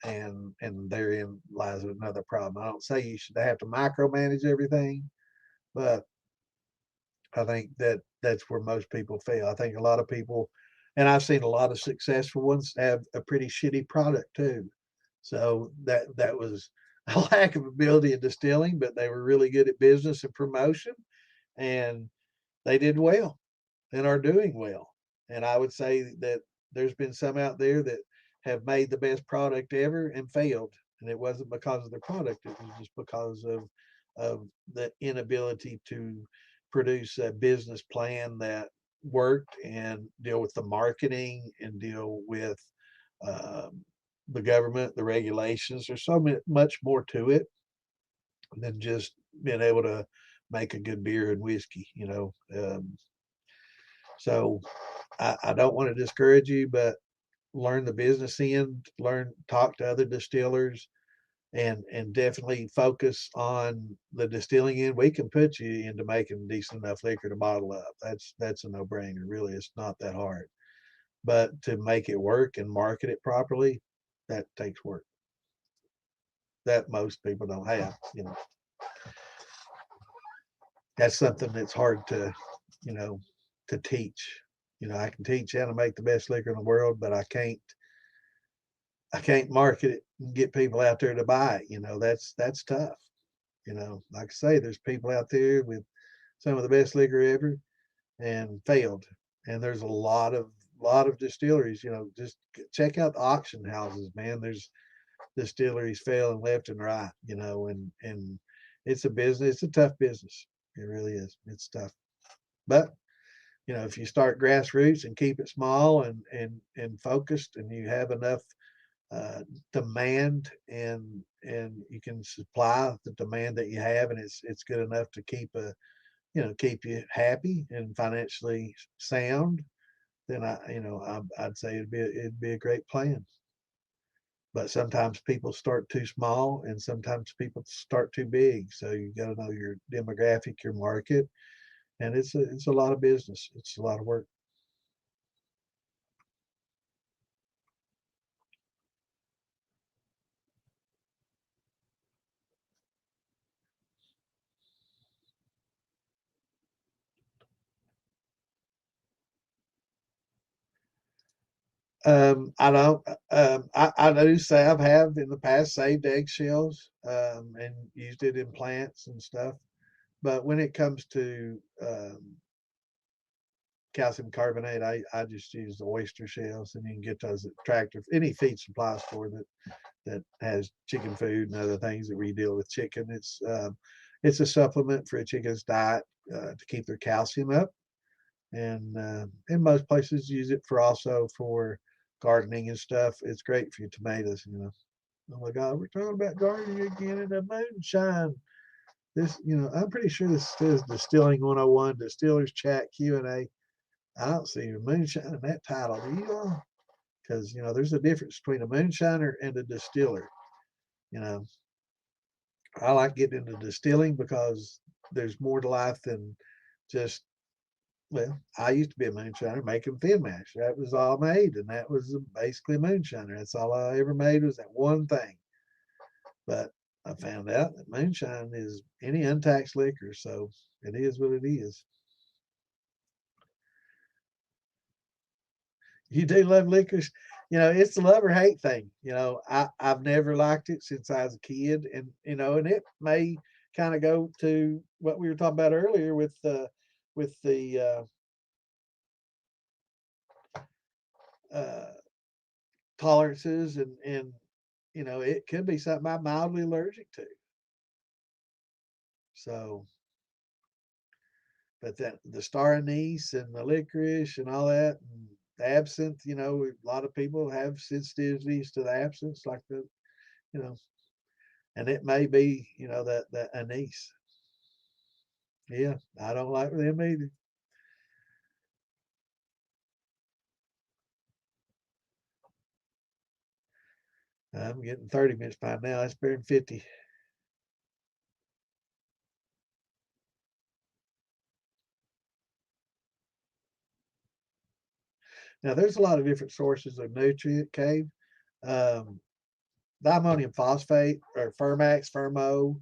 and therein lies another problem. I don't say you should have to micromanage everything, but I think that's where most people fail. I think a lot of people, and I've seen a lot of successful ones have a pretty shitty product too. So that was a lack of ability in distilling, but they were really good at business and promotion, and they did well and are doing well. And I would say that there's been some out there that have made the best product ever and failed, and it wasn't because of the product; it was just because of the inability to produce a business plan that worked and deal with the marketing and deal with um, the government, the regulations. There's so much more to it than just being able to make a good beer and whiskey, you know. So I don't want to discourage you, but learn the business end, talk to other distillers, and definitely focus on the distilling end. We can put you into making decent enough liquor to bottle up. That's a no brainer. Really, it's not that hard. But to make it work and market it properly, that takes work that most people don't have. You know, that's something that's hard to, you know, to teach. You know, I can teach how to make the best liquor in the world, but I can't market it and get people out there to buy it. You know, that's tough. You know, like I say, there's people out there with some of the best liquor ever and failed. And there's a lot of distilleries. You know, just check out the auction houses, man. There's distilleries failing left and right. You know, and it's a business. It's a tough business. It really is. It's tough. But you know, if you start grassroots and keep it small and focused, and you have enough uh, demand and you can supply the demand that you have, and it's good enough to keep you happy and financially sound, then I'd say it'd be a great plan. But sometimes people start too small, and sometimes people start too big. So you got to know your demographic, your market, and it's a lot of business. It's a lot of work. I don't. I do say I have in the past saved eggshells and used it in plants and stuff. But when it comes to calcium carbonate, I just use the oyster shells, and you can get those at Tractor, any feed supply store that has chicken food and other things that we deal with chicken. It's a supplement for a chicken's diet to keep their calcium up, and most places use it for also for gardening and stuff. It's great for your tomatoes. You know. Oh my God, we're talking about gardening again in the moonshine. This, I'm pretty sure this says Distilling 101, Distillers Chat Q&A. I don't see a moonshine in that title. Do you all? Because, there's a difference between a moonshiner and a distiller. You know, I like getting into distilling because there's more to life than just, well, I used to be a moonshiner making thin mash. That was all I made, and that was basically a moonshiner. That's all I ever made was that one thing. But I found out that moonshine is any untaxed liquor, so it is what it is. You do love liquors. It's a love or hate thing. I've never liked it since I was a kid, and it may kind of go to what we were talking about earlier with the uh, tolerances, and it could be something I'm mildly allergic to. So, but that the star anise and the licorice and all that, and the absinthe, a lot of people have sensitivities to the absinthe, like you know, and it may be, that anise. Yeah, I don't like them either. I'm getting 30 minutes by now. That's better than 50. Now, there's a lot of different sources of nutrient cave. Um, Diammonium phosphate or Fermax, Fermo.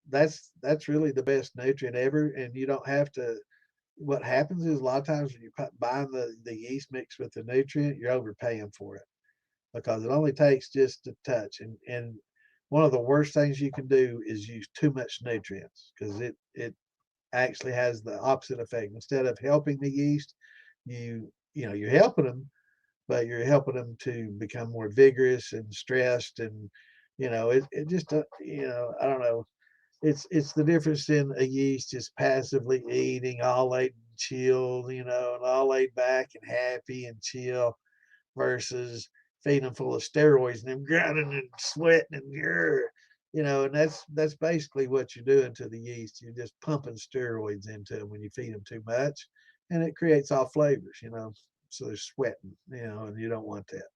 That's really the best nutrient ever, and you don't have to. What happens is a lot of times when you're buying the yeast mix with the nutrient, you're overpaying for it because it only takes just a touch. And one of the worst things you can do is use too much nutrients because it actually has the opposite effect. Instead of helping the yeast, you're helping them, but you're helping them to become more vigorous and stressed, and it just I don't know. It's the difference in a yeast just passively eating all day chill, and all laid back and happy and chill, versus feeding them full of steroids and them grinding and sweating and and that's basically what you're doing to the yeast. You're just pumping steroids into them when you feed them too much, and it creates all flavors, so they're sweating, and you don't want that.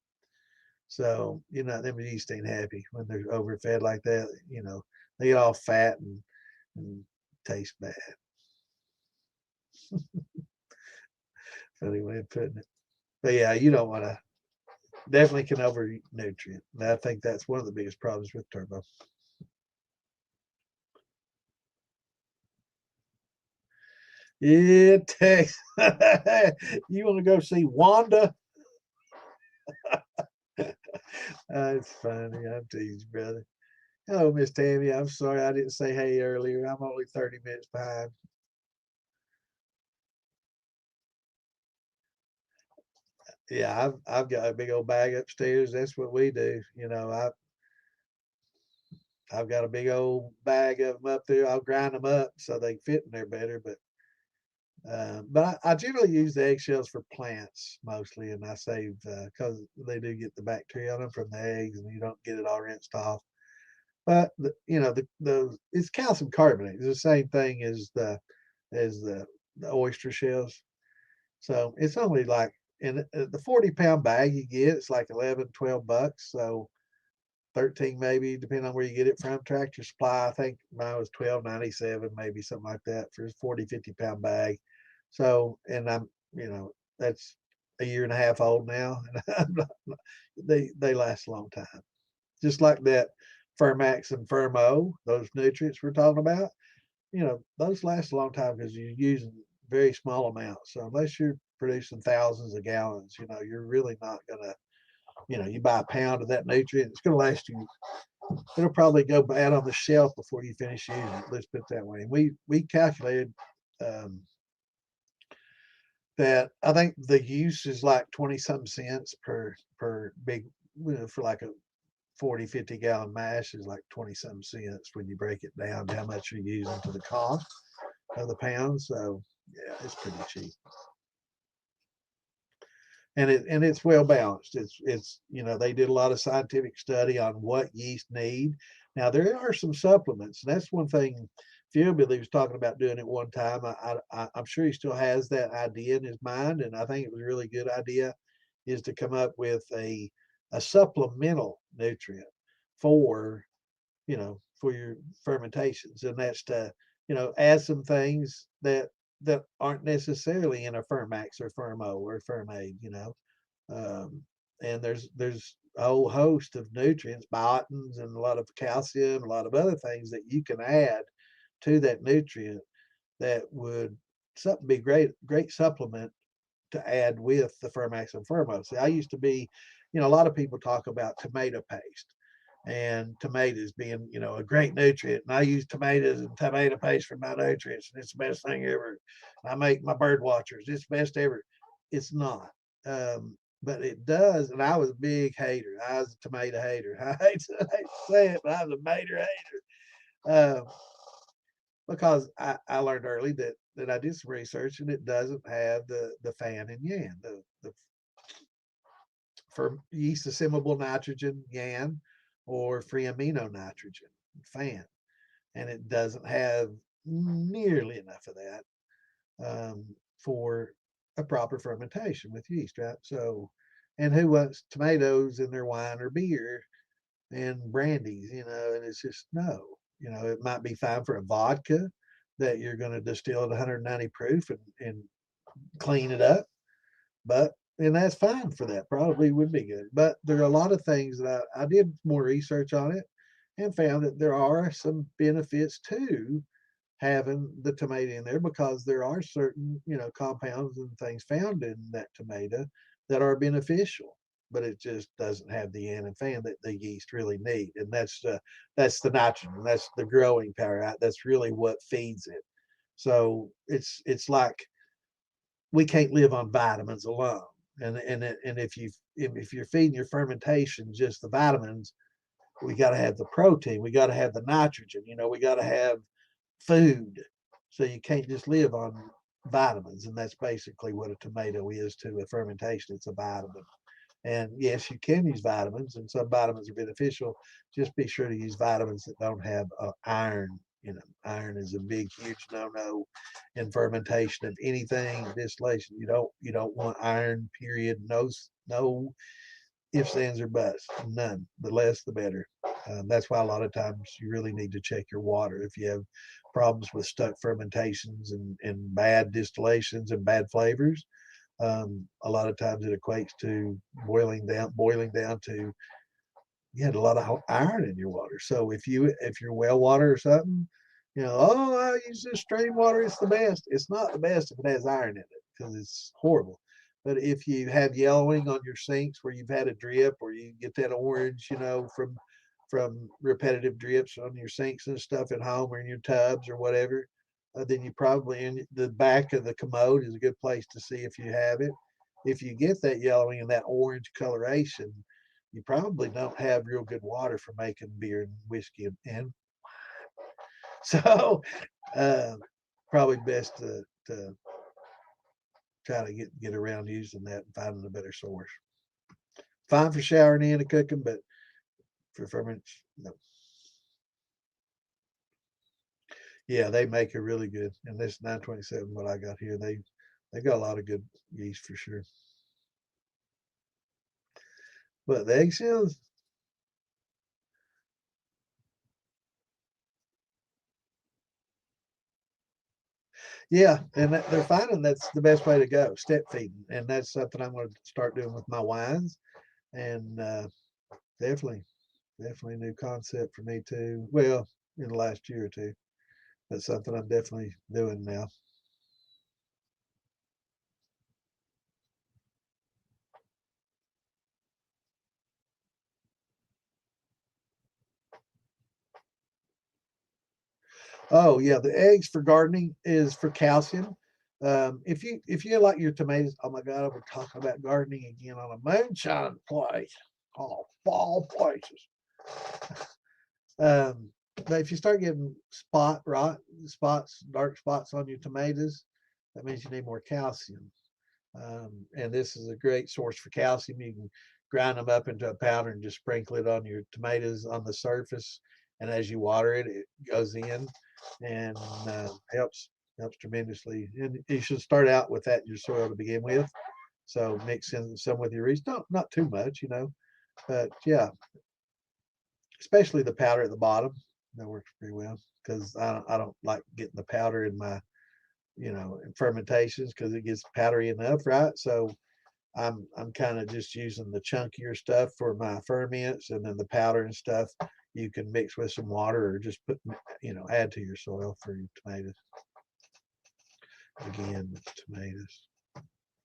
So, them yeast ain't happy when they're overfed like that. They get all fat and taste bad. Funny way of putting it. But yeah, you don't want to, definitely can overeat nutrient. And I think that's one of the biggest problems with turbo. Yeah, Tex. You want to go see Wanda? It's funny. I'm teasing, brother. Hello, Miss Tammy. I'm sorry I didn't say hey earlier. I'm only 30 minutes behind. Yeah, I've got a big old bag upstairs. That's what we do. I've got a big old bag of them up there. I'll grind them up so they fit in there better. But I generally use the eggshells for plants mostly, and I save because they do get the bacteria on them from the eggs, and you don't get it all rinsed off. But the it's calcium carbonate. It's the same thing as the oyster shells. So it's only like in the 40-pound bag you get, it's like 11, $12. So 13 maybe, depending on where you get it from. Tractor Supply, I think mine was 12.97, maybe something like that for a 40, 50-pound bag. So, and that's a year and a half old now, and they last a long time. Just like that Fermax and Fermo, those nutrients we're talking about, those last a long time because you're using very small amounts. So unless you're producing thousands of gallons, you're really not gonna, you buy a pound of that nutrient, it's gonna last you. It'll probably go bad on the shelf before you finish using it. Let's put it that way. And we calculated that I think the use is like 20 some cents per big, for like a 40, 50 gallon mash is like 20 some cents when you break it down to how much you're using to the cost of the pound. So yeah, it's pretty cheap. And it's well balanced. It's they did a lot of scientific study on what yeast need. Now there are some supplements, and that's one thing. Philbilly was talking about doing it one time. I'm sure he still has that idea in his mind, and I think it was a really good idea, is to come up with a supplemental nutrient for for your fermentations, and that's to add some things that aren't necessarily in a Fermax or Fermo or Fermade, um, and there's a whole host of nutrients, biotins, and a lot of calcium, a lot of other things that you can add to that nutrient that would be great supplement to add with the Fermax and Fermo. See, I used to be, a lot of people talk about tomato paste and tomatoes being, a great nutrient. And I use tomatoes and tomato paste for my nutrients, and it's the best thing ever. I make my bird watchers. It's the best ever. It's not. But it does. And I was a big hater. I was a tomato hater. I hate to say it, but I was a tomato hater. Because I learned early that I did some research, and it doesn't have the FAN and YAN, the for yeast assimilable nitrogen, YAN, or free amino nitrogen, FAN, and it doesn't have nearly enough of that for a proper fermentation with yeast, right? So, and who wants tomatoes in their wine or beer and brandies, and it's just no. It might be fine for a vodka that you're going to distill at 190 proof and clean it up, but and that's fine for that. Probably would be good. But there are a lot of things that I did more research on it and found that there are some benefits to having the tomato in there, because there are certain compounds and things found in that tomato that are beneficial, but it just doesn't have the anaphan that the yeast really need, and that's the nitrogen, that's the growing power, right? That's really what feeds it. So it's like we can't live on vitamins alone, and if you're feeding your fermentation just the vitamins, we got to have the protein, we got to have the nitrogen, we got to have food. So you can't just live on vitamins, and that's basically what a tomato is to a fermentation. It's a vitamin. And yes, you can use vitamins, and some vitamins are beneficial. Just be sure to use vitamins that don't have iron. You know, iron is a big, huge no-no in fermentation of anything. Distillation, you don't want iron. Period. No ifs, ands, or buts. None. The less, the better. That's why a lot of times you really need to check your water if you have problems with stuck fermentations and bad distillations and bad flavors. A lot of times it equates to boiling down to you had a lot of iron in your water. So if you're well water or something, oh, I use this stream water, it's the best. It's not the best if it has iron in it because it's horrible. But if you have yellowing on your sinks where you've had a drip or you get that orange, from repetitive drips on your sinks and stuff at home or in your tubs or whatever, then you probably in the back of the commode is a good place to see if you have it. If you get that yellowing and that orange coloration, you probably don't have real good water for making beer and whiskey and so uh, probably best to try to get around using that and finding a better source. Fine for showering in and cooking, but for ferment, no. Yeah, they make a really good, and this 927 what I got here, they got a lot of good yeast for sure. But the eggshells, yeah, and they're finding that's the best way to go, step feeding, and that's something I'm going to start doing with my wines, and definitely, definitely a new concept for me too. Well, in the last year or two, that's something I'm definitely doing now. Oh yeah, the eggs for gardening is for calcium. If you like your tomatoes, oh my God, we're talking about gardening again on a moonshine place. Oh, fall places. But if you start getting spot rot spots, dark spots on your tomatoes, that means you need more calcium. And this is a great source for calcium. You can grind them up into a powder and just sprinkle it on your tomatoes on the surface. And as you water it, it goes in and helps tremendously. And you should start out with that in your soil to begin with. So mix in some with your yeast, not too much, but yeah, especially the powder at the bottom. That works pretty well because I don't like getting the powder in my in fermentations because it gets powdery enough, right? So I'm kind of just using the chunkier stuff for my ferments, and then the powder and stuff you can mix with some water or just put add to your soil for your tomatoes. Again, with tomatoes,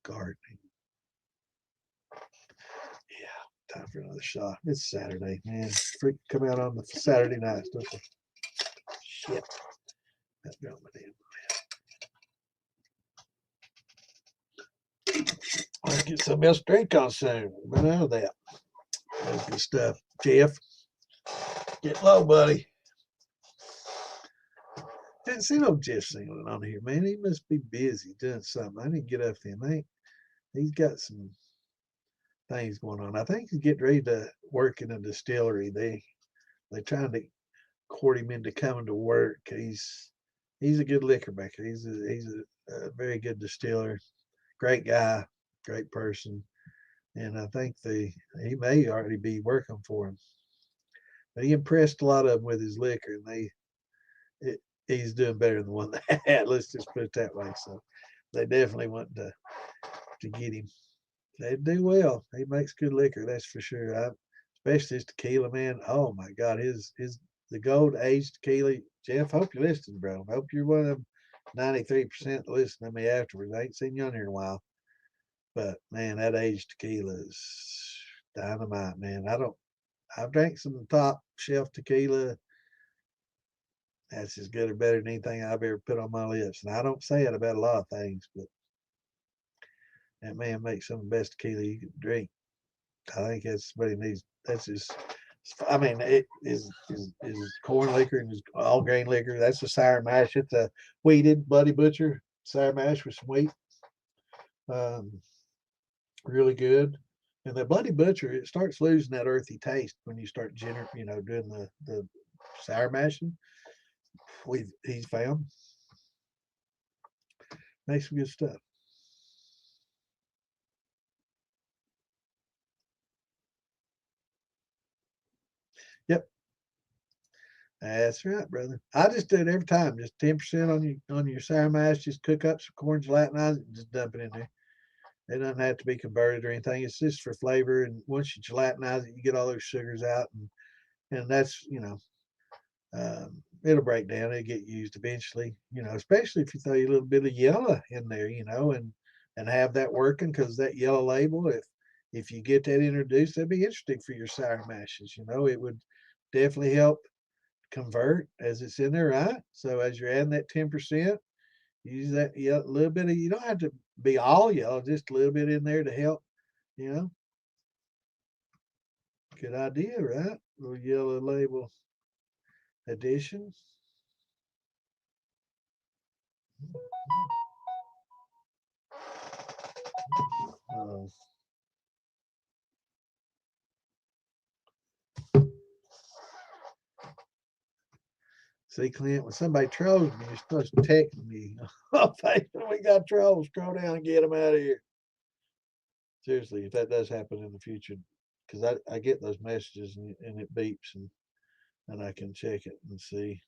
gardening. Yeah, time for another shot. It's Saturday, man. Freak come out on the Saturday nights, don't they? Shit, that got my damn. Let's get something else to drink on soon. Been out of that. That's good stuff. Jeff, get low, buddy. Didn't see no Jeff Singleton on here, man. He must be busy doing something. I need to get up to him. He's got some things going on. I think he's getting ready to work in a distillery. They trying to court him into coming to work. He's a good liquor maker. He's a very good distiller. Great guy, great person. And I think he may already be working for him. But he impressed a lot of them with his liquor, and he's doing better than the one they had. Let's just put it that way. So they definitely want to get him. They do well. He makes good liquor, that's for sure. Especially his tequila, man. Oh my God, his the gold aged tequila. Jeff, hope you're listening, bro. Hope you're one of them 93% that listen to me afterwards. I ain't seen you on here in a while, but man, that aged tequila is dynamite, man. I've drank some top shelf tequila. That's as good or better than anything I've ever put on my lips. And I don't say it about a lot of things, but that man makes some of the best tequila you can drink. I think that's what he needs. That's his. I mean, it is corn liquor and his all grain liquor. That's a sour mash. It's a wheated Buddy Butcher sour mash with some wheat. Um, really good. And the Bloody Butcher, it starts losing that earthy taste when you start doing the sour mashing. He's found makes some good stuff. Yep, that's right, brother. I just do it every time. Just 10% on your sour mash. Just cook up some corn, gelatinize it, and just dump it in there. It doesn't have to be converted or anything. It's just for flavor. And once you gelatinize it, you get all those sugars out, and that's it'll break down. It'll get used eventually. Especially if you throw a little bit of yellow in there, and have that working because that yellow label, if you get that introduced, that'd be interesting for your sour mashes. It would definitely help convert as it's in there, right? So as you're adding that 10%, use that little bit of. You don't have to be all yellow, just a little bit in there to help. You know, good idea, right? Little yellow label addition. Uh, See, Clint, when somebody trolls me, you're supposed to text me. Oh, we got trolls. Scroll down and get them out of here. Seriously, if that does happen in the future, because I get those messages and it beeps and I can check it and see.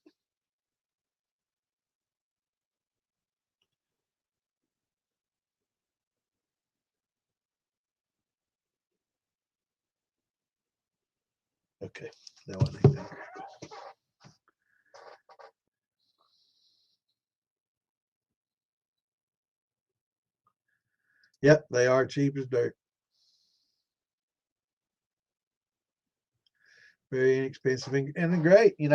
Okay, now I need that. Yep, they are cheap as dirt. Very inexpensive and great, and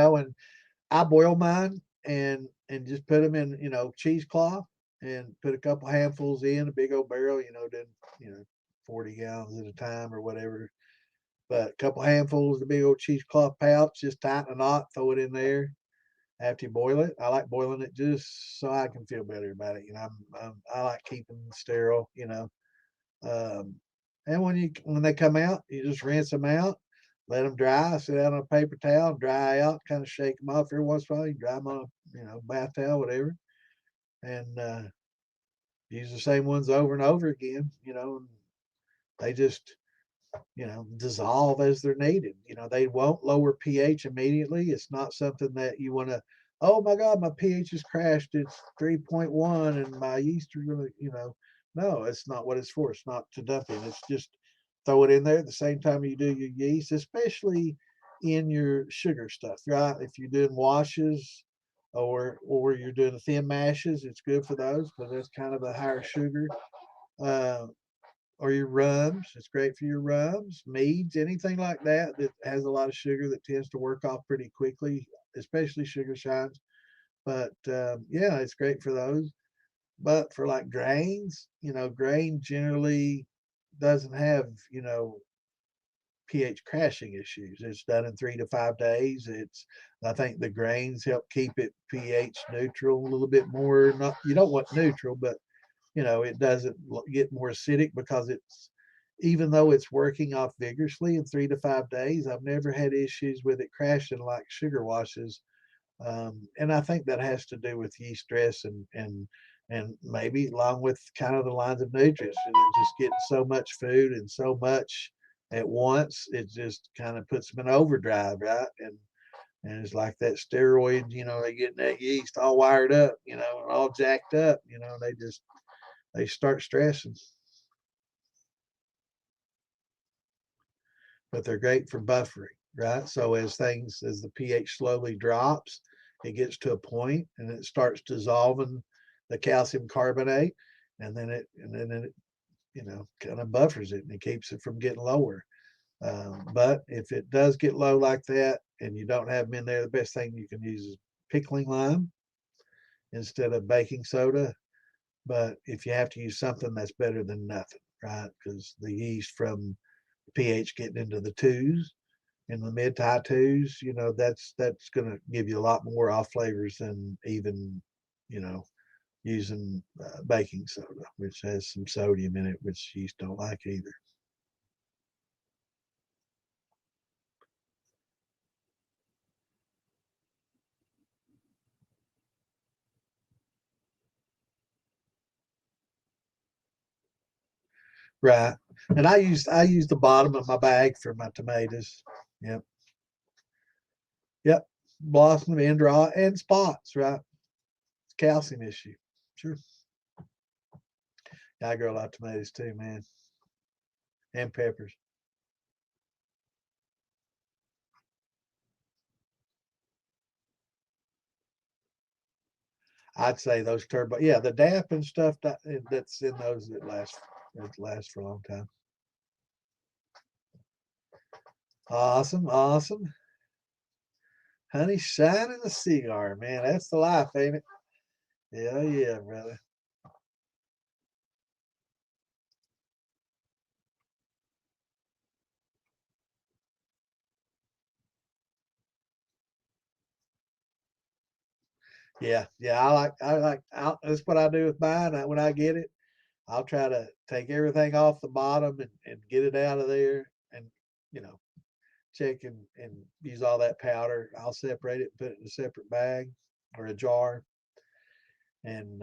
I boil mine and just put them in, cheesecloth and put a couple handfuls in a big old barrel, then, 40 gallons at a time or whatever. But a couple handfuls of big old cheesecloth pouch, just tighten a knot, throw it in there after you boil it. I like boiling it just so I can feel better about it. I like keeping them sterile, Um, and when they come out, you just rinse them out, let them dry, sit out on a paper towel, dry out, kind of shake them off every once in a while. You dry them on a bath towel, whatever, and use the same ones over and over again. And they just dissolve as they're needed. They won't lower pH immediately. It's not something that you want to. Oh my God, my pH has crashed. It's 3.1, and my yeast are gonna. No, it's not what it's for. It's not to dump in. It's just throw it in there at the same time you do your yeast, especially in your sugar stuff, right? If you're doing washes or you're doing the thin mashes, it's good for those because that's kind of a higher sugar. Uh, or your rums. It's great for your rums, meads, anything like that that has a lot of sugar that tends to work off pretty quickly, especially sugar shines. But yeah, it's great for those. But for like grains, grain generally doesn't have, pH crashing issues. It's done in 3 to 5 days. I think the grains help keep it pH neutral a little bit more. Not, you don't want neutral, but it doesn't get more acidic because even though it's working off vigorously in 3 to 5 days, I've never had issues with it crashing like sugar washes. And I think that has to do with yeast stress and maybe along with kind of the lines of nutrients. Just getting so much food and so much at once, it just kind of puts them in overdrive, right? And it's like that steroid, they get that yeast all wired up, all jacked up, they start stressing. But they're great for buffering, right? So as the pH slowly drops, it gets to a point and it starts dissolving the calcium carbonate, and then it kind of buffers it and it keeps it from getting lower. But if it does get low like that and you don't have them in there, the best thing you can use is pickling lime instead of baking soda. But if you have to use something, that's better than nothing, right? Because the yeast from pH getting into the twos, in the mid to high twos, that's going to give you a lot more off flavors than even, you know, using baking soda, which has some sodium in it, which yeast don't like either. Right. And I use the bottom of my bag for my tomatoes. Yep. Yep. Blossom, end raw, and spots, right? It's a calcium issue. Sure. Yeah, I grow a lot of tomatoes too, man. And peppers. I'd say those turbo, yeah, the DAP and stuff that's in those that last for a long time. Awesome, awesome. Honey shining a cigar, man. That's the life, ain't it? Yeah, yeah, brother. Yeah, yeah. That's what I do with mine. When I get it, I'll try to take everything off the bottom and get it out of there, and you know, check and use all that powder. I'll separate it, put it in a separate bag or a jar, and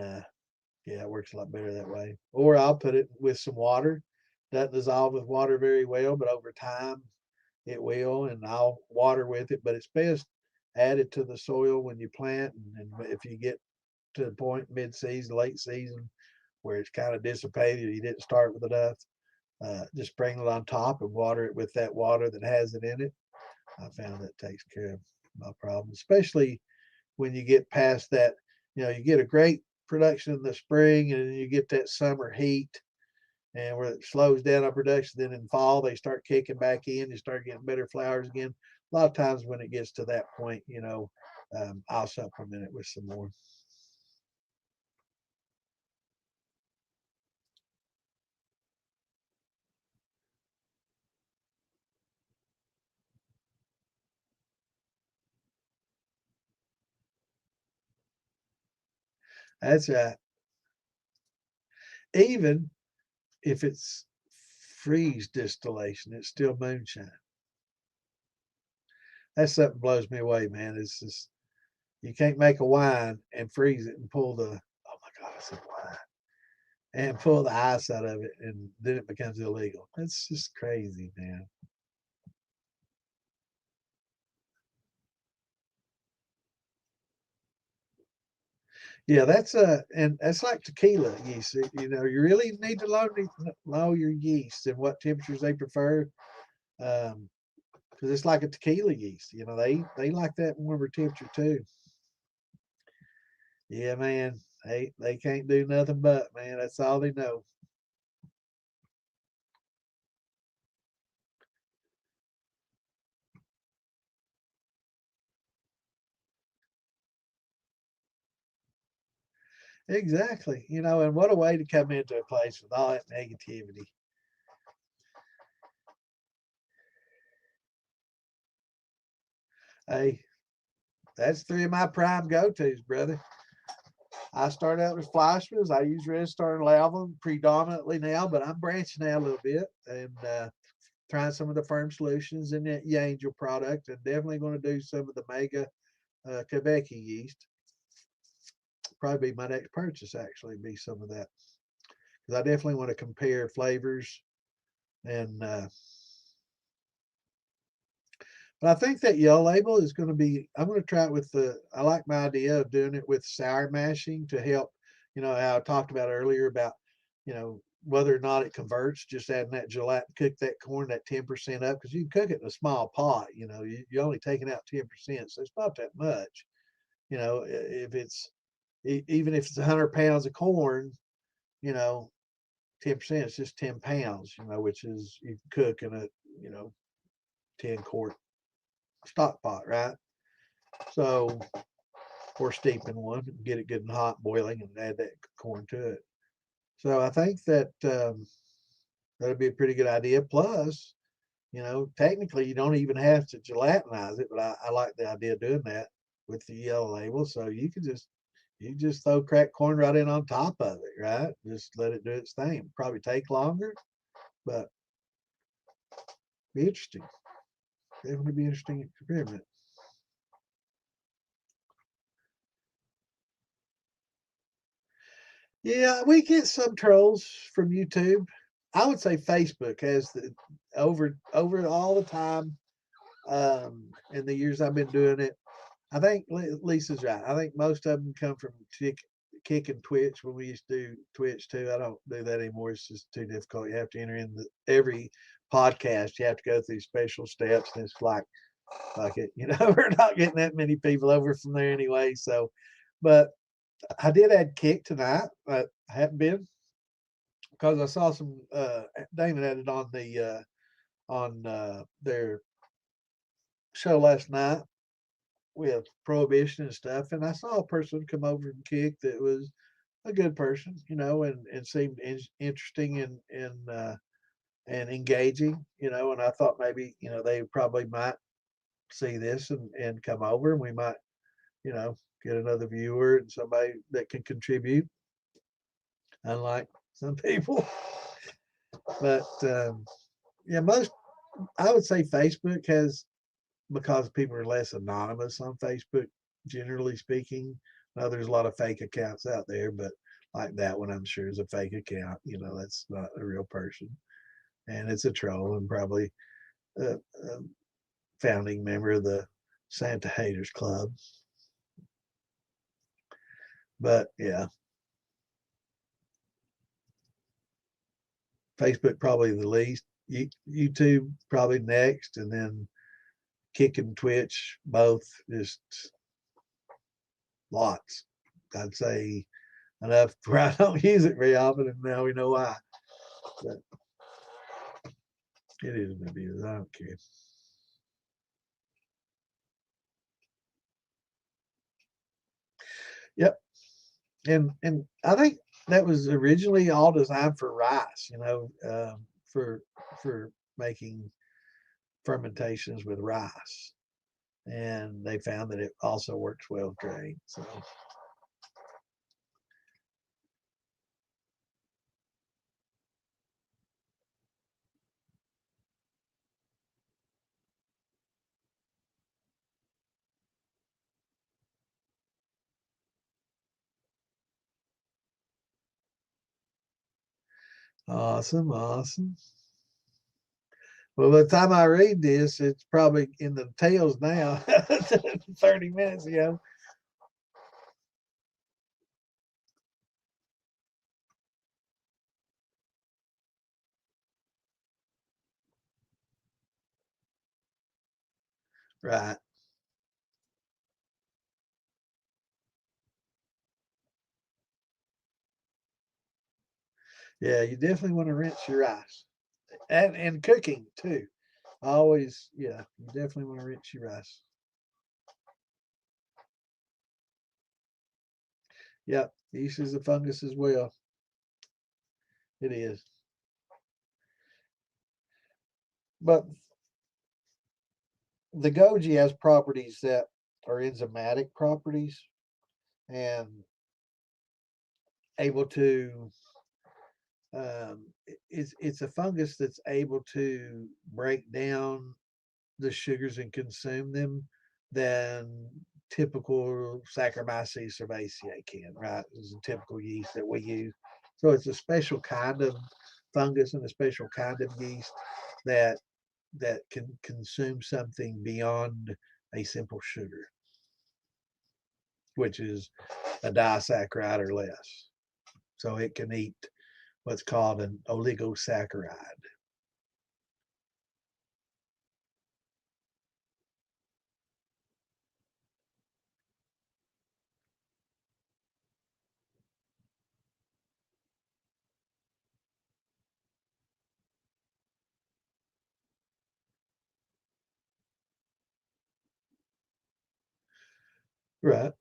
yeah, it works a lot better that way. Or I'll put it with some water. Doesn't dissolve with water very well, but over time it will, and I'll water with it. But it's best added to the soil when you plant, and if you get to the point mid-season, late season, where it's kind of dissipated, you didn't start with enough, just sprinkle it on top and water it with that water that has it in it. I found that takes care of my problem, especially when you get past that. You get a great production in the spring, and then you get that summer heat, and where it slows down on production. Then in fall they start kicking back in. You start getting better flowers again. A lot of times when it gets to that point, I'll supplement it with some more. That's right. Even if it's freeze distillation, it's still moonshine. That's something blows me away, man. It's just you can't make a wine and freeze it and pull the oh my god, I said wine and pull the ice out of it, and then it becomes illegal. It's just crazy, man. Yeah, and that's like tequila yeast. You really need to know your yeast and what temperatures they prefer. Because it's like a tequila yeast. They like that warmer temperature too. Yeah, man. They can't do nothing but, man. That's all they know. Exactly. And what a way to come into a place with all that negativity. Hey, that's three of my prime go-tos, brother. I started out with Fleischmann's. I use Red Star and Lalvin predominantly now, but I'm branching out a little bit and trying some of the firm solutions in that Angel product, and definitely going to do some of the Mega Quebec yeast. Probably be my next purchase, actually, be some of that. Because I definitely want to compare flavors. And but I think that yellow label is going to be. I'm going to try it with I like my idea of doing it with sour mashing to help. How I talked about earlier about whether or not it converts. Just adding that gelatin, cook that corn that 10% up, because you can cook it in a small pot. You're only taking out 10%, so it's not that much. If it's even if it's 100 pounds of corn, you know, 10% is just 10 pounds. Which is you cook in a 10-quart stock pot, right? So, or steep in one, get it good and hot, boiling, and add that corn to it. So I think that that'd be a pretty good idea. Plus, technically you don't even have to gelatinize it, but I like the idea of doing that with the yellow label. So you could just You just throw cracked corn right in on top of it, right? Just let it do its thing. Probably take longer, but be interesting. Definitely be interesting experiment. Yeah, we get some trolls from YouTube. I would say Facebook has the over all the time. In the years I've been doing it, I think Lisa's right. I think most of them come from Kick and Twitch when we used to do Twitch too. I don't do that anymore. It's just too difficult. You have to enter in every podcast. You have to go through special steps, and it's like it. We're not getting that many people over from there anyway. So, but I did add Kick tonight. I haven't been because I saw some. Damon had it on their show last night with prohibition and stuff, and I saw a person come over and Kick that was a good person, and seemed interesting and engaging, and I thought maybe they probably might see this and come over, and we might get another viewer and somebody that can contribute, unlike some people. But yeah, most I would say Facebook has, because people are less anonymous on Facebook, generally speaking. Now, there's a lot of fake accounts out there, but like that one, I'm sure is a fake account. That's not a real person, and it's a troll and probably a founding member of the Santa Haters Club. But yeah, Facebook probably the least. YouTube probably next, and then Kick and Twitch both just lots. I'd say enough where I don't use it very often, and now we know why. But it is what it is. I don't care. Yep, and I think that was originally all designed for rice. For for making fermentations with rice, and they found that it also works well with grain. So awesome, awesome. Well, by the time I read this, it's probably in the tails now. 30 minutes ago. Right. Yeah, you definitely want to rinse your rice, and cooking too. Always, yeah, you definitely want to rinse your rice. Yep, yeast is a fungus as well. It is, but the goji has properties that are enzymatic properties and able to. It's a fungus that's able to break down the sugars and consume them than typical Saccharomyces cerevisiae can, right? It's a typical yeast that we use. So it's a special kind of fungus and a special kind of yeast that can consume something beyond a simple sugar, which is a disaccharide or less. So it can eat what's called an oligosaccharide. Right.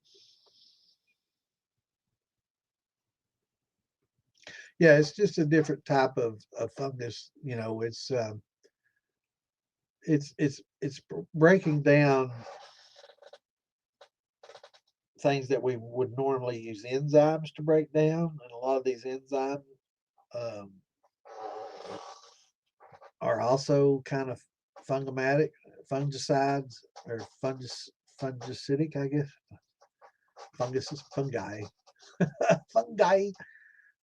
Yeah, it's just a different type of fungus. It's breaking down things that we would normally use enzymes to break down, and a lot of these enzymes um, are also kind of fungomatic, fungicides, or fungicidic, I guess. Fungi, fungi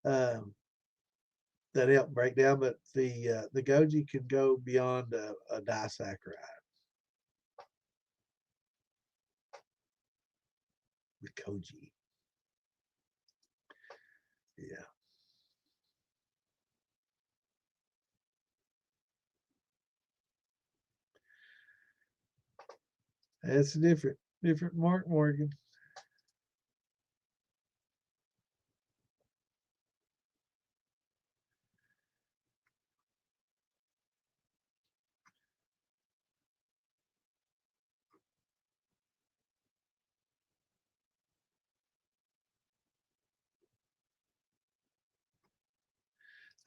um, that help break down. But the goji can go beyond a disaccharide with koji. Yeah, that's a different Mark Morgan.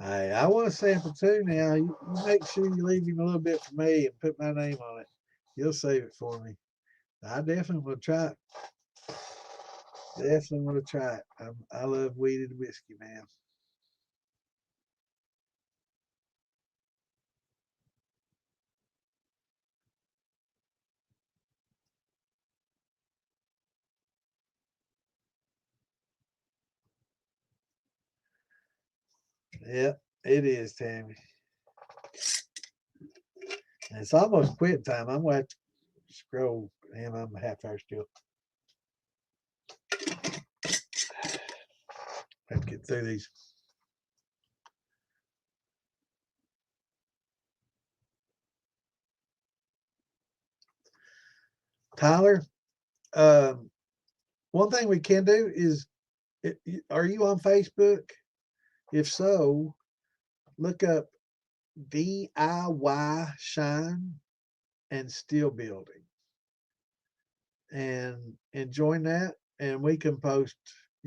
I want a sample too now. You make sure you leave him a little bit for me and put my name on it. He'll save it for me. I definitely want to try it. Definitely want to try it. I love wheated whiskey, man. Yep, it is, Tammy. And it's almost quit time. I'm going to have to scroll. Damn, I'm a half hour still. I have to get through these. Tyler, um, one thing we can do is, are you on Facebook? If so, look up DIY Shine and Steel Building and join that, and we can post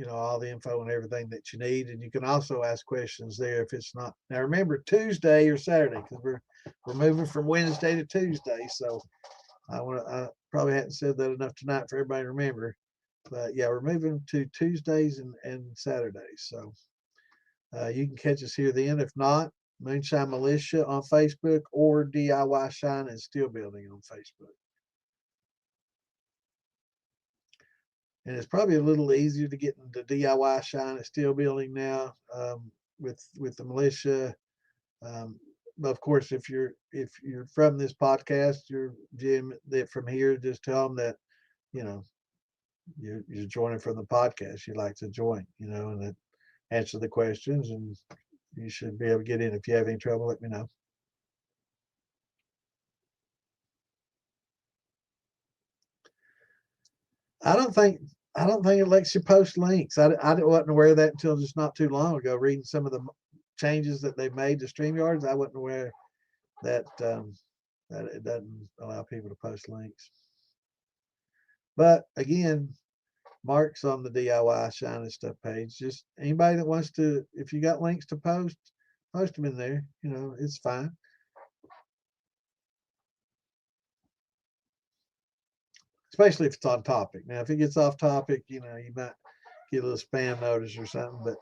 all the info and everything that you need, and you can also ask questions there if it's not. Now remember, Tuesday or Saturday, because we're moving from Wednesday to Tuesday, so I probably hadn't said that enough tonight for everybody to remember, but yeah, we're moving to Tuesdays and Saturdays, so you can catch us here then. If not, Moonshine Militia on Facebook or DIY Shine and Steel Building on Facebook. And it's probably a little easier to get into DIY Shine and Steel Building now with the militia. But of course, if you're from this podcast, you're Jim that from here, just tell them that you know you're joining from the podcast. You'd like to join, and that answer the questions, and you should be able to get in. If you have any trouble, let me know. I don't think I don't think it lets you post links. I wasn't aware of that until just not too long ago. Reading some of the changes that they've made to StreamYards, I wasn't aware that that it doesn't allow people to post links. But again, Mark's on the DIY Shine and Stuff page. Just anybody that wants to, if you got links to post, post them in there. It's fine. Especially if it's on topic. Now, if it gets off topic, you might get a little spam notice or something. But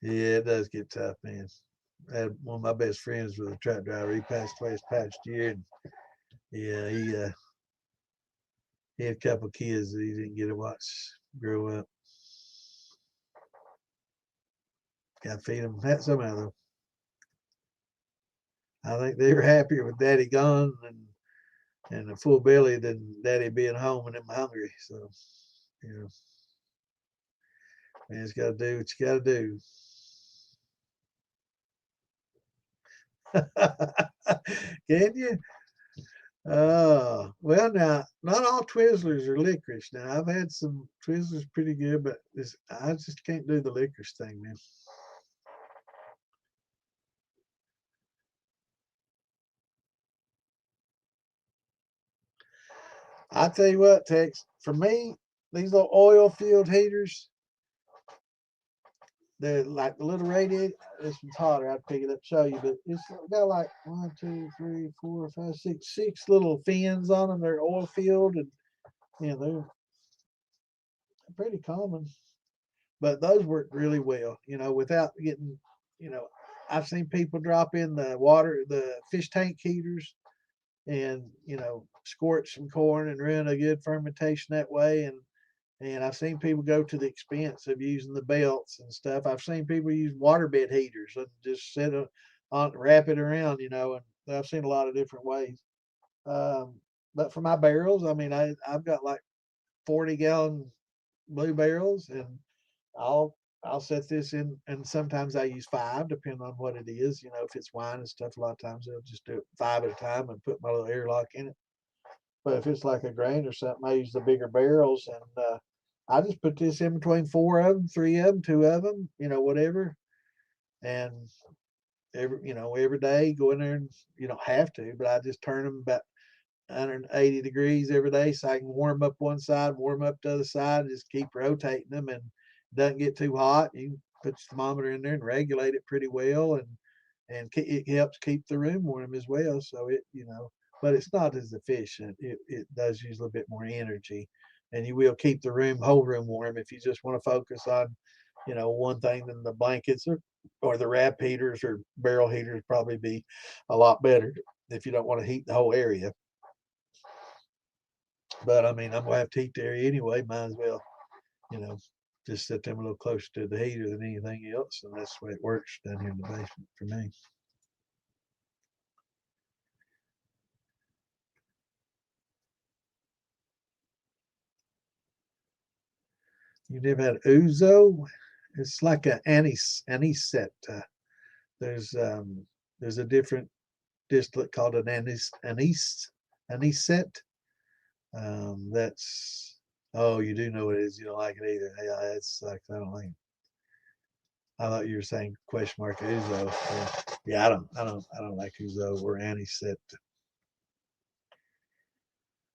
yeah, it does get tough, man. I had one of my best friends was a truck driver. He passed away this past year, and yeah, he had a couple of kids that he didn't get to watch grow up. Got to feed them somehow, though. I think they were happier with Daddy gone and a full belly than Daddy being home and them hungry. So, you know, man, it's got to do what you got to do. Can you? Well, now, not all Twizzlers are licorice. Now, I've had some Twizzlers pretty good, but I just can't do the licorice thing, man. I tell you what, Tex, for me, these little oil field heaters, they're like the little radiator. This one's hotter. I'd pick it up, show you, but it's got like one, two, three, four, five, six little fins on them. They're oil filled, and they're pretty common. But those work really well, without getting, you know, I've seen people drop in the water, the fish tank heaters, and scorch some corn and ruin a good fermentation that way. And I've seen people go to the expense of using the belts and stuff. I've seen people use waterbed heaters and just on, wrap it around, and I've seen a lot of different ways. Um, but for my barrels, I mean, I've got like 40-gallon blue barrels, and I'll I'll set this in, and sometimes I use five, depending on what it is. If it's wine and stuff, a lot of times I'll just do it five at a time and put my little airlock in it. But if it's like a grain or something, I use the bigger barrels, and I just put this in between four of them, three of them, two of them, whatever. And every day go in there, and you don't have to, but I just turn them about 180 degrees every day so I can warm up one side, warm up the other side, and just keep rotating them, and it doesn't get too hot. You can put the thermometer in there and regulate it pretty well, and it helps keep the room warm as well. So but it's not as efficient. It does use a little bit more energy, and you will keep the whole room warm. If you just want to focus on, one thing, then the blankets or the wrap heaters or barrel heaters probably be a lot better if you don't want to heat the whole area. But I mean, I'm gonna have to heat the area anyway. Might as well, you know, just set them a little closer to the heater than anything else, and that's the way it works down here in the basement for me. You never had ouzo? It's like an anisette. There's um, there's a different distillate called an anisette. That's Oh, you do know what it is. You don't like it either. Yeah, it's like I don't like. I thought you were saying question mark ouzo. Yeah, I don't like ouzo or anisette.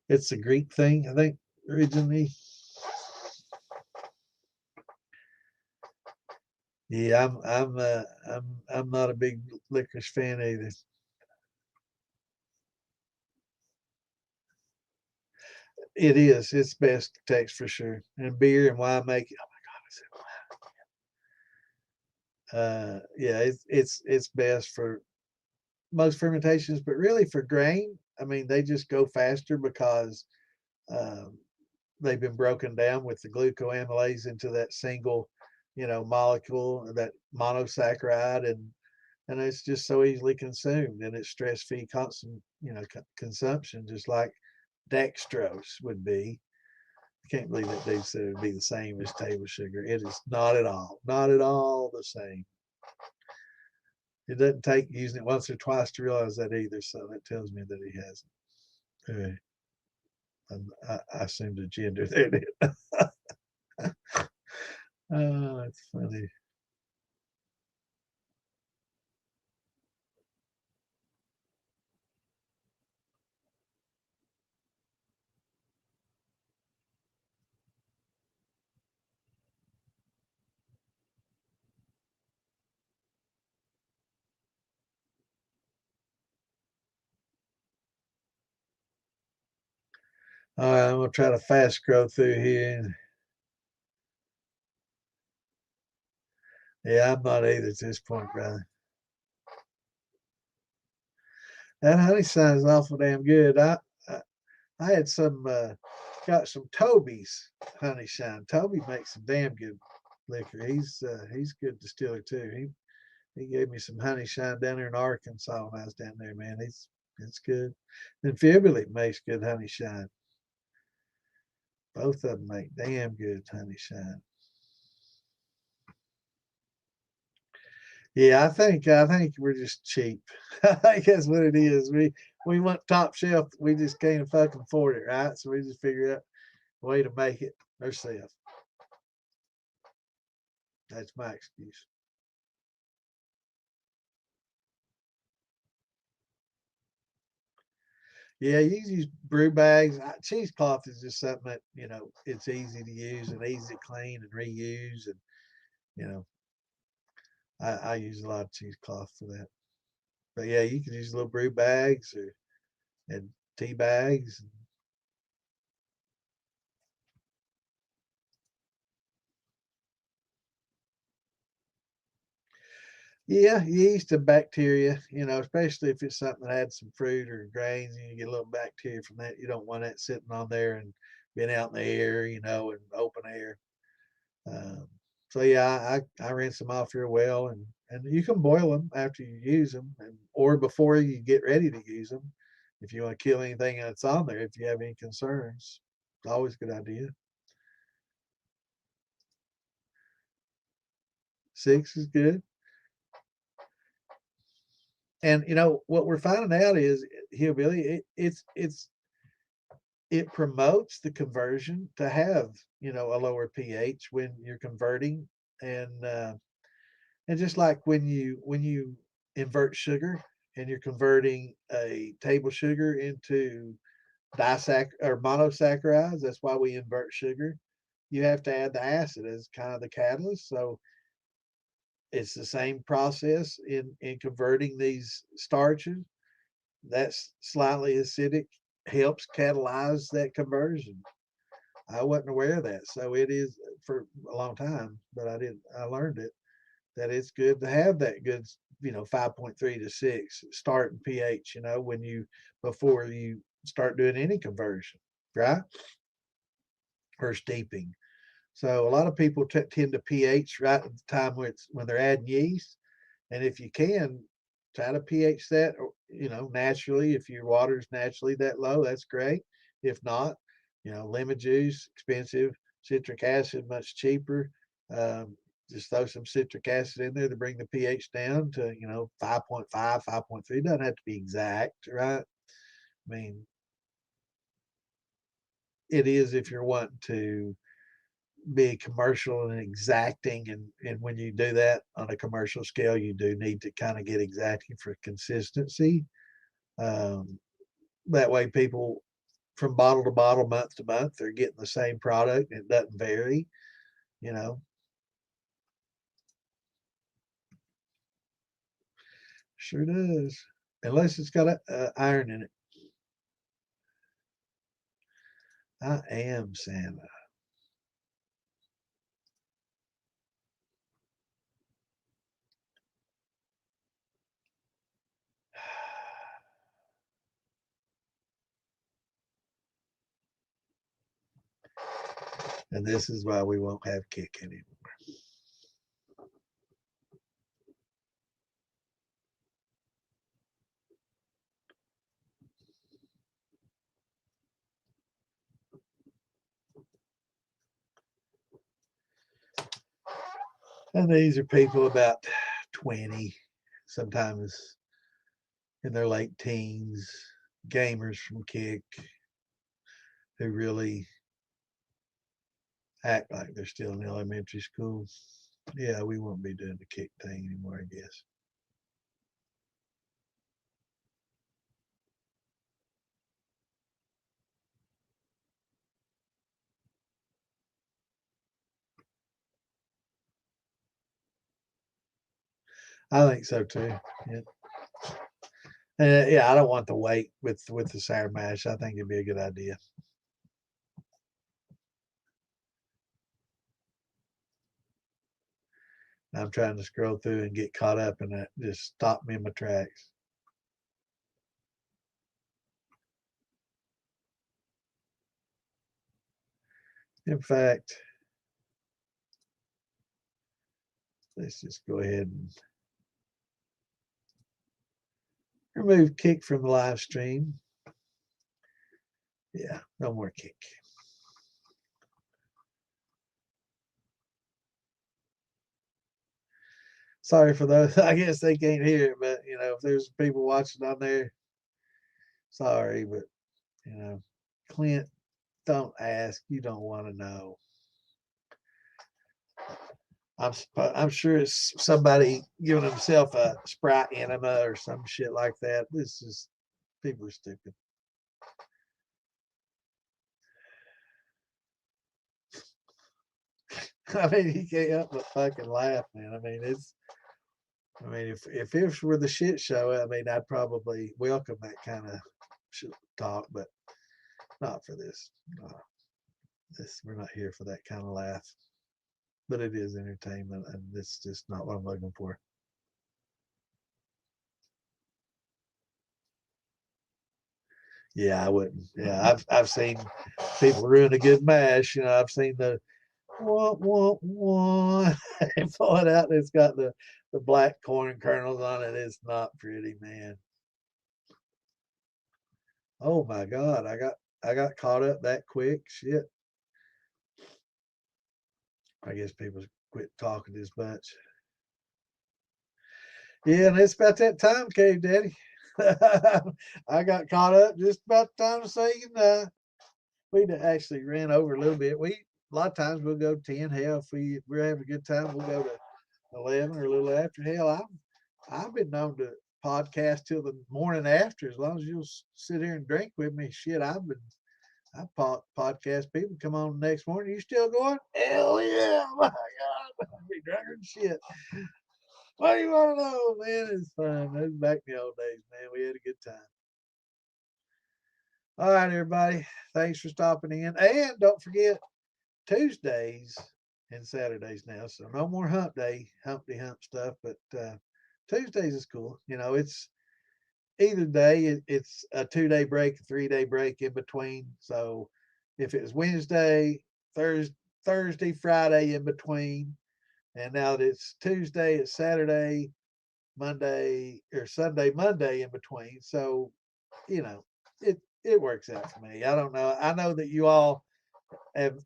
It's a Greek thing, I think, originally. Yeah, I'm not a big licorice fan either. It is. It's best text for sure. And beer and wine making. Oh my God, yeah, it's best for most fermentations, but really for grain, I mean, they just go faster because um, they've been broken down with the glucoamylase into that single, molecule, that monosaccharide, and it's just so easily consumed, and it's stress-free constant, consumption, just like dextrose would be. I can't believe that they said it'd be the same as table sugar. It is not at all the same. It doesn't take using it once or twice to realize that either. So that tells me that he hasn't. I assumed a gender there. Oh, that's funny. All right, I'm gonna try to fast scroll through here. Yeah, I'm not either at this point, brother. That honey sign is awful damn good. I, I had got some Toby's honey shine. Toby makes some damn good liquor. He's a good distiller too. He gave me some honey shine down there in Arkansas when I was down there, man. It's good. And Fibulate makes good honey shine. Both of them make damn good honey shine. Yeah, I think we're just cheap. I think that's what it is. We want top shelf. We just can't fucking afford it, right? So we just figure out a way to make it ourselves. That's my excuse. Yeah, you use brew bags. Cheesecloth is just something that it's easy to use and easy to clean and reuse, and you know I use a lot of cheesecloth for that. But yeah, you can use little brew bags or and tea bags. Yeah, yeast and bacteria, especially if it's something that had some fruit or grains and you get a little bacteria from that. You don't want that sitting on there and being out in the air, and open air. Um, so yeah, I rinse them off real well, and you can boil them after you use them, or before you get ready to use them, if you want to kill anything that's on there. If you have any concerns, it's always a good idea. 6 is good, and what we're finding out is hillbilly. It promotes the conversion to have a lower pH when you're converting, and just like when you invert sugar and you're converting a table sugar into or monosaccharides, that's why we invert sugar. You have to add the acid as kind of the catalyst. So it's the same process in converting these starches. That's slightly acidic helps catalyze that conversion. I wasn't aware of that, so it is for a long time, but I learned it that it's good to have that good 5.3 to 6 starting pH, when you before you start doing any conversion, right? Or steeping. So a lot of people tend to pH right at the time when they're adding yeast, and if you can try to pH that, naturally, if your water's naturally that low, that's great. If not, lemon juice expensive, citric acid much cheaper. Um, just throw some citric acid in there to bring the pH down to 5.5, 5.3. Doesn't have to be exact, right? I mean, it is if you're wanting to be commercial and exacting, and when you do that on a commercial scale, you do need to kind of get exacting for consistency. um, that way people from bottle to bottle, month to month, they're getting the same product and it doesn't vary, you know sure does, unless it's got a iron in it. I am Santa. And this is why we won't have kick anymore. And these are people about 20, sometimes in their late teens, gamers from Kick who really act like they're still in elementary school. Yeah, we won't be doing the Kick thing anymore, I guess. I think so too. Yeah. Yeah, I don't want to wait with the sour mash. I think it'd be a good idea. I'm trying to scroll through and get caught up, and that just stopped me in my tracks. In fact, let's just go ahead and remove Kick from the live stream. Yeah, no more Kick. Sorry for those. I guess they can't hear it, but if there's people watching on there, sorry, but you know, Clint, don't ask. You don't want to know. I'm sure it's somebody giving himself a Sprite enema or some shit like that. This is People are stupid. I mean, he can't help but fucking laugh, man. I mean, I mean, if this were the shit show, I mean, I'd probably welcome that kind of talk, but not for this. We're not here for that kind of laugh. But it is entertainment, and it's just not what I'm looking for. Yeah, I wouldn't. Yeah, I've seen people ruin a good mash. I've seen the wah and pull it out, and it's got the black corn kernels on it. It's not pretty, man. Oh my God, I got caught up that quick. Shit. I guess people quit talking as much. Yeah, and it's about that time, Cave Daddy. I got caught up just about the time to say goodnight. We actually ran over a little bit. We a lot of times we'll go 10. Hell, if we're having a good time, we'll go to 11 or a little after. Hell, I've been known to podcast till the morning after, as long as you'll sit here and drink with me. Shit, I podcast people come on the next morning. You still going? Hell yeah! My God, I'll be drunk as shit. What do you want to know, man? It's fun. That's back in the old days, man. We had a good time. All right, everybody. Thanks for stopping in. And don't forget Tuesdays and Saturdays now. So no more hump day, humpty hump stuff. But Tuesdays is cool. It's either day. It's a 2-day break, a 3-day break in between. So if it was Wednesday, Thursday, Friday in between, and now that it's Tuesday, it's Saturday, Monday or Sunday, Monday in between. So, it works out for me. I don't know. I know that you all have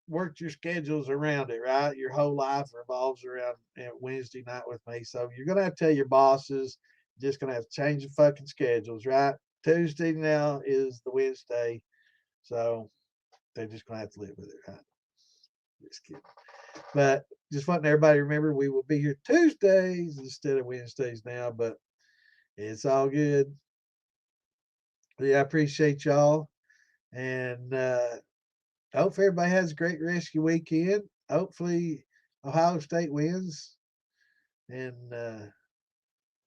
worked your schedules around it, right? Your whole life revolves around Wednesday night with me. So you're gonna have to tell your bosses, just gonna have to change the fucking schedules, right? Tuesday now is the Wednesday. So they're just gonna have to live with it, right? Just kidding. But just wanting everybody to remember we will be here Tuesdays instead of Wednesdays now, but it's all good. Yeah, I appreciate y'all. And I hope everybody has a great rest of your weekend. Hopefully Ohio State wins. And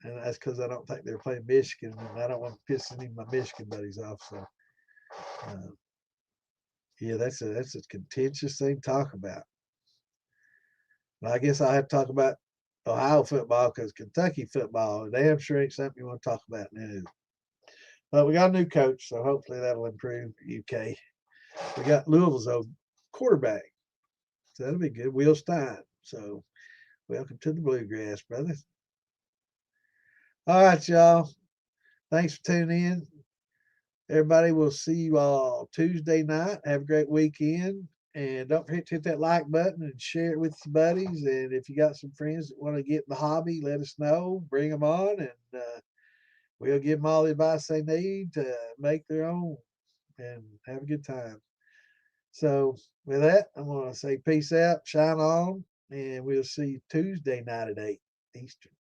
that's because I don't think they're playing Michigan, and I don't want to piss any of my Michigan buddies off. So uh, yeah, that's a contentious thing to talk about. But I guess I'll have to talk about Ohio football because Kentucky football damn sure ain't something you want to talk about now. But we got a new coach, so hopefully that'll improve UK. We got Louisville's old quarterback, so that'll be good. Will Stein. So welcome to the Bluegrass, brother. All right, y'all. Thanks for tuning in. Everybody, we'll see you all Tuesday night. Have a great weekend. And don't forget to hit that like button and share it with your buddies. And if you got some friends that want to get in the hobby, let us know. Bring them on, and we'll give them all the advice they need to make their own and have a good time. So, with that, I'm going to say peace out, shine on, and we'll see you Tuesday night at 8 Eastern.